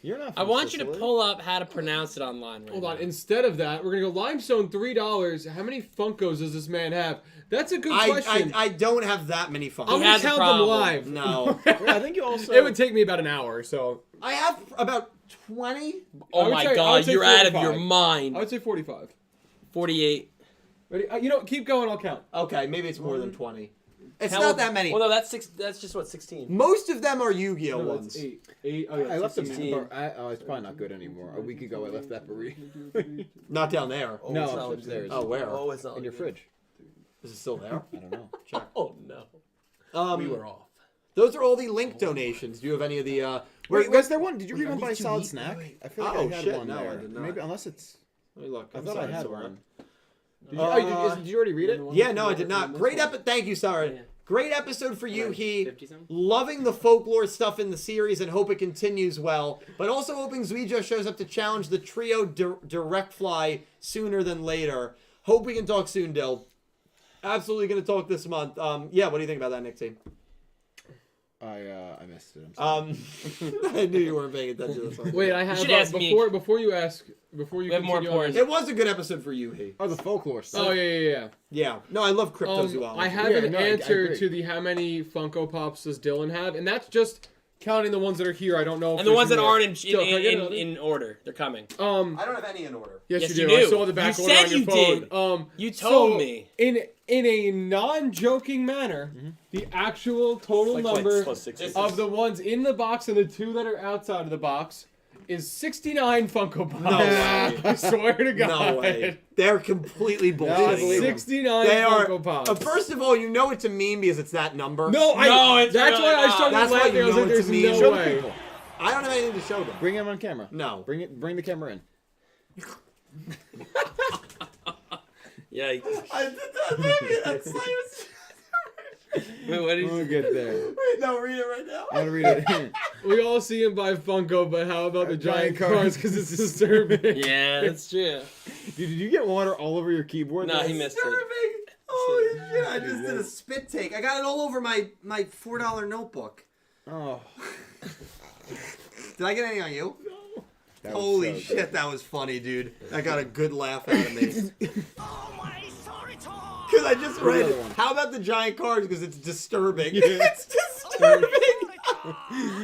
You're not. I from want you to Sicily. pull up how to pronounce it online right Hold now. on. Instead of that, we're gonna go limestone $3. How many Funkos does this man have? That's a good question. I don't have that many I'm fun. He gonna has a count them problem. live. No. Yeah, I think you also. It would take me about an hour, so I have about 20. I Oh would my say- I would god, say you're out of 45. your mind. I would say 45. 48. Ready? You know, keep going. I'll count. Okay, maybe it's more than 20. It's Hell, not that many. Well, no, that's six. That's just what 16. Most of them are Yu-Gi-Oh No, ones. that's 8. Oh, yeah, I left the 16. it's probably not good anymore. A week ago, I left that burrito. Not down there. No, it's not it's upstairs. Oh, where? Oh, it's not In your fridge. Is it still there? I don't know. Check. Oh no. We were off. Those are all the link donations. Do you have any of the? Wait, was there one? Did you read one are by these two Solid neat? Snack? Wait. I feel like Oh, I had shit, one no, I there. did not. Maybe unless it's. Let me look. I I'm thought sorry, I had Sora. one. Did you already read it? Yeah, no, I did not. Great episode. Thank you, Sarah. Yeah. Great episode for you, he. 50-something? Loving the folklore stuff in the series and hope it continues well. But also hoping Yugioh shows up to challenge the trio direct fly sooner than later. Hope we can talk soon, Dill. Absolutely going to talk this month. Yeah, what do you think about that, Nick T? I missed it. I'm sorry. I knew you weren't paying attention. That's why. Wait, I have should ask me. before you ask before you We have more continue on important- this- It was a good episode for you, he. Oh, the folklore stuff. Oh yeah. Yeah. No, I love cryptozoology. I have Yeah, an no, I answer agree. to the how many Funko Pops does Dylan have, and that's just counting the ones that are here. I don't know if And the there's ones that more. aren't in Still, can I get another? in order, they're coming. I don't have any in order. Yes, Yes, you you do. I do. saw the back You order said on your you phone. did. You told me. In a non-joking manner, the actual total number of the ones in the box and the 2 that are outside of the box is 69 Funko Pops. No way. I swear to God. No way. They're completely I bullshitting. believe you. him. 69 They are. Funko Pops. First of all, you know it's a meme because it's that number. No, it's that's really why I not. started That's why laughing. you I was know like, it's there's a meme. no Show the way. people. I don't have anything to show them. Bring him on camera. No. Bring the camera in. Yikes. I did that, baby. That's like... Wait, what did We'll you get there. Wait, no, read it right now. I'll read it. We all see him buy Funko, but how about the giant Giant cars? Because it's disturbing. Yeah, that's true. Dude, did you get water all over your keyboard? No, he missed it. Disturbing. Holy shit, I just did a spit take. I got it all over my $4 notebook. Oh. Did I get anything on you? That was Holy so shit, good. that was funny, dude. That got a good laugh out of me. Oh my sorry talk. Because I just read, Another one. how about the giant cars? Because it's disturbing. It's disturbing.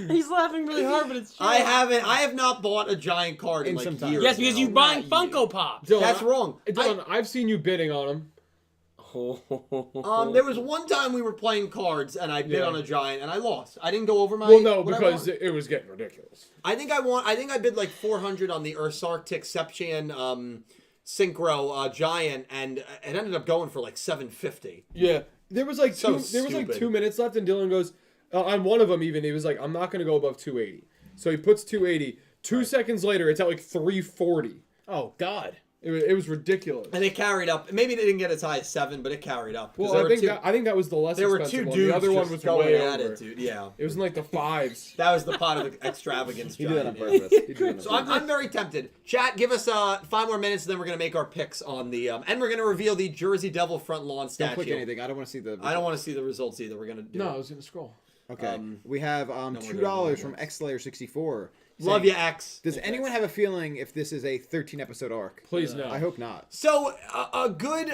He's laughing really hard, but it's true. I have not bought a giant card in In like some time. years. Yes, because now. you buying Not you. Funko Pops. Dylan, That's wrong. Dylan, I've seen you bidding on them. There was one time we were playing cards and I bid Yeah. on a giant and I lost. I didn't go over my. Well, no, what I because want. it was getting ridiculous. I think I bid like 400 on the Ursarcticception Synchro giant, and it ended up going for like 750. Yeah, there was like So there was like stupid. 2 minutes left, and Dylan goes on one of them. Even he was like, "I'm not going to go above 280." So he puts 280. 2 seconds later, it's at like 340. Oh, God. It was ridiculous. And it carried up. Maybe they didn't get as high as 7, but it carried up. 'Cause Well, there I were think two- I think that was the less there were expensive two one. dudes The other one just was going way at over. it, dude. Yeah, It was in like the fives. that was the pot of extravagance. He did that on giant, purpose. He did that on So I'm purpose. very tempted. Chat, give us 5 more minutes, and then we're gonna make our picks on the and we're gonna reveal the Jersey Devil front lawn Don't statue. click anything. I don't want to see the... I don't want to see the results either. We're gonna do. No, it. I was going to scroll. Okay. We have we're $2 doing from it. XSlayer64. Love you, X. Does anyone have a feeling if this is a 13-episode arc? Please no. I hope not. So a good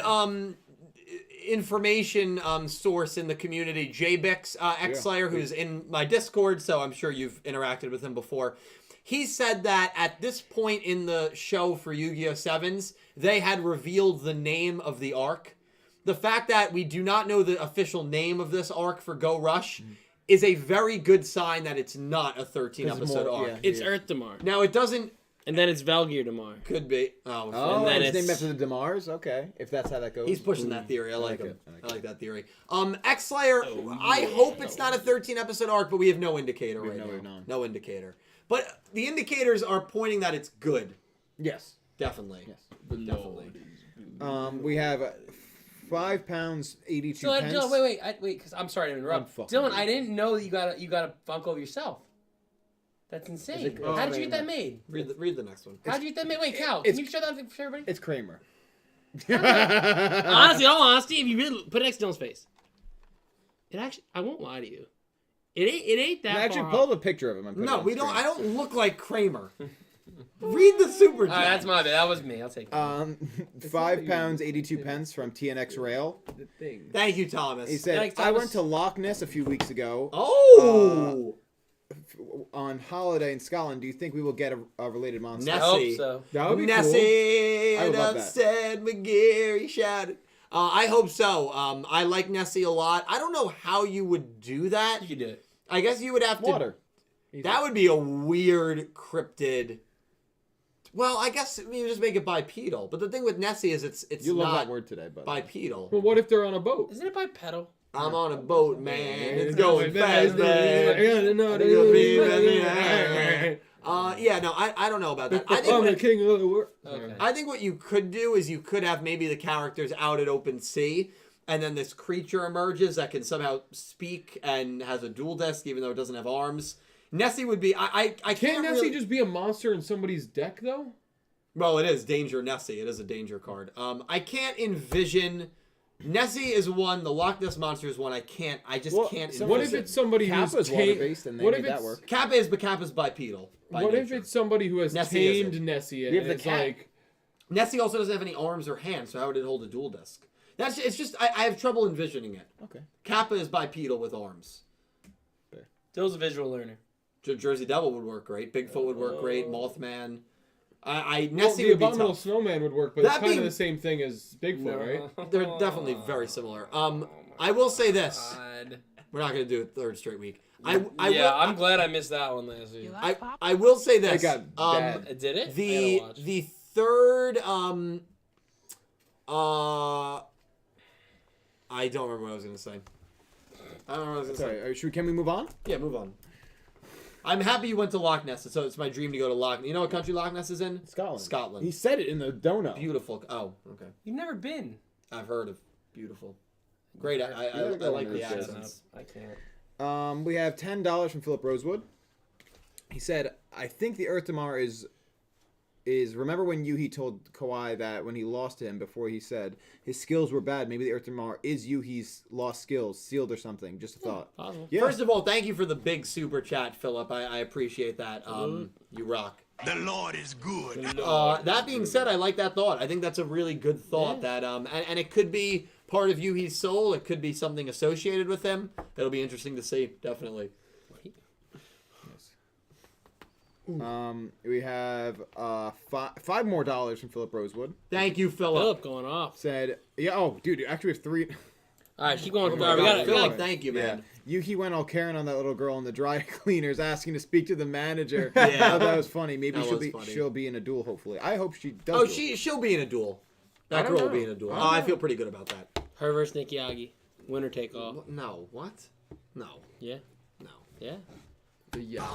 information source in the community, JBix X-Slayer, who's in my Discord, so I'm sure you've interacted with him before. He said that at this point in the show for Yu-Gi-Oh! 7's, they had revealed the name of the arc. The fact that we do not know the official name of this arc for Go Rush is a very good sign that it's not a 13-episode more- arc. yeah. It's Earth tomorrow. Now, it doesn't... And then it's Valgear tomorrow. Could be. Oh, Oh, And then it's named it's- after the Demars? Okay. If that's how that goes. he's pushing that theory. I like like him. it. I like that theory. X-Slayer, I hope it's not a 13-episode arc, but we have no indicator right no, now. none. No indicator. But the indicators are pointing that it's good. Yes. Definitely. Yes. Definitely. We have £5, 82 So, pence. Dylan, wait, because I'm sorry to interrupt. I'm fucking Dylan, weird. I didn't know that you got a Funko of yourself. That's insane. it- How did you get that made? Read the next one. How did you get that made? Wait, Cal, it's- can you show that for everybody? It's Kramer. Honestly, all honesty, if you really put it next to Dylan's face, it actually, I won't lie to you. It ain't that Actually, far pull off. up a picture of him. And put it No, on we don't. screen. I don't look like Kramer. Read the super All chat. right, that's my bad. That was me. I'll take it. £5, 82 pence from TNX Rail. The thing. Thank you, Thomas. He said, Thanks, I Thomas. went to Loch Ness a few weeks ago Oh! on holiday in Scotland. Do you think we will get a related monster? Nessie. I hope so. That would be cool. Nessie, I would love that. said McGarry shouted. I hope so. I like Nessie a lot. I don't know how you would do that. You can do it. I guess you would have to. Water. That would be a weird cryptid. Well, I guess you just make it bipedal. But the thing with Nessie is it's You love not that word today, but bipedal. Well, what if they're on a boat? Isn't it by pedal? I'm on a boat, man. It's It's going fast, man. Yeah, no, I don't know about that. I think I'm the what, king of the world. Okay. I think what you could do is you could have maybe the characters out at open sea, and then this creature emerges that can somehow speak and has a dual disc, even though it doesn't have arms. Nessie would be. I Can't can't Nessie really, just be a monster in somebody's deck, though? Well, it is Danger Nessie. It is a danger card. I can't envision. Nessie is one. The Loch Ness Monster is one. I just Well, can't. so What envision. if it's somebody who's Kappa's water-based, and they what made if that it's work. Kappa is, but Kappa's bipedal. By What if nature. it's somebody who has Nessie isn't. tamed Nessie and We have the it's cat. like Nessie also doesn't have any arms or hands, so how would it hold a dual disc? It's just I have trouble envisioning it. Okay. Kappa is bipedal with arms. Dill's a visual learner. Jersey Devil would work great. Bigfoot would work great. Mothman. well, Nessie the would be abominable tough. snowman would work, but That it's kind being- of the same thing as Bigfoot, right? They're definitely very similar. I will say this. God. We're not gonna do it third straight week. Yeah, will, I'm glad I missed that one last week. I will say this. It got bad. Did it? I The gotta watch. the third I don't remember what I was gonna say. I don't remember what I was gonna say. Sorry, can we move on? Yeah, move on. I'm happy you went to Loch Ness. So it's my dream to go to Loch. You know what country Loch Ness is in? Scotland. Scotland. He said it in the dono. Beautiful. Oh, okay. You've never been. I've heard of beautiful. Great. I like the accents. I can't. We have $10 from Philip Rosewood. He said, I think the Earth Damar is remember when Yuhi told Kawhi that when he lost to him before he said his skills were bad, maybe the Earth Damar is Yuhi's lost skills, sealed or something. Just a thought. Possible. Yeah. First of all, thank you for the big super chat, Philip. I appreciate that. You rock. The Lord is good. That being said, I like that thought. I think that's a really good thought. That and it could be part of Yuhi's soul. It could be something associated with him. It'll be interesting to see. Definitely. We have $5 more from Philip Rosewood. Thank you, Philip. Philip going off. Said, yeah, oh, dude, actually we have 3. All right, keep going. Oh my All right, God, we Philip, got thank you, man. Yuhi went all Karen on that little girl in the dry cleaners, asking to speak to the manager. Yeah. I thought that was funny. Maybe That was funny. she'll be in a duel. Hopefully, I hope she does. Oh, duel. she'll be in a duel. That don't girl will know. be in a duel. I Oh, don't I know. feel pretty good about that. her versus Nick Yagi. Winner take all. No, what? No, Yeah, no. yeah. Yeah.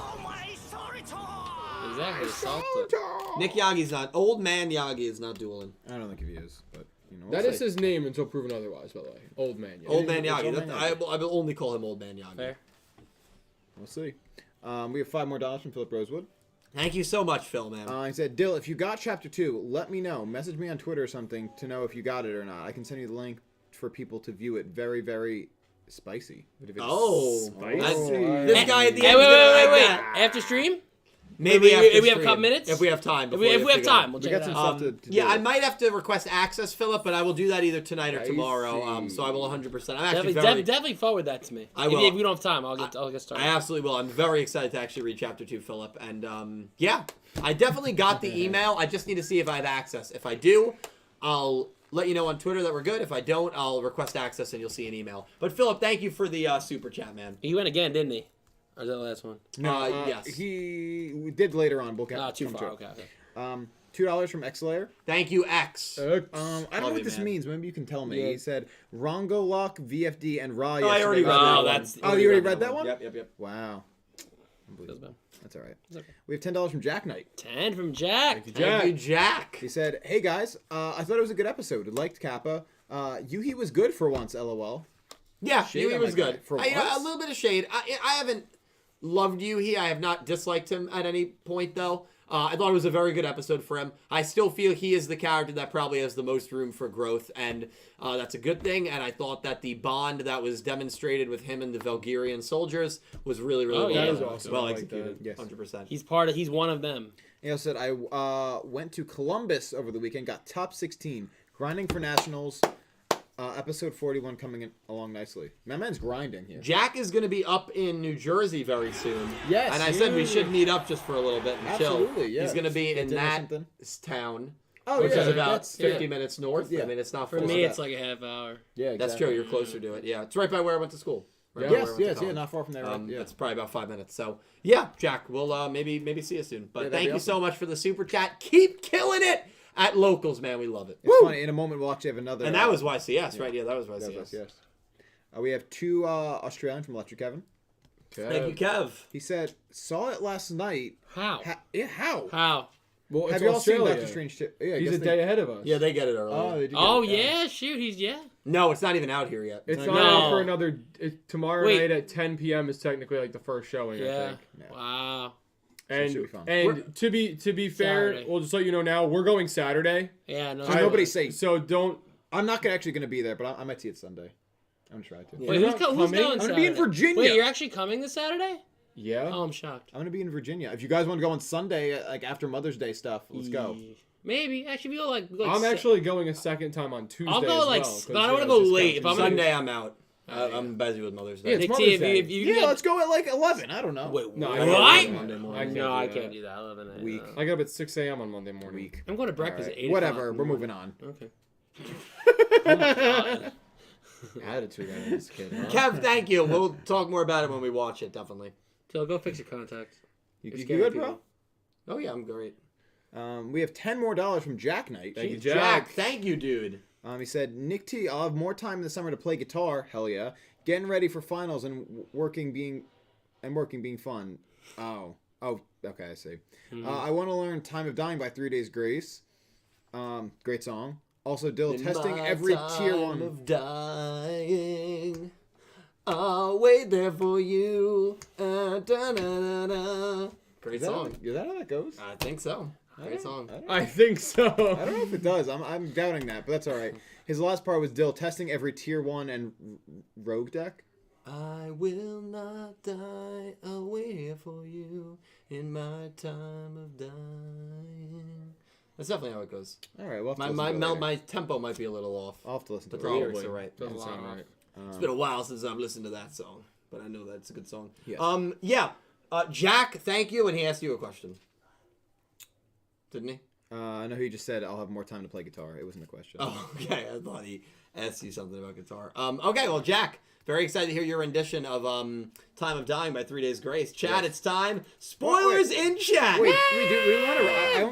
Exactly. Salted. Nick Yagi's not. Old man Yagi is not dueling. I don't think he is, but you know. That is his name until proven otherwise, by the way. Old man. Yeah. Old man It's Yagi. Old That- Man I Yagi. will only call him Old man Yagi. Fair. We'll see. We have $5 more from Philip Rosewood. Thank you so much, Phil, man. He said, Dill, if you got Chapter 2, let me know. Message me on Twitter or something to know if you got it or not. I can send you the link for people to view it. Very, very spicy. Oh, Spicy. this guy at the Hey, end. wait. After stream? Maybe If after we have a couple stream. minutes? If we have time. If we before have to go. time, we'll We check got it some out. stuff to Yeah, do. I might have to request access, Philip, but I will do that either tonight or I tomorrow. see. So I will 100%. I'm actually Definitely forward that to me. I will. If we don't have time, I'll get started. I absolutely will. I'm very excited to actually read Chapter 2, Philip. And, yeah, I definitely got the email. I just need to see if I have access. If I do, I'll let you know on Twitter that we're good. If I don't, I'll request access and you'll see an email. But, Philip, thank you for the super chat, man. He went again, didn't he? Or is that the last one? Yes. We did later on. We'll get Too come far. to it. Okay. $2 from Xlayer. Thank you, X. I don't know Love what you, this man. means. Maybe you can tell me. Yeah. He said Rongo Lock, VFD, and Raw. Oh, I already yesterday. read that Oh, one. that's- Oh, you already read that one? Yep. Wow. Feels bad. That's all right. okay. We have $10 from Jack Knight. 10 from Jack. Thank you, Jack. He said, "Hey guys, I thought it was a good episode. Liked Kappa. Yuhi was good for once. LOL. Yeah, Shade Yuhi on was my guy. good. For A once? little bit of shade. I haven't loved Yuhi. I have not disliked him at any point, though. I thought it was a very good episode for him. I still feel he is the character that probably has the most room for growth, and that's a good thing. And I thought that the bond that was demonstrated with him and the Valgyrian soldiers was really, really Oh, well, yeah. That was awesome. well I like executed. that. Yes. 100%. He's one of them. He also said, I went to Columbus over the weekend, got top 16, grinding for nationals. Episode 41 coming in along nicely. My man's grinding here. Jack is going to be up in New Jersey very soon. Yes. And I said we should meet up just for a little bit and chill. Absolutely, yeah. He's going to be Get in dinner or that something. town. Oh, Which yeah, is about that's- 50 yeah. minutes north. Yeah. I mean, it's not For far. me, it's like a half hour. Yeah, That's exactly. true. You're closer to it. Yeah, it's right by where I went to school. Right by Yes, where I went to yes, yeah, college. not far from there. Right? Yeah. That's probably about 5 minutes. So, yeah, Jack, we'll maybe see you soon. But Yeah, that'd thank be you so awesome. much for the super chat. Keep killing it at Locals, man. We love it. It's funny. In a moment, we'll actually have another. And that was YCS, right? Yeah, that was YCS. That was, yes. We have 2 Australian from Electric Kevin. Thank you, Kev. He said, saw it last night. How? How? How? Well, it's Have you all seen Australia. Doctor Strange? Yeah, I He's guess a they- day ahead of us. Yeah, they get it early. Oh, they do. Oh, get it. yeah, shoot, yeah. No, it's not even out here yet. It's No. not out for another. Tomorrow Wait. night at 10 p.m. is technically like the first showing. I Yeah. think. Yeah. Wow. it should And be fun. and to be fair, Saturday. we'll just let you know now. We're going Saturday. Yeah, no. So nobody say. So don't. I'm not actually going to be there, but I might see it Sunday. I'm going to try to. Wait, You're who's not going coming? Saturday? I'm gonna be in Virginia. Wait, you're actually coming this Saturday? Yeah. Oh, I'm shocked. I'm going to be in Virginia. If you guys want to go on Sunday, like after Mother's Day stuff, let's go. Maybe. Actually, we'll like I'm actually going a second time on Tuesday. I'll go as like, well, but I don't want to go late. If I'm gonna, Sunday, I'm out. I'm busy with Mother's Day. Yeah, it's Nick Mother's T, if Day. you Yeah, get, let's go at like 11. I don't know. Wait, No, I what? can't. Monday morning. No, I do that. can't do that. I live in a Week. I get up at 6 a.m. on Monday morning. Week. I'm going to breakfast All right. at 8 Whatever. o'clock. We're moving on. Okay. Attitude out of this kid. Huh? Kev, thank you. We'll talk more about it when we watch it, definitely. Phil, go fix your contacts. You You're good, scaring bro? Oh, yeah, I'm great. We have $10 more from Jack Knight. Thank you, Jack, Jack. thank you, dude. He said, Nick T, I'll have more time in the summer to play guitar. Hell yeah. Getting ready for finals and working being fun. Oh, okay, I see. I want to learn "Time of Dying" by 3 Days Grace. Great song. Also, Dill testing every tier 1. Of dying, I'll wait there for you. Da-na-na-na. Great song. Is that how that goes? I think so. Great song. I think so. I don't know if it does. I'm doubting that, but that's all right. His last part was Dill testing every tier 1 and rogue deck. I will not die. I'll wait here for you in my time of dying. That's definitely how it goes. All right, well, My tempo might be a little off. I'll have to listen to But it. the lyrics are right. Doesn't sound right. It's been a while since I've listened to that song, but I know that's a good song. Yes. Jack, thank you, and he asked you a question. Didn't he? I know he just said I'll have more time to play guitar. It wasn't a question. Oh, okay. I thought he asked you something about guitar. Okay, well, Jack, very excited to hear your rendition of "Time of Dying" by 3 Days Grace. Chad, It's time. Spoilers in chat. Wait, we want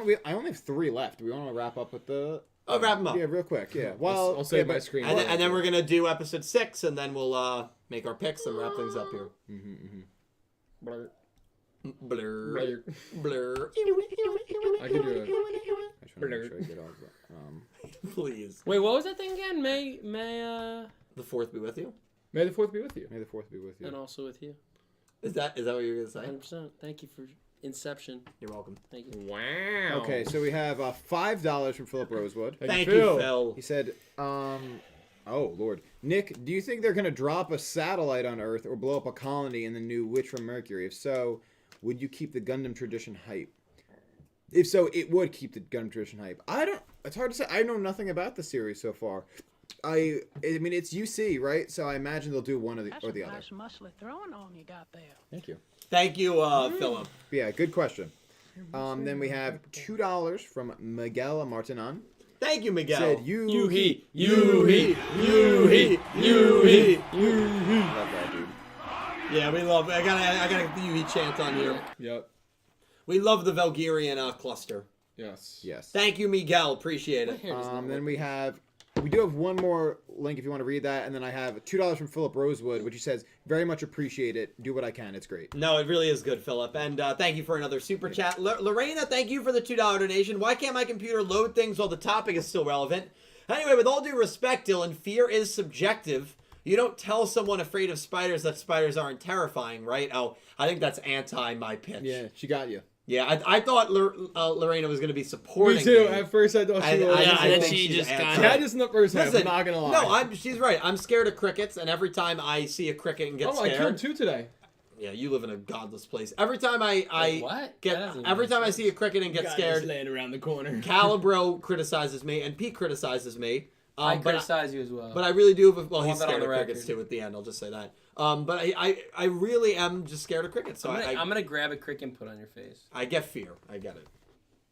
to. I only have 3 left. Do we want to wrap up with the? Oh, wrap them up. Yeah, real quick. Yeah. Well, I'll save yeah, my screen. And then we're gonna do episode 6, and then we'll make our picks and wrap things up here. Blur. Blur, blur. I can do it. I just want to make sure I get all of Please. Wait, what was that thing again? May The 4th be with you. May the 4th be with you. May the 4th be with you. and also with you. Is that what you were gonna say? 100%. Thank you for Inception. You're welcome. Thank you. Wow. Okay, so we have $5 from Philip Rosewood. Thank you, Phil. He said, oh, Lord. Nick, do you think they're going to drop a satellite on Earth or blow up a colony in the new Witch from Mercury? If so, would you keep the Gundam tradition hype? If so, it would keep the Gundam tradition hype. It's hard to say. I know nothing about the series so far. I mean, it's UC, right? So I imagine they'll do one or the other. That's a nice muscly throwing on you got there. Thank you. Thank you, Philip. Yeah, good question. Then we have $2 from Miguel Martinan. Thank you, Miguel. Said, you-he. Love that, dude. Yeah, we love. I gotta get the you-he chant on here. Yep. We love the Valgyrian cluster. Yes. Yes. Thank you, Miguel. Appreciate it. Then we do have one more link if you want to read that, and then I have $2 from Philip Rosewood, which he says, very much appreciate it. Do what I can. It's great. No, it really is good, Philip. And thank you for another super chat. Lorena, thank you for the $2 donation. Why can't my computer load things while the topic is still relevant? Anyway, with all due respect, Dylan, fear is subjective. You don't tell someone afraid of spiders that spiders aren't terrifying, right? Oh, I think that's anti my pitch. Yeah, she got you. Yeah, I thought Lorena was going to I supporting Me too. At first I thought she was. and then think she she's just anti. got Chad is in the first half. Listen, I'm not gonna lie. No, she's right. I'm scared of crickets, and every time I see a cricket and get I scared. killed 2 today. Yeah, you live in a godless place. Every time I what? get, That doesn't every make time I sense. see a cricket and get scared, laying around the corner. Calibro criticizes me, and Pete criticizes me. I But criticize you as well. But I really do. Well, I he's want that on scared the of crickets record. too. At the end, I'll just say that. But I really am just scared of crickets. So I'm gonna grab a cricket and put it on your face. I get fear. I get it.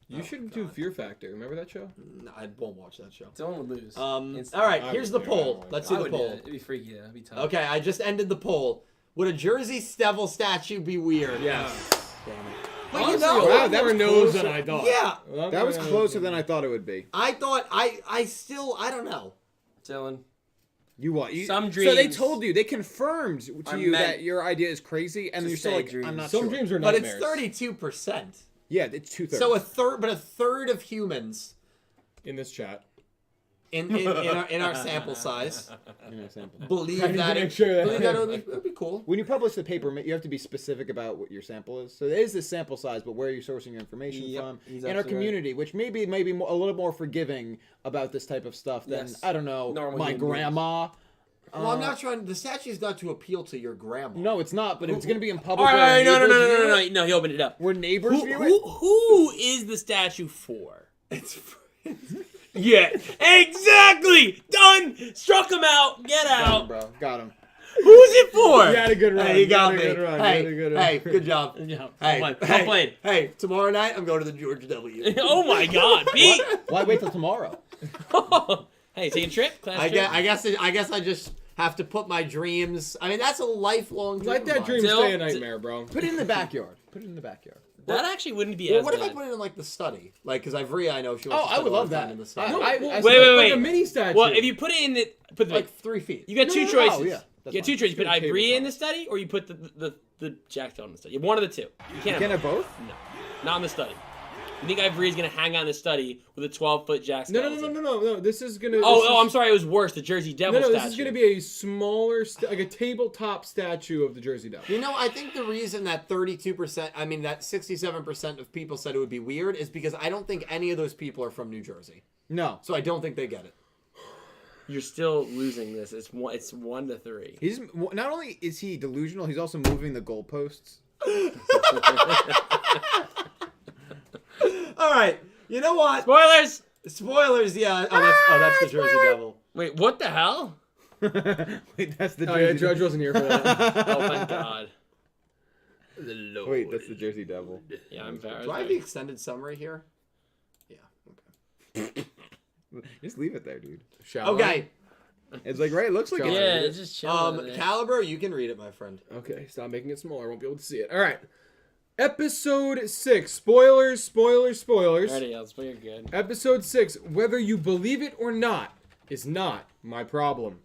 You should do Fear Factor. Remember that show? No, I won't watch that show. Someone would lose. All Instantly. right, I here's would the do it. poll. Let's see I the would do poll. it. It'd be freaky. It'd be tough. Okay, I just ended the poll. Would a Jersey Devil statue be weird? Yes. Damn it. But Honestly, you know, a lot that was more knows closer. than I thought. Yeah. That was closer than I thought it would be. I thought I still I don't know. Dylan. You what? Some So they dreams told you, they confirmed to are you meant that your idea is crazy, and to you're still stay like, dreams. I'm not Some sure. dreams are But nightmares. it's 32%. Yeah, it's 2/3. So a third of humans in this chat. in our sample size In our sample. believe Trying to that make sure that- believe that it would be cool. When you publish the paper, you have to be specific about what your sample is. So it is this sample size, but where are you sourcing your information Yep, from? he's In our absolutely community, which maybe a little more forgiving about this type of stuff than, Yes. I don't know, Normal my human beings. grandma. Well, I'm not trying. The statue's not to appeal to your grandma. No, it's not, but if it's going to be in All public right, where no, neighbors view it, no. He opened it up. where neighbors view it. Who is the statue for? It's Yeah, exactly. Done. Struck him out. Get Got him, out. bro. Got him. Who's it for? You had a good run. Hey, you got me. had a good run. Hey, You had a good run. hey, good job. Yeah, Hey, well hey, played. hey, tomorrow night I'm going to the George W. Oh my God, Pete. Why wait till tomorrow? Hey, taking a trip? Class I trip? guess I just have to put my dreams. I mean, that's a lifelong dream. Let that of mine. dream Still- stay a nightmare, bro. Put it in the backyard. Put it in the backyard. That actually wouldn't be Well, as what if I bad. put it in like the study? Like, because Ivrea, I know she Oh, wants to I spend would a lot love of time that. in the study. I Wait. Like a mini statue. Well, if you put it in the, like 3 feet. you got two choices. Oh, yeah. That's You get two fine. trades. You put Just do a Ivory in tabletop. the study, or you put the Jack Stone in the study. One of the two. You can't Can have have both? No, not in the study. You think Ivory is going to hang out in the study with a 12-foot Jack skeleton? No. This is gonna. I'm sorry. It was worse. The Jersey Devil No, statue. this is gonna be a smaller, like a tabletop statue of the Jersey Devil. You know, I think the reason that 32%, I mean, that 67% of people said it would be weird is because I don't think any of those people are from New Jersey. No. So I don't think they get it. You're still losing this. It's 1-3. He's not only is he delusional, he's also moving the goalposts. All right. You know what? Spoilers. Spoilers, yeah. Oh, that's the Jersey Devil. Wait, what the hell? Wait, that's the Oh yeah, Jersey Judge wasn't here for that. Oh, thank God. Wait, that's the Jersey Devil. Yeah, I'm embarrassed. Do I have the extended summary here? Yeah. Okay. Just leave it there, dude. Shall Okay. It's like, right, it looks like Shall I it's Yeah, read it? it's just chilling. Caliber, you can read it, my friend. Okay, stop making it smaller. I won't be able to see it. All right. Episode 6. Spoilers. Alrighty, else, but you're good. Episode 6. Whether you believe it or not is not my problem.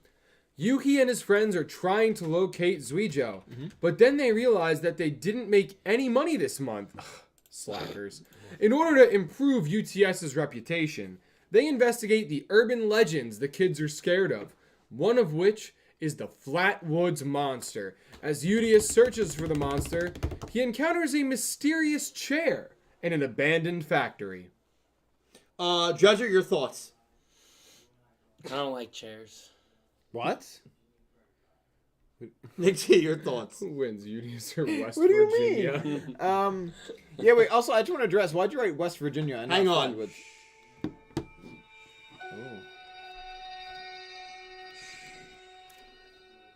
Yuki and his friends are trying to locate Yugioh, but then they realize that they didn't make any money this month. Ugh, slackers. In order to improve UTS's reputation, they investigate the urban legends the kids are scared of, one of which is the Flatwoods Monster. As Yugioh searches for the monster, he encounters a mysterious chair in an abandoned factory. Judger, your thoughts. I don't like chairs. What? Nick T, your thoughts. Who wins, Yugioh or West What do you Virginia? mean? Yeah, wait, also, I just want to address, why'd you write West Virginia? And Hang not on. Flatwoods?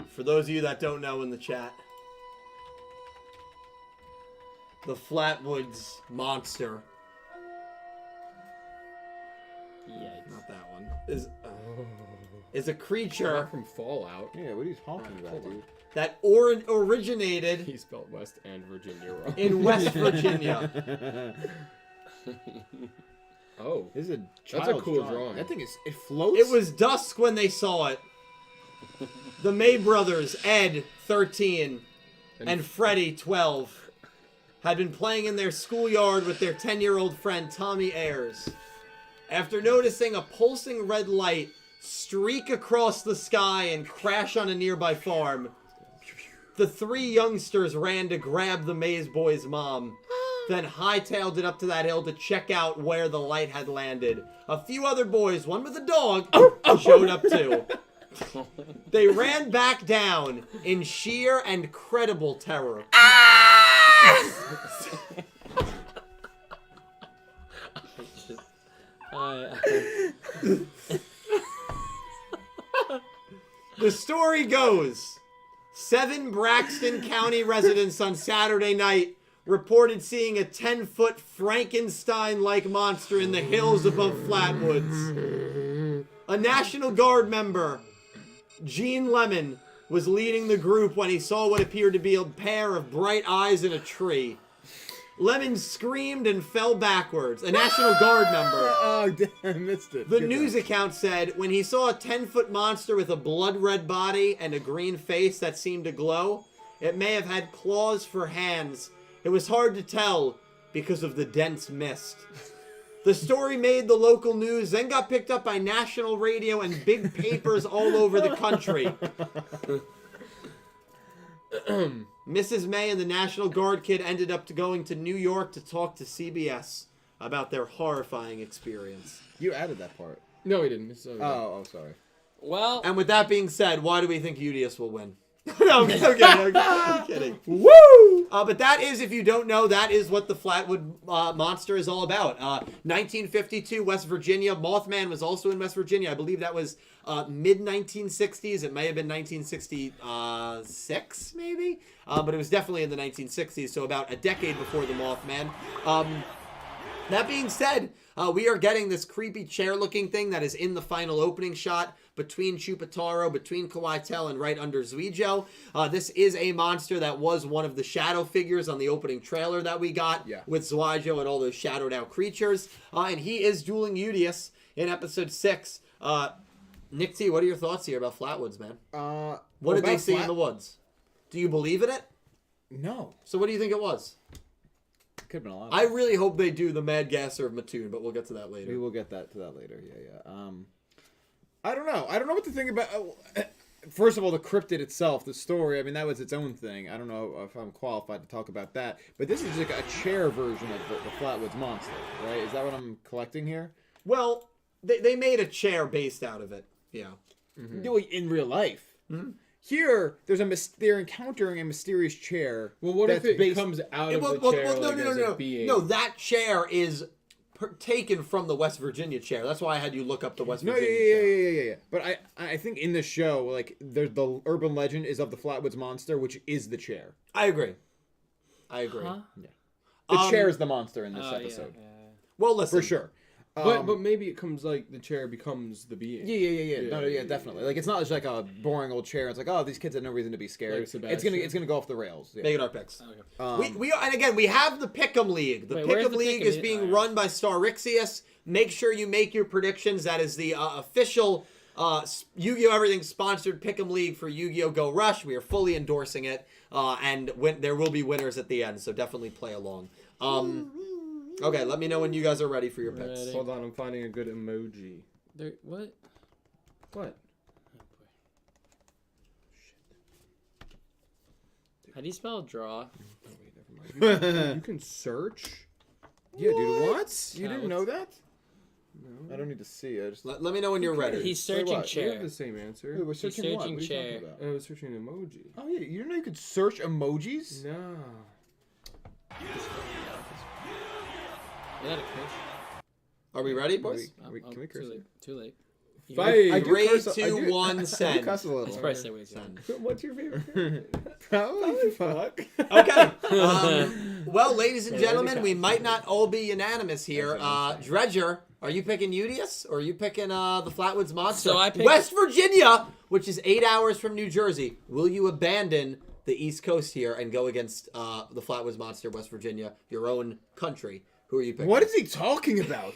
For those of you that don't know in the chat, the Flatwoods Monster, Yikes. not that one, is a creature Not from Fallout. Yeah, what are you talking about, dude? that originated He spelled West and Virginia wrong. in West Virginia. Oh. This is a That's a child's cool drawing. That thing is, it floats. It was dusk when they saw it. The May brothers, Ed, 13, and Freddie, 12, had been playing in their schoolyard with their 10-year-old friend Tommy Ayers. After noticing a pulsing red light streak across the sky and crash on a nearby farm, the three youngsters ran to grab the Maze boy's mom, then hightailed it up to that hill to check out where the light had landed. A few other boys, one with a dog, showed up too. They ran back down in sheer and credible terror. The story goes, 7 Braxton County residents on Saturday night reported seeing a 10-foot Frankenstein-like monster in the hills above Flatwoods. A National Guard member, Gene Lemon, was leading the group when he saw what appeared to be a pair of bright eyes in a tree. Lemon screamed and fell backwards. A National Guard member. Oh, damn, I missed it. The Good news job. account said when he saw a 10-foot monster with a blood-red body and a green face that seemed to glow, it may have had claws for hands. It was hard to tell because of the dense mist. The story made the local news, then got picked up by national radio and big papers all over the country. Mrs. May and the National Guard kid ended up going to New York to talk to CBS about their horrifying experience. You added that part. No, he didn't. It's, Oh, sorry. Well, And with that being said, why do we think Yugioh will win? No, I'm kidding. I'm kidding. Woo! But that is, if you don't know, that is what the Flatwood Monster is all about. 1952, West Virginia. Mothman was also in West Virginia. I believe that was mid-1960s. It may have been 1966, maybe. But it was definitely in the 1960s, so about a decade before the Mothman. That being said, we are getting this creepy chair-looking thing that is in the final opening shot between Chupataro, between Koato, and right under Yugioh. This is a monster that was one of the shadow figures on the opening trailer that we got with Yugioh and all those shadowed out creatures. And he is dueling Yugioh in episode 6. Nick T, what are your thoughts here about Flatwoods, man? What did they about see in the woods? Do you believe in it? No. So what do you think it was? Could have been a lot. I really hope they do the Mad Gasser of Mattoon, but we'll get to that later. We will get to that later. Yeah. I don't know. I don't know what to think about. First of all, the cryptid itself, the story. I mean, that was its own thing. I don't know if I'm qualified to talk about that. But this is like a chair version of the Flatwoods monster, right? Is that what I'm collecting here? Well, they made a chair based out of it. Yeah. Mm-hmm. In real life. Mm-hmm. Here, they're encountering a mysterious chair. Well, what if it comes out of the chair as a being? No, that chair is taken from the West Virginia chair. That's why I had you look up the West Virginia chair. Yeah. But I think in the show, like, the urban legend is of the Flatwoods monster, which is the chair. I agree. Huh? Yeah. The chair is the monster in this episode. Yeah. Well, listen. For sure. But maybe it comes like the chair becomes the being. Yeah. No, definitely. Like, it's not just like a boring old chair. It's like, oh, these kids have no reason to be scared. Like it's gonna go off the rails. Yeah. Making our picks. Okay. We and again, we have the Pick'em League. The where's Pick'em the League Pick'em is League? being run by Starixous. Make sure you make your predictions. That is the official Yu-Gi-Oh! Everything sponsored Pick'em League for Yu-Gi-Oh! Go Rush. We are fully endorsing it. And there will be winners at the end, so definitely play along. Okay, let me know when you guys are ready for your picks. Ready. Hold on, I'm finding a good emoji. What? What? How do you spell draw? You can search? Yeah, dude. What? You Yeah, didn't know that? No. I don't need to see it. Let me know when you're ready. He's Say searching what? We chair. have the same answer. Wait, we're searching what? searching What are you chair. talking about? I was searching an emoji. Oh yeah, you didn't know you could search emojis? No. Is that a curse? Are we ready, boys? Can we curse? Too late. Fight! I do 3, curse- I 2, do- 1, I send. do cuss a little. It's probably say wait. Send. What's your favorite? Probably fuck. Okay. Well, ladies and gentlemen, we might not all be unanimous here. Dredger, are you picking Udius or are you picking the Flatwoods Monster? So I picked- West Virginia, which is 8 hours from New Jersey. Will you abandon the East Coast here and go against the Flatwoods Monster, West Virginia, your own country? Who are you picking? What is he talking about?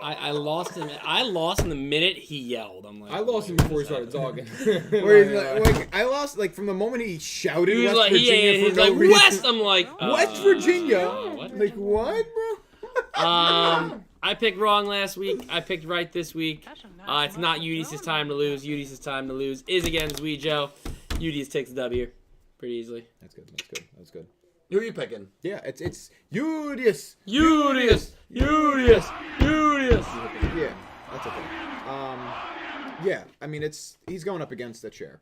I lost him. I lost him the minute he yelled. I'm like, I lost him before he started talking. Where he's like, I lost like from the moment he shouted He was West like, Virginia for he's no like reason. West. I'm like, West Virginia. what? Like what, bro? I picked wrong last week. I picked right this week. It's not Udi's time to lose. Udi's time to lose is against Yugioh. Udis takes the W pretty easily. That's good. That's good. Who are you picking? Yeah, it's Udius. Udius. Yeah, that's okay. Yeah, I mean he's going up against the chair.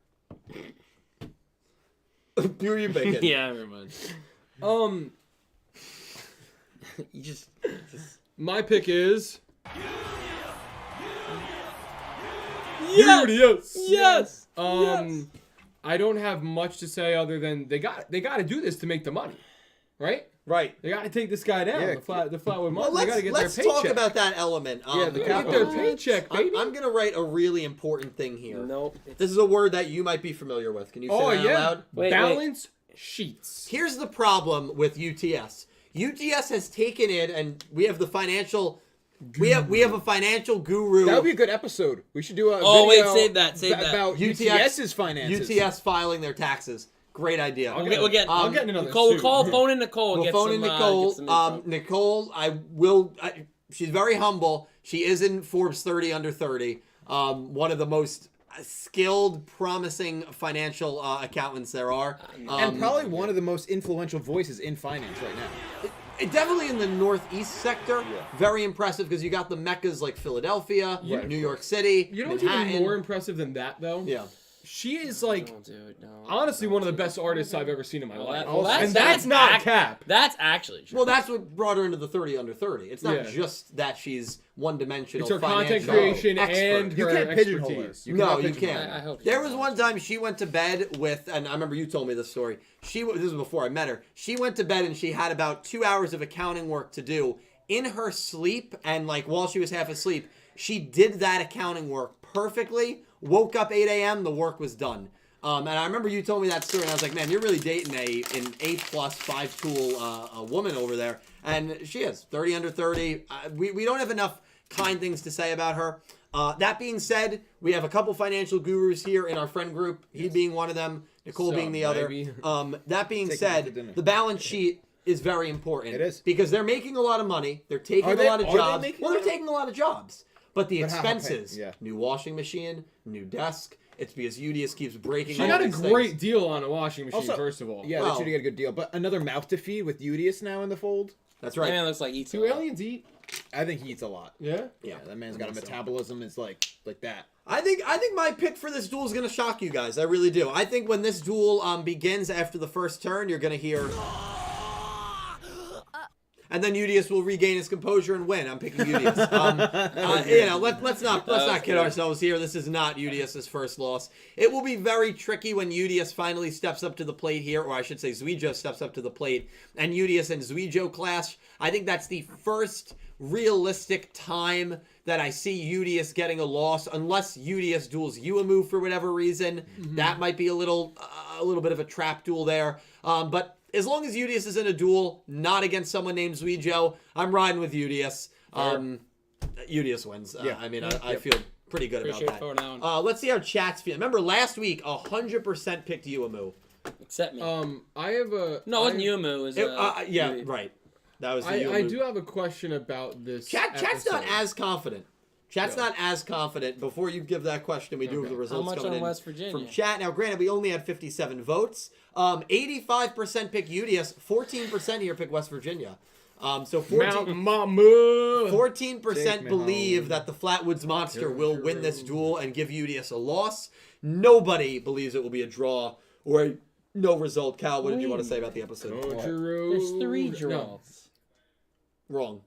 Who are you picking? Yeah, very much. You just My pick is yes. Yes. Yes. I don't have much to say other than they got to do this to make the money, right? Right. They got to take this guy down. Yeah. The Flatwood Well, Monster. They got to get let's their talk paycheck. about that element. Yeah, the They Kappa. get their paycheck, baby. I'm going to write a really important thing here. Nope. This is a word that you might be familiar with. Can you say Oh that yeah. out loud? Wait, Balance sheets. Here's the problem with UTS. UTS has taken in, and we have the financial. We have a financial guru. That would be a good episode. We should do a Oh, wait, video save that, save that. about UTS's finances. UTS filing their taxes. Great idea. We'll get I'll get another Nicole. suit. We'll phone in Nicole. And We'll get phone some, in get Nicole. some info. Nicole, she's very humble. She is in Forbes 30 under 30. One of the most skilled, promising financial accountants there are. And probably one of the most influential voices in finance right now. Definitely in the Northeast sector. Yeah. Very impressive because you got the meccas like Philadelphia, Right, New of York course. City, You know what's Manhattan. even more impressive than that, though? Yeah. She is like Don't do it, no. honestly one of the best artists I've ever seen in my life. that's- and that's not act- cap. That's actually true. Well, that's what brought her into the 30 under 30. It's not Yeah. just that she's one-dimensional. It's her content financial creation expert. and You her can't pigeonhole her. expertise. You No, cannot you pigeonhole can't. her. I hope There so. was one time she went to bed with, and I remember you told me this story. This was before I met her. She went to bed and she had about 2 hours of accounting work to do in her sleep, and like while she was half asleep, she did that accounting work perfectly. Woke up 8 a.m. The work was done. And I remember you told me that story, and I was like, man, you're really dating an 8+ 5-tool a woman over there, and she is 30 under 30. We don't have enough kind things to say about her. That being said, we have a couple financial gurus here in our friend group. He being one of them, Nicole being the other. baby? That being Take me out to said, dinner. the balance sheet is very important. It is. Because they're making a lot of money. They're taking Are they- a lot of are they jobs. making Well, a they're lot of- taking a lot of jobs. But the But how- how expenses, yeah. new washing machine, new desk, it's because Yugioh keeps breaking She all got a these great things. deal on a washing machine, Also, first of all. Yeah, Well- they should get a good deal. But another mouth to feed with Yugioh now in the fold. That's That right. man looks like eats. Do aliens eat? I think he eats a lot. Yeah? Yeah, that man's got a metabolism. It's like that. I think my pick for this duel is going to shock you guys. I really do. I think when this duel begins after the first turn, you're going to hear... And then Yugioh will regain his composure and win. I'm picking Yugioh. Let's not kid ourselves here. This is not Yugioh's first loss. It will be very tricky when Yugioh finally steps up to the plate here, or I should say Yugioh steps up to the plate, and Yugioh and Yugioh clash. I think that's the first realistic time that I see Yugioh getting a loss, unless Yugioh duels Uemu for whatever reason. That might be a little bit of a trap duel there. But as long as Yugioh is in a duel, not against someone named Yugioh, I'm riding with Yugioh. Yugioh wins. Yeah. I feel pretty good Pretty about straightforward that. now. Let's see how chat's feeling. Remember, last week, 100% picked Uemu. Except me. I have a... no, it wasn't Yumu. It was, Yeah, Yui. right. That was the I Uemu. do have a question about this Chat's not episode. as confident. Chat's Yeah. not as confident. Before you give that question, we do have the results much coming on in West Virginia? from chat. Now, granted, we only had 57 votes. 85% pick Yugioh. 14% here pick West Virginia. So 14, Mama! 14% Take me believe home. that the Flatwoods Monster will win this duel and give Yugioh a loss. Nobody believes it will be a draw or a no result. Cal, what did you want to say about the episode? There's 3 draws. No. Wrong.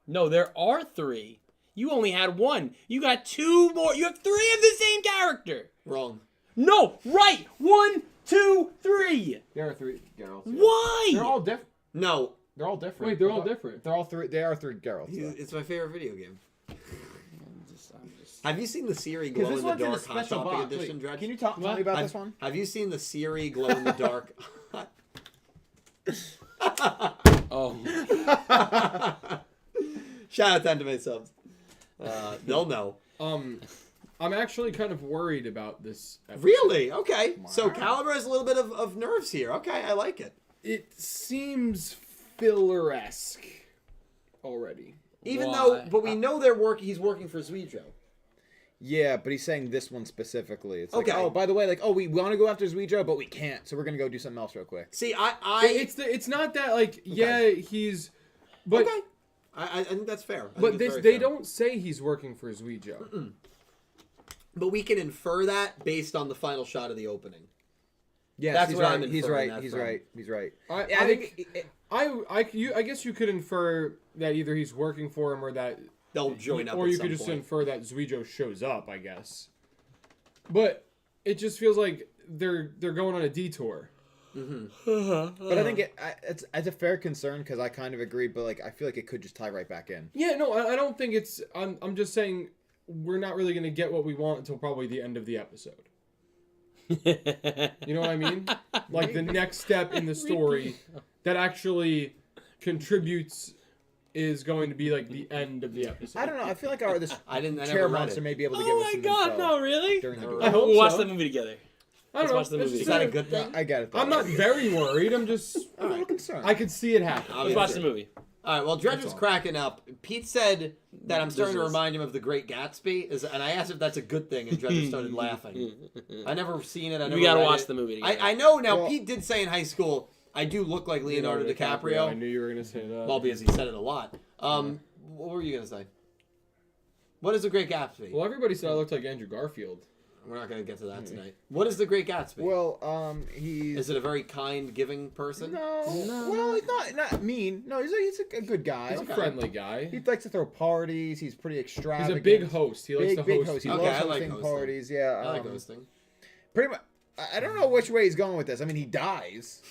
No, there are 3. You only had 1. You got 2 more. You have 3 of the same character. Wrong. No, right. 1, 2, 3. There are 3 girls. Why? They're all different. No. They're all different. Wait, they're all different. They're all 3. They are 3 girls. It's my favorite video game. Have you seen the Siri Glow Because in this the one's in a Dark Hot special Shopping box. Edition, Wait, Dredge? can you tell me about this one? Have you seen the Siri Glow in the Dark? Oh, Shout out to Anime Subs. They'll know. I'm actually kind of worried about this episode. Really? Okay. So Caliber has a little bit of nerves here. Okay, I like it. It seems filler-esque already. Even Why? though, but we know he's working for Yugioh. Yeah, but he's saying this one specifically. It's like, Okay. oh, by the way, like, oh, we want to go after Yugioh, but we can't, so we're gonna go do something else real quick. See, It's not that like he's, but okay. I think that's fair. I think but it's this very they fair. don't say he's working for Yugioh. But we can infer that based on the final shot of the opening. Yes, That's he's what right. I'm He's inferring right. that He's from. right. He's right. I think I guess you could infer that either he's working for him or that, They'll join up. or at you some could just point. infer that Yugioh shows up. I guess, but it just feels like they're going on a detour. But I think it's a fair concern because I kind of agree, but like I feel like it could just tie right back in. Yeah, no, I don't think it's. I'm just saying we're not really gonna get what we want until probably the end of the episode. You know what I mean? Like the next step in the story that actually contributes is going to be like the end of the episode. I don't know. I feel like this I never chair read monster it. may be able to give oh us my some God! info No, really? during the Never duel. I hope We'll watch so. the movie together. I don't Let's know. watch the It's movie. just Is that a good thing? I get it. Though. I'm not very worried. I'm just. I'm a little concerned. I could see it happen. I'll Let's be watch there. the movie. All right, well, Dredge was all. cracking up. Pete said that I'm starting to Business. remind him of The Great Gatsby, and I asked if that's a good thing, and Dredge started laughing. I never seen it. I never We gotta read watch it. the movie together. I know now. Well- Pete did say in high school, I do look like Leonardo DiCaprio. I knew you were gonna say that. Well, because he said it a lot. What were you gonna say? What is The Great Gatsby? Well, everybody said I looked like Andrew Garfield. We're not gonna get to that tonight. What is The Great Gatsby? Well, he's. Is it a very kind, giving person? No. Well, he's not mean. No, he's a good guy. He's a friendly guy. He likes to throw parties. He's pretty He's extravagant. a big host. He likes Big to host. host. He Okay, loves I like hosting hosting. parties. Yeah. I like hosting. Pretty much. I don't know which way he's going with this. I mean, he dies.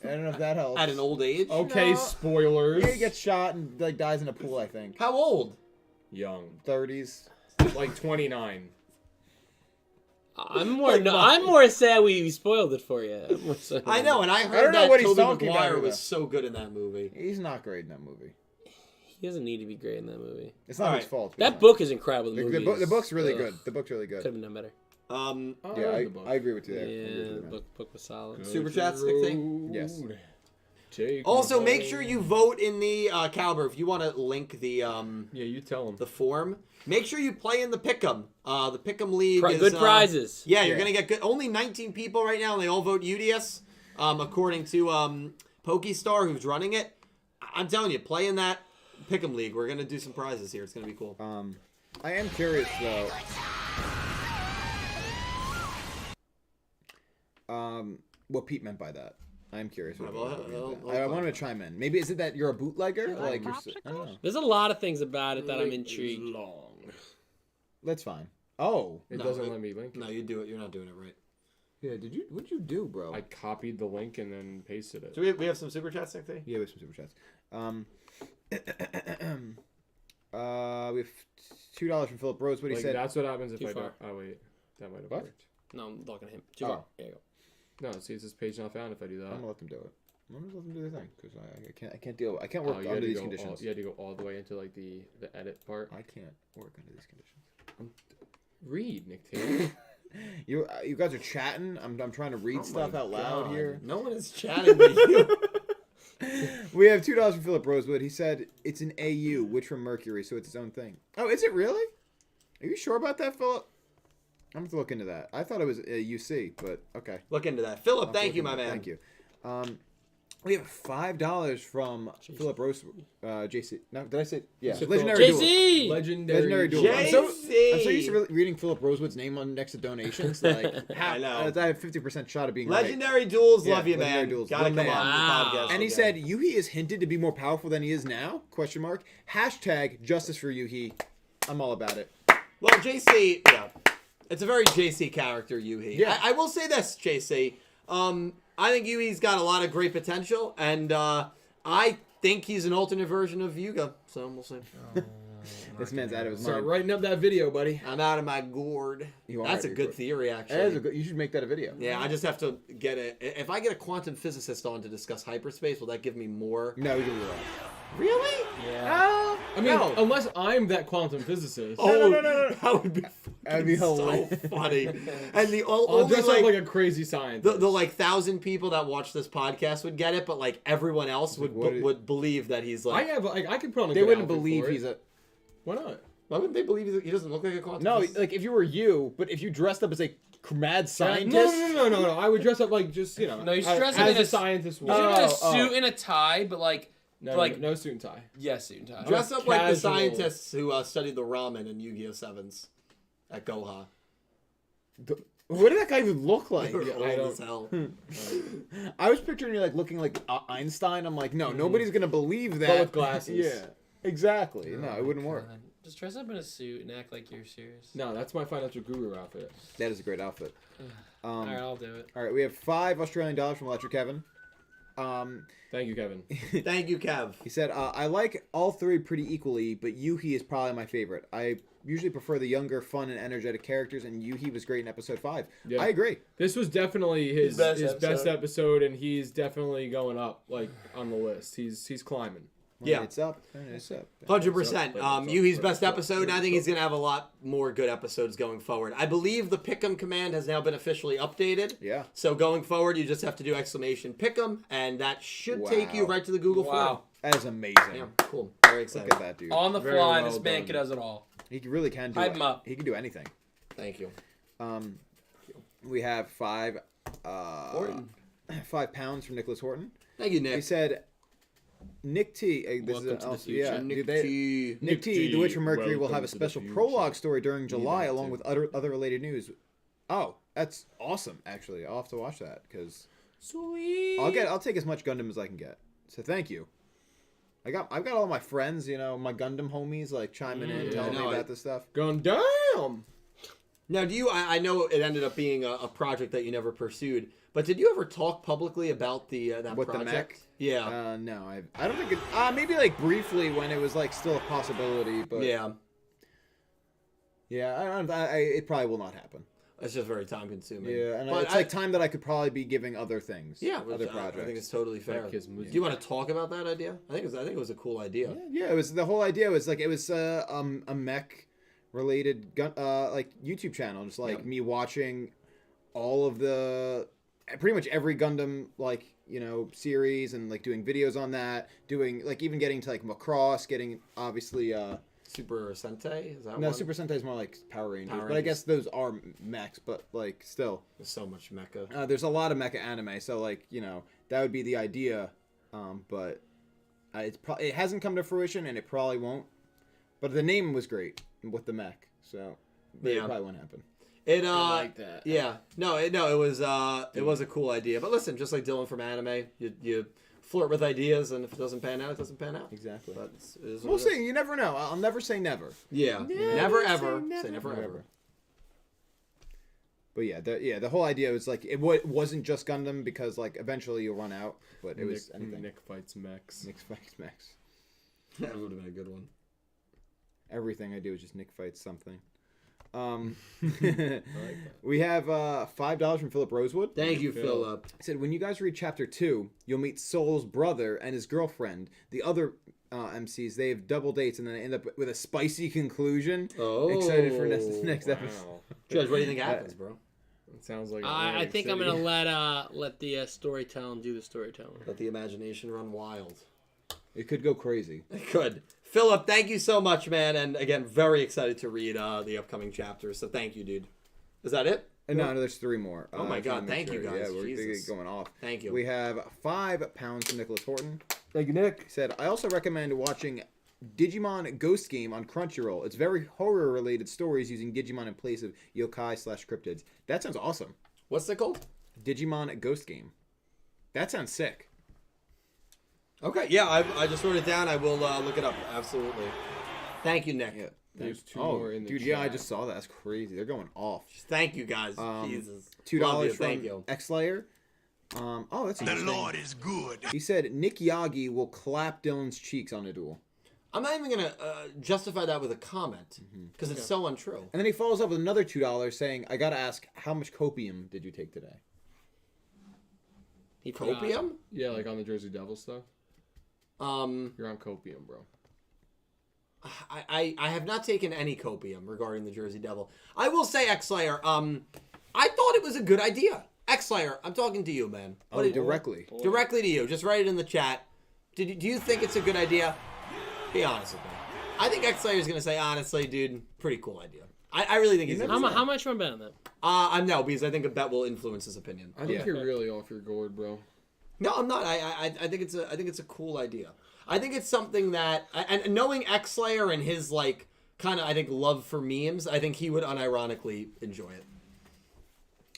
I don't know if that helps. At an old age? Okay, No. spoilers. Yeah, he gets shot and like dies in a pool. I think How old? Young, 30s. like 29. I'm more sad we spoiled it for you. I'm more sad. I know, and I don't heard know that what he's Tobey talking about Maguire here, was though. so good in that movie. He's not great in that movie. He doesn't need to be great in that movie. It's not All his right. fault. That book is incredible. The movie The book's really ugh, good. The book's really good. Could have been done better. Yeah, I agree with you there. I agree with Yeah, you, the man. book was solid. Super chats, Nick T? Yes. Also, make sure you vote in the Caliber. If you want to link the Yeah, you tell him. the form, make sure you play in the Pick'em. The Pick'em League is Good prizes. Yeah, you're gonna get good. Only 19 people right now, and they all vote UDS. According to Pokestar, who's running it. I'm telling you, play in that Pick'em League. We're gonna do some prizes here. It's gonna be cool. I am curious though. What Pete meant by that. I am curious. What I want him to chime in. Maybe is it that you're a bootlegger? Like you're, I don't know. There's a lot of things about it that I'm intrigued. Long. That's fine. Oh, It No, doesn't let me link it. No, you do it. You're not doing it right. yeah. What'd you do, bro? I copied the link and then pasted it. So we have some super chats, Nick T? Yeah, we have some super chats. We have $2 from Philip Rosewood. He Like, said, that's what happens if Too I don't. far. Oh wait, that might have What? worked. No, I'm talking to him. Too Oh. far. There you go. No, see, it says page not found if I do that. "I'm gonna let them do it. I'm gonna let them do their thing because I can't deal. I can't work you had under to these go conditions. you had to go all the way into like the edit part. I can't work under these conditions. Read, Nick Taylor. You guys are chatting. I'm trying to read stuff out loud here. No one is chatting with you. We have $2 from Philip Rosewood. He said it's an AU, which from Mercury, so it's its own thing. Oh, is it really? Are you sure about that, Philip? I'm gonna have to look into that. I thought it was a UC, but okay. Look into that. Philip, thank you, my man. Thank you. We have $5 from Philip Rosewood. JC. No, did I say? Yeah. said Legendary Philip. Duel. JC! Legendary Duel. JC! I'm so used to reading Philip Rosewood's name on next to donations. Like, I know. I have 50% shot of being right. Legendary Duels, Yeah, love you, Legendary man. Duels, Gotta the come man. on the podcast. And he again. said Yuhi is hinted to be more powerful than he is now? Question mark. Hashtag justice for Yuhi. I'm all about it. Well, JC, yeah. It's a very JC character, Yuhi. Yeah. I will say this, JC. I think Yuhi's got a lot of great potential, and I think he's an alternate version of Yugioh, so we'll see. This man's out of his Start mind. writing up that video, buddy. I'm out of my gourd. You are That's a out of good your theory, actually. That is a good, you should make that a video. Yeah, I just have to get it. If I get a quantum physicist on to discuss hyperspace, will that give me more? No, you can do that. Really? Yeah. I mean, unless I'm that quantum physicist. Oh, no. That would be That'd be so hilarious. funny. And the I'll only dress up like a crazy scientist. the like 1,000 people that watch this podcast would get it, but like everyone else would what is- would believe that he's like. I could put on a They good wouldn't outfit believe for it. he's a. Why not? Why wouldn't they believe he doesn't look like a quantum? No, physicist? like if you were you, but if you dressed up as a mad scientist. No. I would dress up like just, you know. No, you should dress up as in a a- scientist You would. should have a Oh. suit and a tie, but like, No suit and tie. yes, suit and tie. dress up like the casual. scientists who studied the ramen in Yu-Gi-Oh! 7s at Goha. What did that guy even look like? They're I old don't- as hell. I was picturing you like looking like Einstein. I'm like, no, nobody's gonna believe that. But with glasses. Yeah, exactly. No, it wouldn't work. God. Just dress up in a suit and act like you're serious. No, that's my financial guru outfit. That is a great outfit. All right, I'll do it. All right, we have $5 Australian from Electric Kevin. Thank you, Kevin. Thank you, Kev. He said, I like all three pretty equally, but Yuhi is probably my favorite. I usually prefer the younger, fun, and energetic characters, and Yuhi was great in episode 5. Yeah. I agree. This was definitely his best best episode, and he's definitely going up like on the list. He's climbing. Yeah. It's up. It's up. 100%. Yuhi's best up, episode, and I think he's going to have a lot more good episodes going forward. I believe the Pick'em command has now been officially updated. Yeah. So going forward, you just have to do exclamation Pick'em, and that should take you Wow. right to the Google Wow. form. That is amazing. Yeah, cool. Very Look excited. at that, dude. On the Very fly, well this man done. does it all. He really can do Hype it. him up. He can do anything. Thank you. We have £5 from Nicholas Horton. Thank you, He Nick. said, Nick T. This Welcome is to the also, future. yeah, Nick dude, T. Nick T. The Witch from Mercury will welcome have a to the special future. prologue story during July, that along too. with other related news. Oh, that's awesome! Actually, I'll have to watch that because Sweet. I'll take as much Gundam as I can get. So thank you. I've got all my friends, you know, my Gundam homies, like chiming in, telling me no, about this stuff. Going down. Now, I know it ended up being a project that you never pursued, but did you ever talk publicly about that With the project? mech? Yeah. No, I don't think it. Maybe like briefly when it was like still a possibility, but Yeah. yeah, it probably will not happen. It's just very time consuming. Yeah, and but it's like time that I could probably be giving other things. Yeah, other which projects. I think it's totally fair. Like his Do music. you want to talk about that idea? I think it was a cool idea. Yeah, it was the whole idea was like it was a mech related like YouTube channel, just like me watching all of the pretty much every Gundam like series and like doing videos on that, doing like even getting to like Macross, getting obviously Super Sentai, is that no one? Super Sentai is more like Power Rangers, Power but I Rangers. guess those are mechs, but like still There's so much mecha. there's a lot of mecha anime, so like that would be the idea, but it hasn't come to fruition and it probably won't. But the name was great with the mech, so it probably won't happen. It I like that. Yeah. It was a cool idea. But listen, just like Dylan from anime, you flirt with ideas, and if it doesn't pan out, it doesn't pan out. Exactly. But it is what We'll it is. see. You never know. I'll never say never. Yeah. Never ever say never ever. But yeah, the whole idea was like it wasn't just Gundam because like eventually you'll run out, but it was anything. Nick fights mechs. Nick fights mechs. That would have been a good one. Everything I do is just Nick fights something. like that. We have $5 from Philip Rosewood. Thank you, Philip. He said, when you guys read chapter 2, you'll meet Soul's brother and his girlfriend. The other MCs, they have double dates and then end up with a spicy conclusion. Oh. Excited for next episode. Wow. Judge, what do you think happens, bro? It sounds like. I think I'm gonna let the storytelling do the storytelling. Let the imagination run wild. It could go crazy. It could. Philip, thank you so much, man. And again, very excited to read the upcoming chapters. So thank you, dude. Is that it? No, there's 3 more. Oh my God, thank you, guys. Yeah, we're Jesus. going off. Thank you. We have £5 from Nicholas Horton. Thank you, Nick. He said, I also recommend watching Digimon Ghost Game on Crunchyroll. It's very horror-related stories using Digimon in place of yokai/cryptids. That sounds awesome. What's it called? Digimon Ghost Game. That sounds sick. Okay, yeah, I just wrote it down. I will look it up. Absolutely. Thank you, Nick. Yeah. There's 2 more in the dude, chat. yeah, I just saw that. That's crazy. They're going off. Thank you, guys. Jesus. $2 Love you. from Thank you. X-Slayer. That's The interesting. Lord is good. He said Nick Yagi will clap Dylan's cheeks on a duel. I'm not even going to justify that with a comment because it's so untrue. And then he follows up with another $2 saying, I gotta ask, how much copium did you take today? He forgot. Copium? Yeah, like on the Jersey Devil stuff. You're on copium, bro. I have not taken any copium regarding the Jersey Devil. I will say, X-Slayer, I thought it was a good idea. X-Slayer, I'm talking to you, man. Directly. Directly to you. Just write it in the chat. Do you think it's a good idea? Be honest with me. I think X-Slayer is going to say, honestly, dude, pretty cool idea. I really think he's going to say. How much you want to bet on that? No, because I think a bet will influence his opinion. I think you're really off your gourd, bro. No, I'm not. I think it's a cool idea. I think it's something that, and knowing X-Slayer and his like kind of, I think, love for memes, I think he would unironically enjoy it.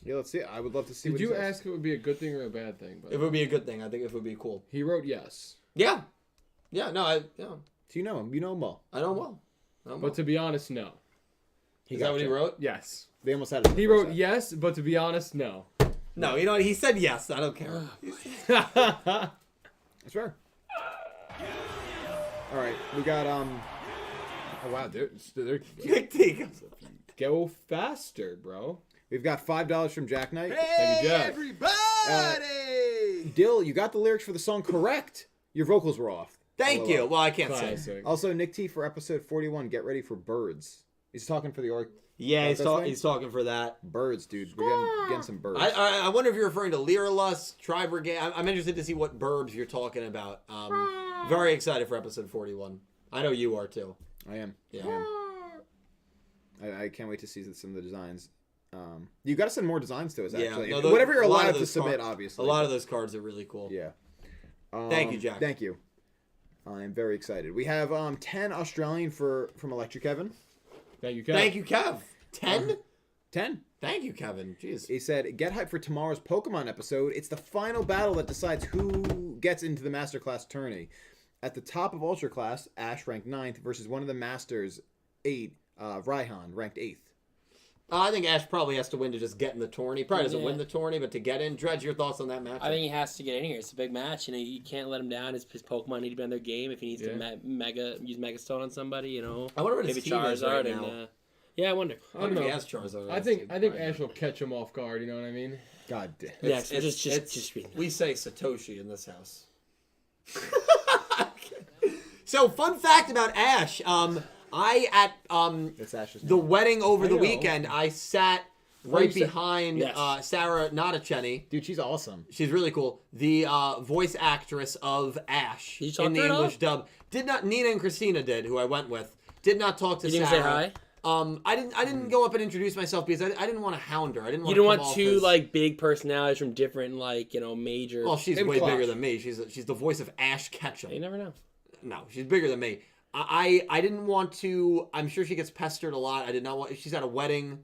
Yeah, let's see. I would love to see. Did what you he says. ask if it would be a good thing or a bad thing? But It would be a good thing. I think it would be cool. he wrote yes. Yeah. Yeah. No. Do you know him? You know him well. I know him well. But to be honest, no. Is that what he wrote? Yes. They almost had it. He wrote yes, but to be honest, no. No. You know what? He said yes. I don't care. That's fair. All right, we got Oh wow, they're Big T. go faster, bro. we've got $5 from Jack Knight. Thank you, Jack. Everybody! Dill, you got the lyrics for the song correct. Your vocals were off. Thank you. Well, I can't say. Classic. Also, Nick T for episode 41. Get ready for birds. He's talking for the org. Yeah, That's thing? he's talking for that. Birds, dude. We're getting some birds. I wonder if you're referring to Lyralus, Tri Brigade. I'm interested to see what burbs you're talking about. Very excited for episode 41. I know you are too. I am. Yeah. I can't wait to see some of the designs. You got to send more designs to us, Yeah, actually. no, Whatever you're a lot of allowed to those submit, cards- obviously. A lot of those cards are really cool. Yeah. Thank you, Jack. Thank you. I'm very excited. We have 10 Australian from Electric Kevin. Thank you, Kev. Thank you, Kev. 10? 10. Thank you, Kevin. Jeez. He said, get hyped for tomorrow's Pokemon episode. It's the final battle that decides who gets into the Masterclass tourney. At the top of Ultra Class, Ash ranked 9th versus one of the Masters 8, Raihan, ranked 8th. I think Ash probably has to win to just get in the tourney. Probably doesn't Yeah. win the tourney, but to get in. Dredge, your thoughts on that match? I think he has to get in here. It's a big match. You know, you can't let him down. His Pokemon need to be on their game. If he needs to use Mega Stone on somebody, you know. I wonder what his maybe team is right Charizard now. and Yeah, I wonder. I don't know. He has Charizard. I think Ash will catch him off guard. You know what I mean? God damn. Yeah, so just we say Satoshi in this house. So, fun fact about Ash. It's Ash's the name. wedding over the know. weekend, I sat right you said- behind Yes. Sarah Natacheni. Dude, she's awesome. She's really cool. The voice actress of Ash Did you talk in the to her at all? English dub. Did not. Nina and Christina did, who I went with. Did not talk to You didn't Sarah. say hi? I didn't go up and introduce myself because I didn't want to hound her. I didn't want You to don't come want off two as, like big personalities from different major. Well, she's And way Clash. bigger than me. She's the voice of Ash Ketchum. You never know. No, she's bigger than me. I didn't want to. I'm sure she gets pestered a lot. I did not want. She's at a wedding.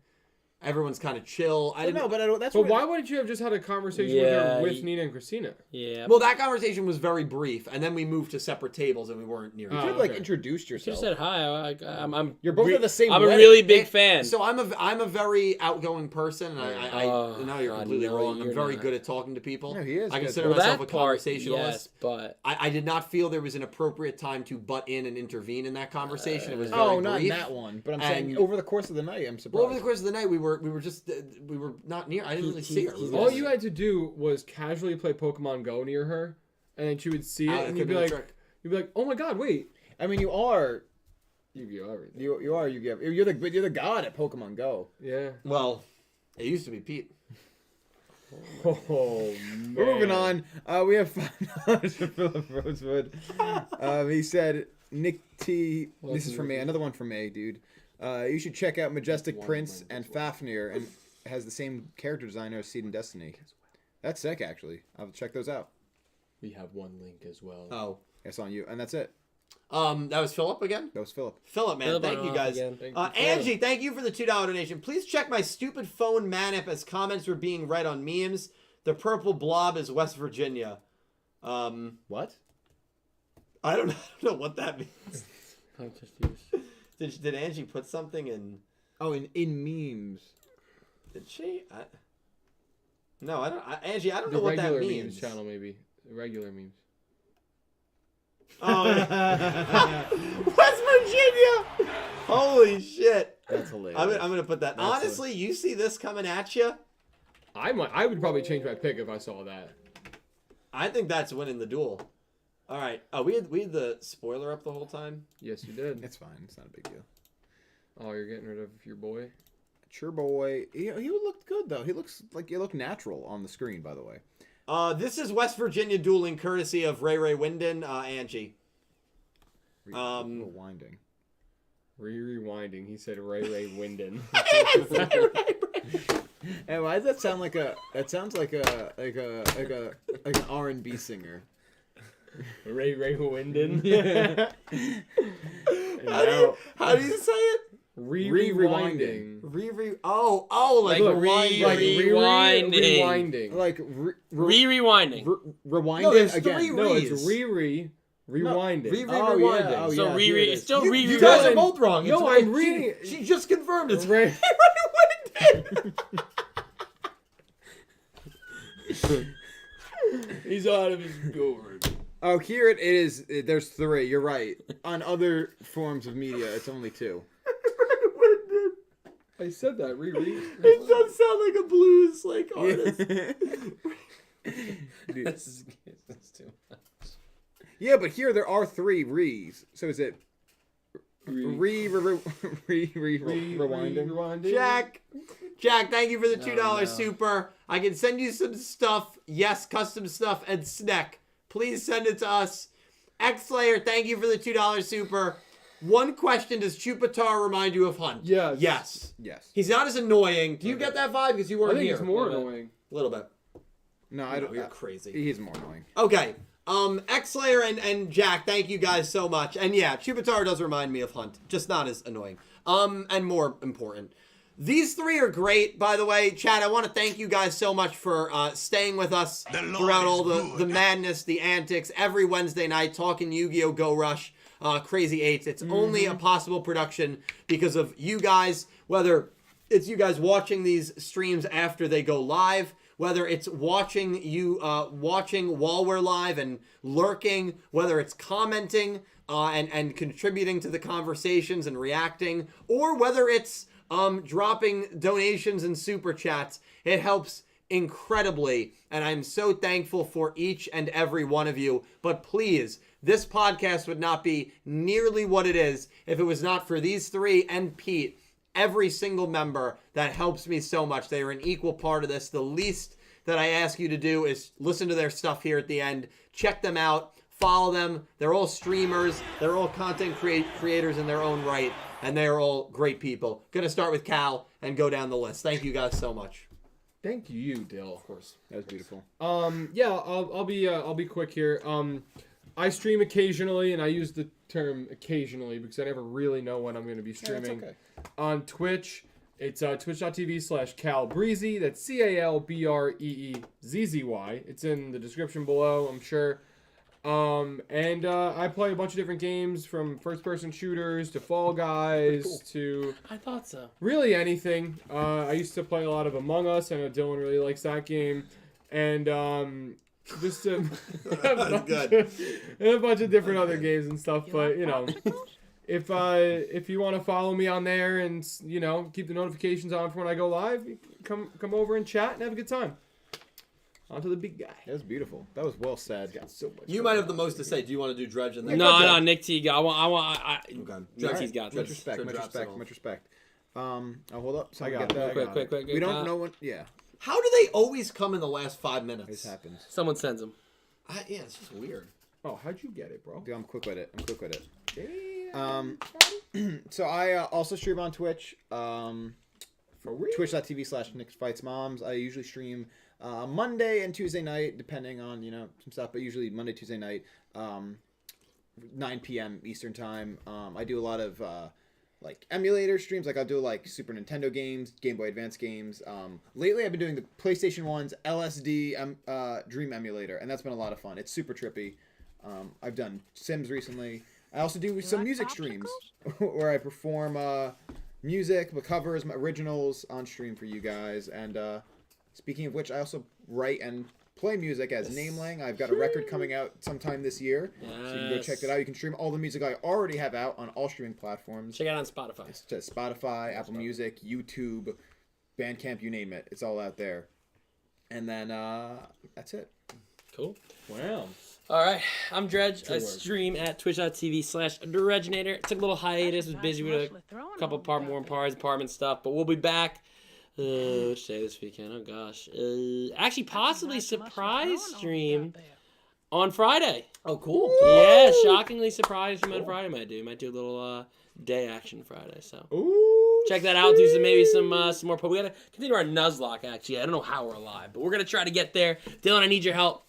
Everyone's kind of chill. I didn't No, but that's But what why wouldn't you have just had a conversation with Yeah, her with you- Nina and Christina? Yeah. Well, that conversation was very brief, and then we moved to separate tables, and we weren't near each you other. could have okay. introduced you yourself. said hi. I'm You're both at the same I'm a wedding. really big fan. So I'm a very outgoing person, and I know you're God, completely no, wrong. I'm you're very not. good at talking to people. No, he is I good. consider well, myself that a part, conversationalist. yes, but I did not feel there was an appropriate time to butt in and intervene in that conversation. It was very Oh, not in brief. that one. But I'm And- saying over the course of the night, I'm surprised. Well, over the course of the night, we were not near. I didn't really see her. All you had to do was casually play Pokemon Go near her, and then she would see it, that and could've been a trick. you'd be like, oh my god, wait. I mean, you are Yu-Gi-Oh! Everything. you are Yu-Gi-Oh! You're the god at Pokemon Go. Yeah. Well, it used to be Pete. Oh, man. We're moving on. We have $5 for Philip Rosewood. He said, Nick T. This is from me. Another one from me, dude. You should check out Majestic Prince and Fafnir, and has the same character designer as Seed and Destiny. That's sick, actually. I'll check those out. We have one link as well. Oh, It's on you, and that's it. that was Philip again. That was Philip. Philip, man, Philip thank went you off guys. again. Thank you, Philip. Angie, thank you for the $2 donation. Please check my stupid phone manip as comments were being read on memes. The purple blob is West Virginia. What? I don't know what that means. I'm confused. Did Angie put something in? Oh, in memes. Did she? No, I don't. Angie, I don't The know what that regular means. memes channel, maybe. The regular memes. Oh, yeah. West Virginia! Holy shit! That's hilarious. I'm gonna put that. Honestly, you see this coming at you? I would probably change my pick if I saw that. I think that's winning the duel. All right. Oh, we had the spoiler up the whole time. Yes, you did. It's fine. It's not a big deal. Oh, you're getting rid of your boy? Sure, boy. He looked good though. He looks like he looked natural on the screen. By the way. This is West Virginia dueling, courtesy of Ray Winden, Angie. Rewinding. Rewinding. He said Ray Winden. Hey, why does that sound like a? That sounds like an R&B singer. Ray Winden. Yeah. How do you say it? Rewinding. Oh, like Look, Rewinding. Rewinding. Like Rewinding. rewind No, it there's again. three No, it's Re's. rewinding. Rewinding. Oh, So yeah, here it is. it's still You Riri. guys are both wrong. No, It's I'm reading it. She just confirmed it's Ray- He's out of his gourd. Oh, here it is. There's three. You're right. On other forms of media, it's only two. I said that. Riri. It does sound like a blues artist. Dude. That's too much. Yeah, but here there are three re's. So is it rewinding? Jack, thank you for the $2 no. super. I can send you some stuff. Yes, custom stuff and snack. Please send it to us. X-Slayer, thank you for the $2 super. One question, does Chupatar remind you of Hunt? Yes. Yes. Yes. He's not as annoying. Do you get that vibe? Because you I weren't think here. it's more annoying. A little bit. No, I No, don't. you're crazy. He's more annoying. Okay. X-Slayer and Jack, thank you guys so much. And yeah, Chupatar does remind me of Hunt. Just not as annoying. And more important. These three are great, by the way. Chad, I want to thank you guys so much for staying with us throughout all the madness, the antics, every Wednesday night, talking Yu-Gi-Oh! Go Rush, Crazy 8's. It's only a possible production because of you guys, whether it's you guys watching these streams after they go live, whether it's watching while we're live and lurking, whether it's commenting and contributing to the conversations and reacting, or whether it's dropping donations and super chats. It helps incredibly, and I'm so thankful for each and every one of you. But please, this podcast would not be nearly what it is if it was not for these three and Pete, every single member that helps me so much. They are an equal part of this. The least that I ask you to do is listen to their stuff here at the end. Check them out. Follow them. They're all streamers. They're all content creators in their own right. And they're all great people. Gonna start with Cal and go down the list. Thank you guys so much. Thank you, Dill. Of course, that was beautiful. Yeah, I'll be quick here. I stream occasionally, and I use the term occasionally because I never really know when I'm going to be streaming. Yeah, that's okay. On Twitch, it's twitch.tv/CalBreezy. That's CalBreeZzy. It's in the description below, I'm sure. And I play a bunch of different games, from first-person shooters to Fall Guys to I thought so. really anything. I used to play a lot of Among Us. I know Dylan really likes that game, and just a bunch of different other games and stuff. But you know, if you want to follow me on there and keep the notifications on for when I go live, come over and chat and have a good time. On to the big guy. That was beautiful. That was well said. Got so much. You might have the most to say. Do you want to do Dredge and then? No, Nick T. Nick T's got Much this. respect. Oh, hold up. So I got get it. that. Quick. We don't know when. Yeah, How do they always come in the last 5 minutes? this happens. Someone sends him. Yeah, it's just weird. Oh, how'd you get it, bro? Dude, I'm quick with it. Damn. So I also stream on Twitch. For real? Twitch.tv/NickFightsMoms. I usually stream Monday and Tuesday night, depending on some stuff, but usually Monday, Tuesday night, 9 p.m. Eastern time. I do a lot of like emulator streams. Like I'll do like Super Nintendo games, Game Boy Advance games. Lately I've been doing the PlayStation 1's LSD Dream Emulator, and that's been a lot of fun. It's super trippy. I've done Sims recently. I also do some music streams where I perform music, my covers, my originals on stream for you guys. And speaking of which, I also write and play music as Namelang. I've got a record coming out sometime this year, so you can go check that out. You can stream all the music I already have out on all streaming platforms. Check it out on Spotify. It's just Spotify, Apple Music, YouTube, Bandcamp, you name it. It's all out there. And then that's it. Cool. Wow. All right, I'm Dredge. I stream at twitch.tv/Dredgenator. Took a little hiatus. Was busy with a couple more apartment stuff, but we'll be back. Which day this weekend? Oh gosh. Actually, possibly surprise stream on Friday. Oh, cool. Yeah, shockingly surprise stream on Friday. Might do a little day action Friday. So check that out. Do some more. We gotta continue our Nuzlocke. Actually, I don't know how we're alive, but we're gonna try to get there. Dylan, I need your help.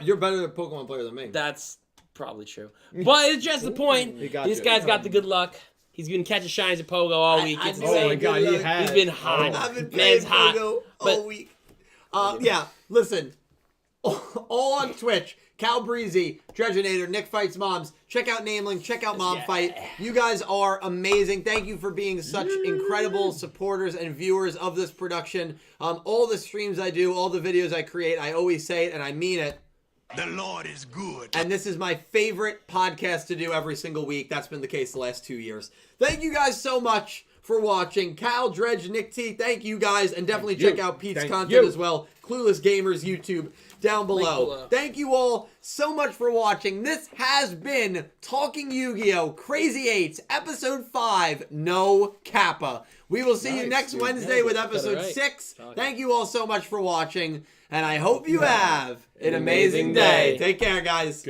You're better at Pokemon player than me. That's probably true. But it's just the point. This guy's got the good luck. He's been catching shines at Pogo all week. It's Oh my insane. god, he has. He's been hot. I've been playing Pogo all week. Yeah, listen. All on Twitch. Cal Breezy, Dredgenator, Nick Fights Moms. Check out Nameling. Check out Mom Fight. You guys are amazing. Thank you for being such incredible supporters and viewers of this production. All the streams I do, all the videos I create, I always say it and I mean it. The Lord is good. And this is my favorite podcast to do every single week. That's been the case the last 2 years. Thank you guys so much for watching. Cal, Dredge, Nick T, thank you guys. And definitely check out Pete's content as well. Clueless Gamers YouTube down below. Thank you all so much for watching. This has been Talking Yu-Gi-Oh! Crazy 8's Episode 5, No Kappa. We will see you next Wednesday with Episode 6. Thank you all so much for watching. And I hope you have an amazing day. Take care, guys.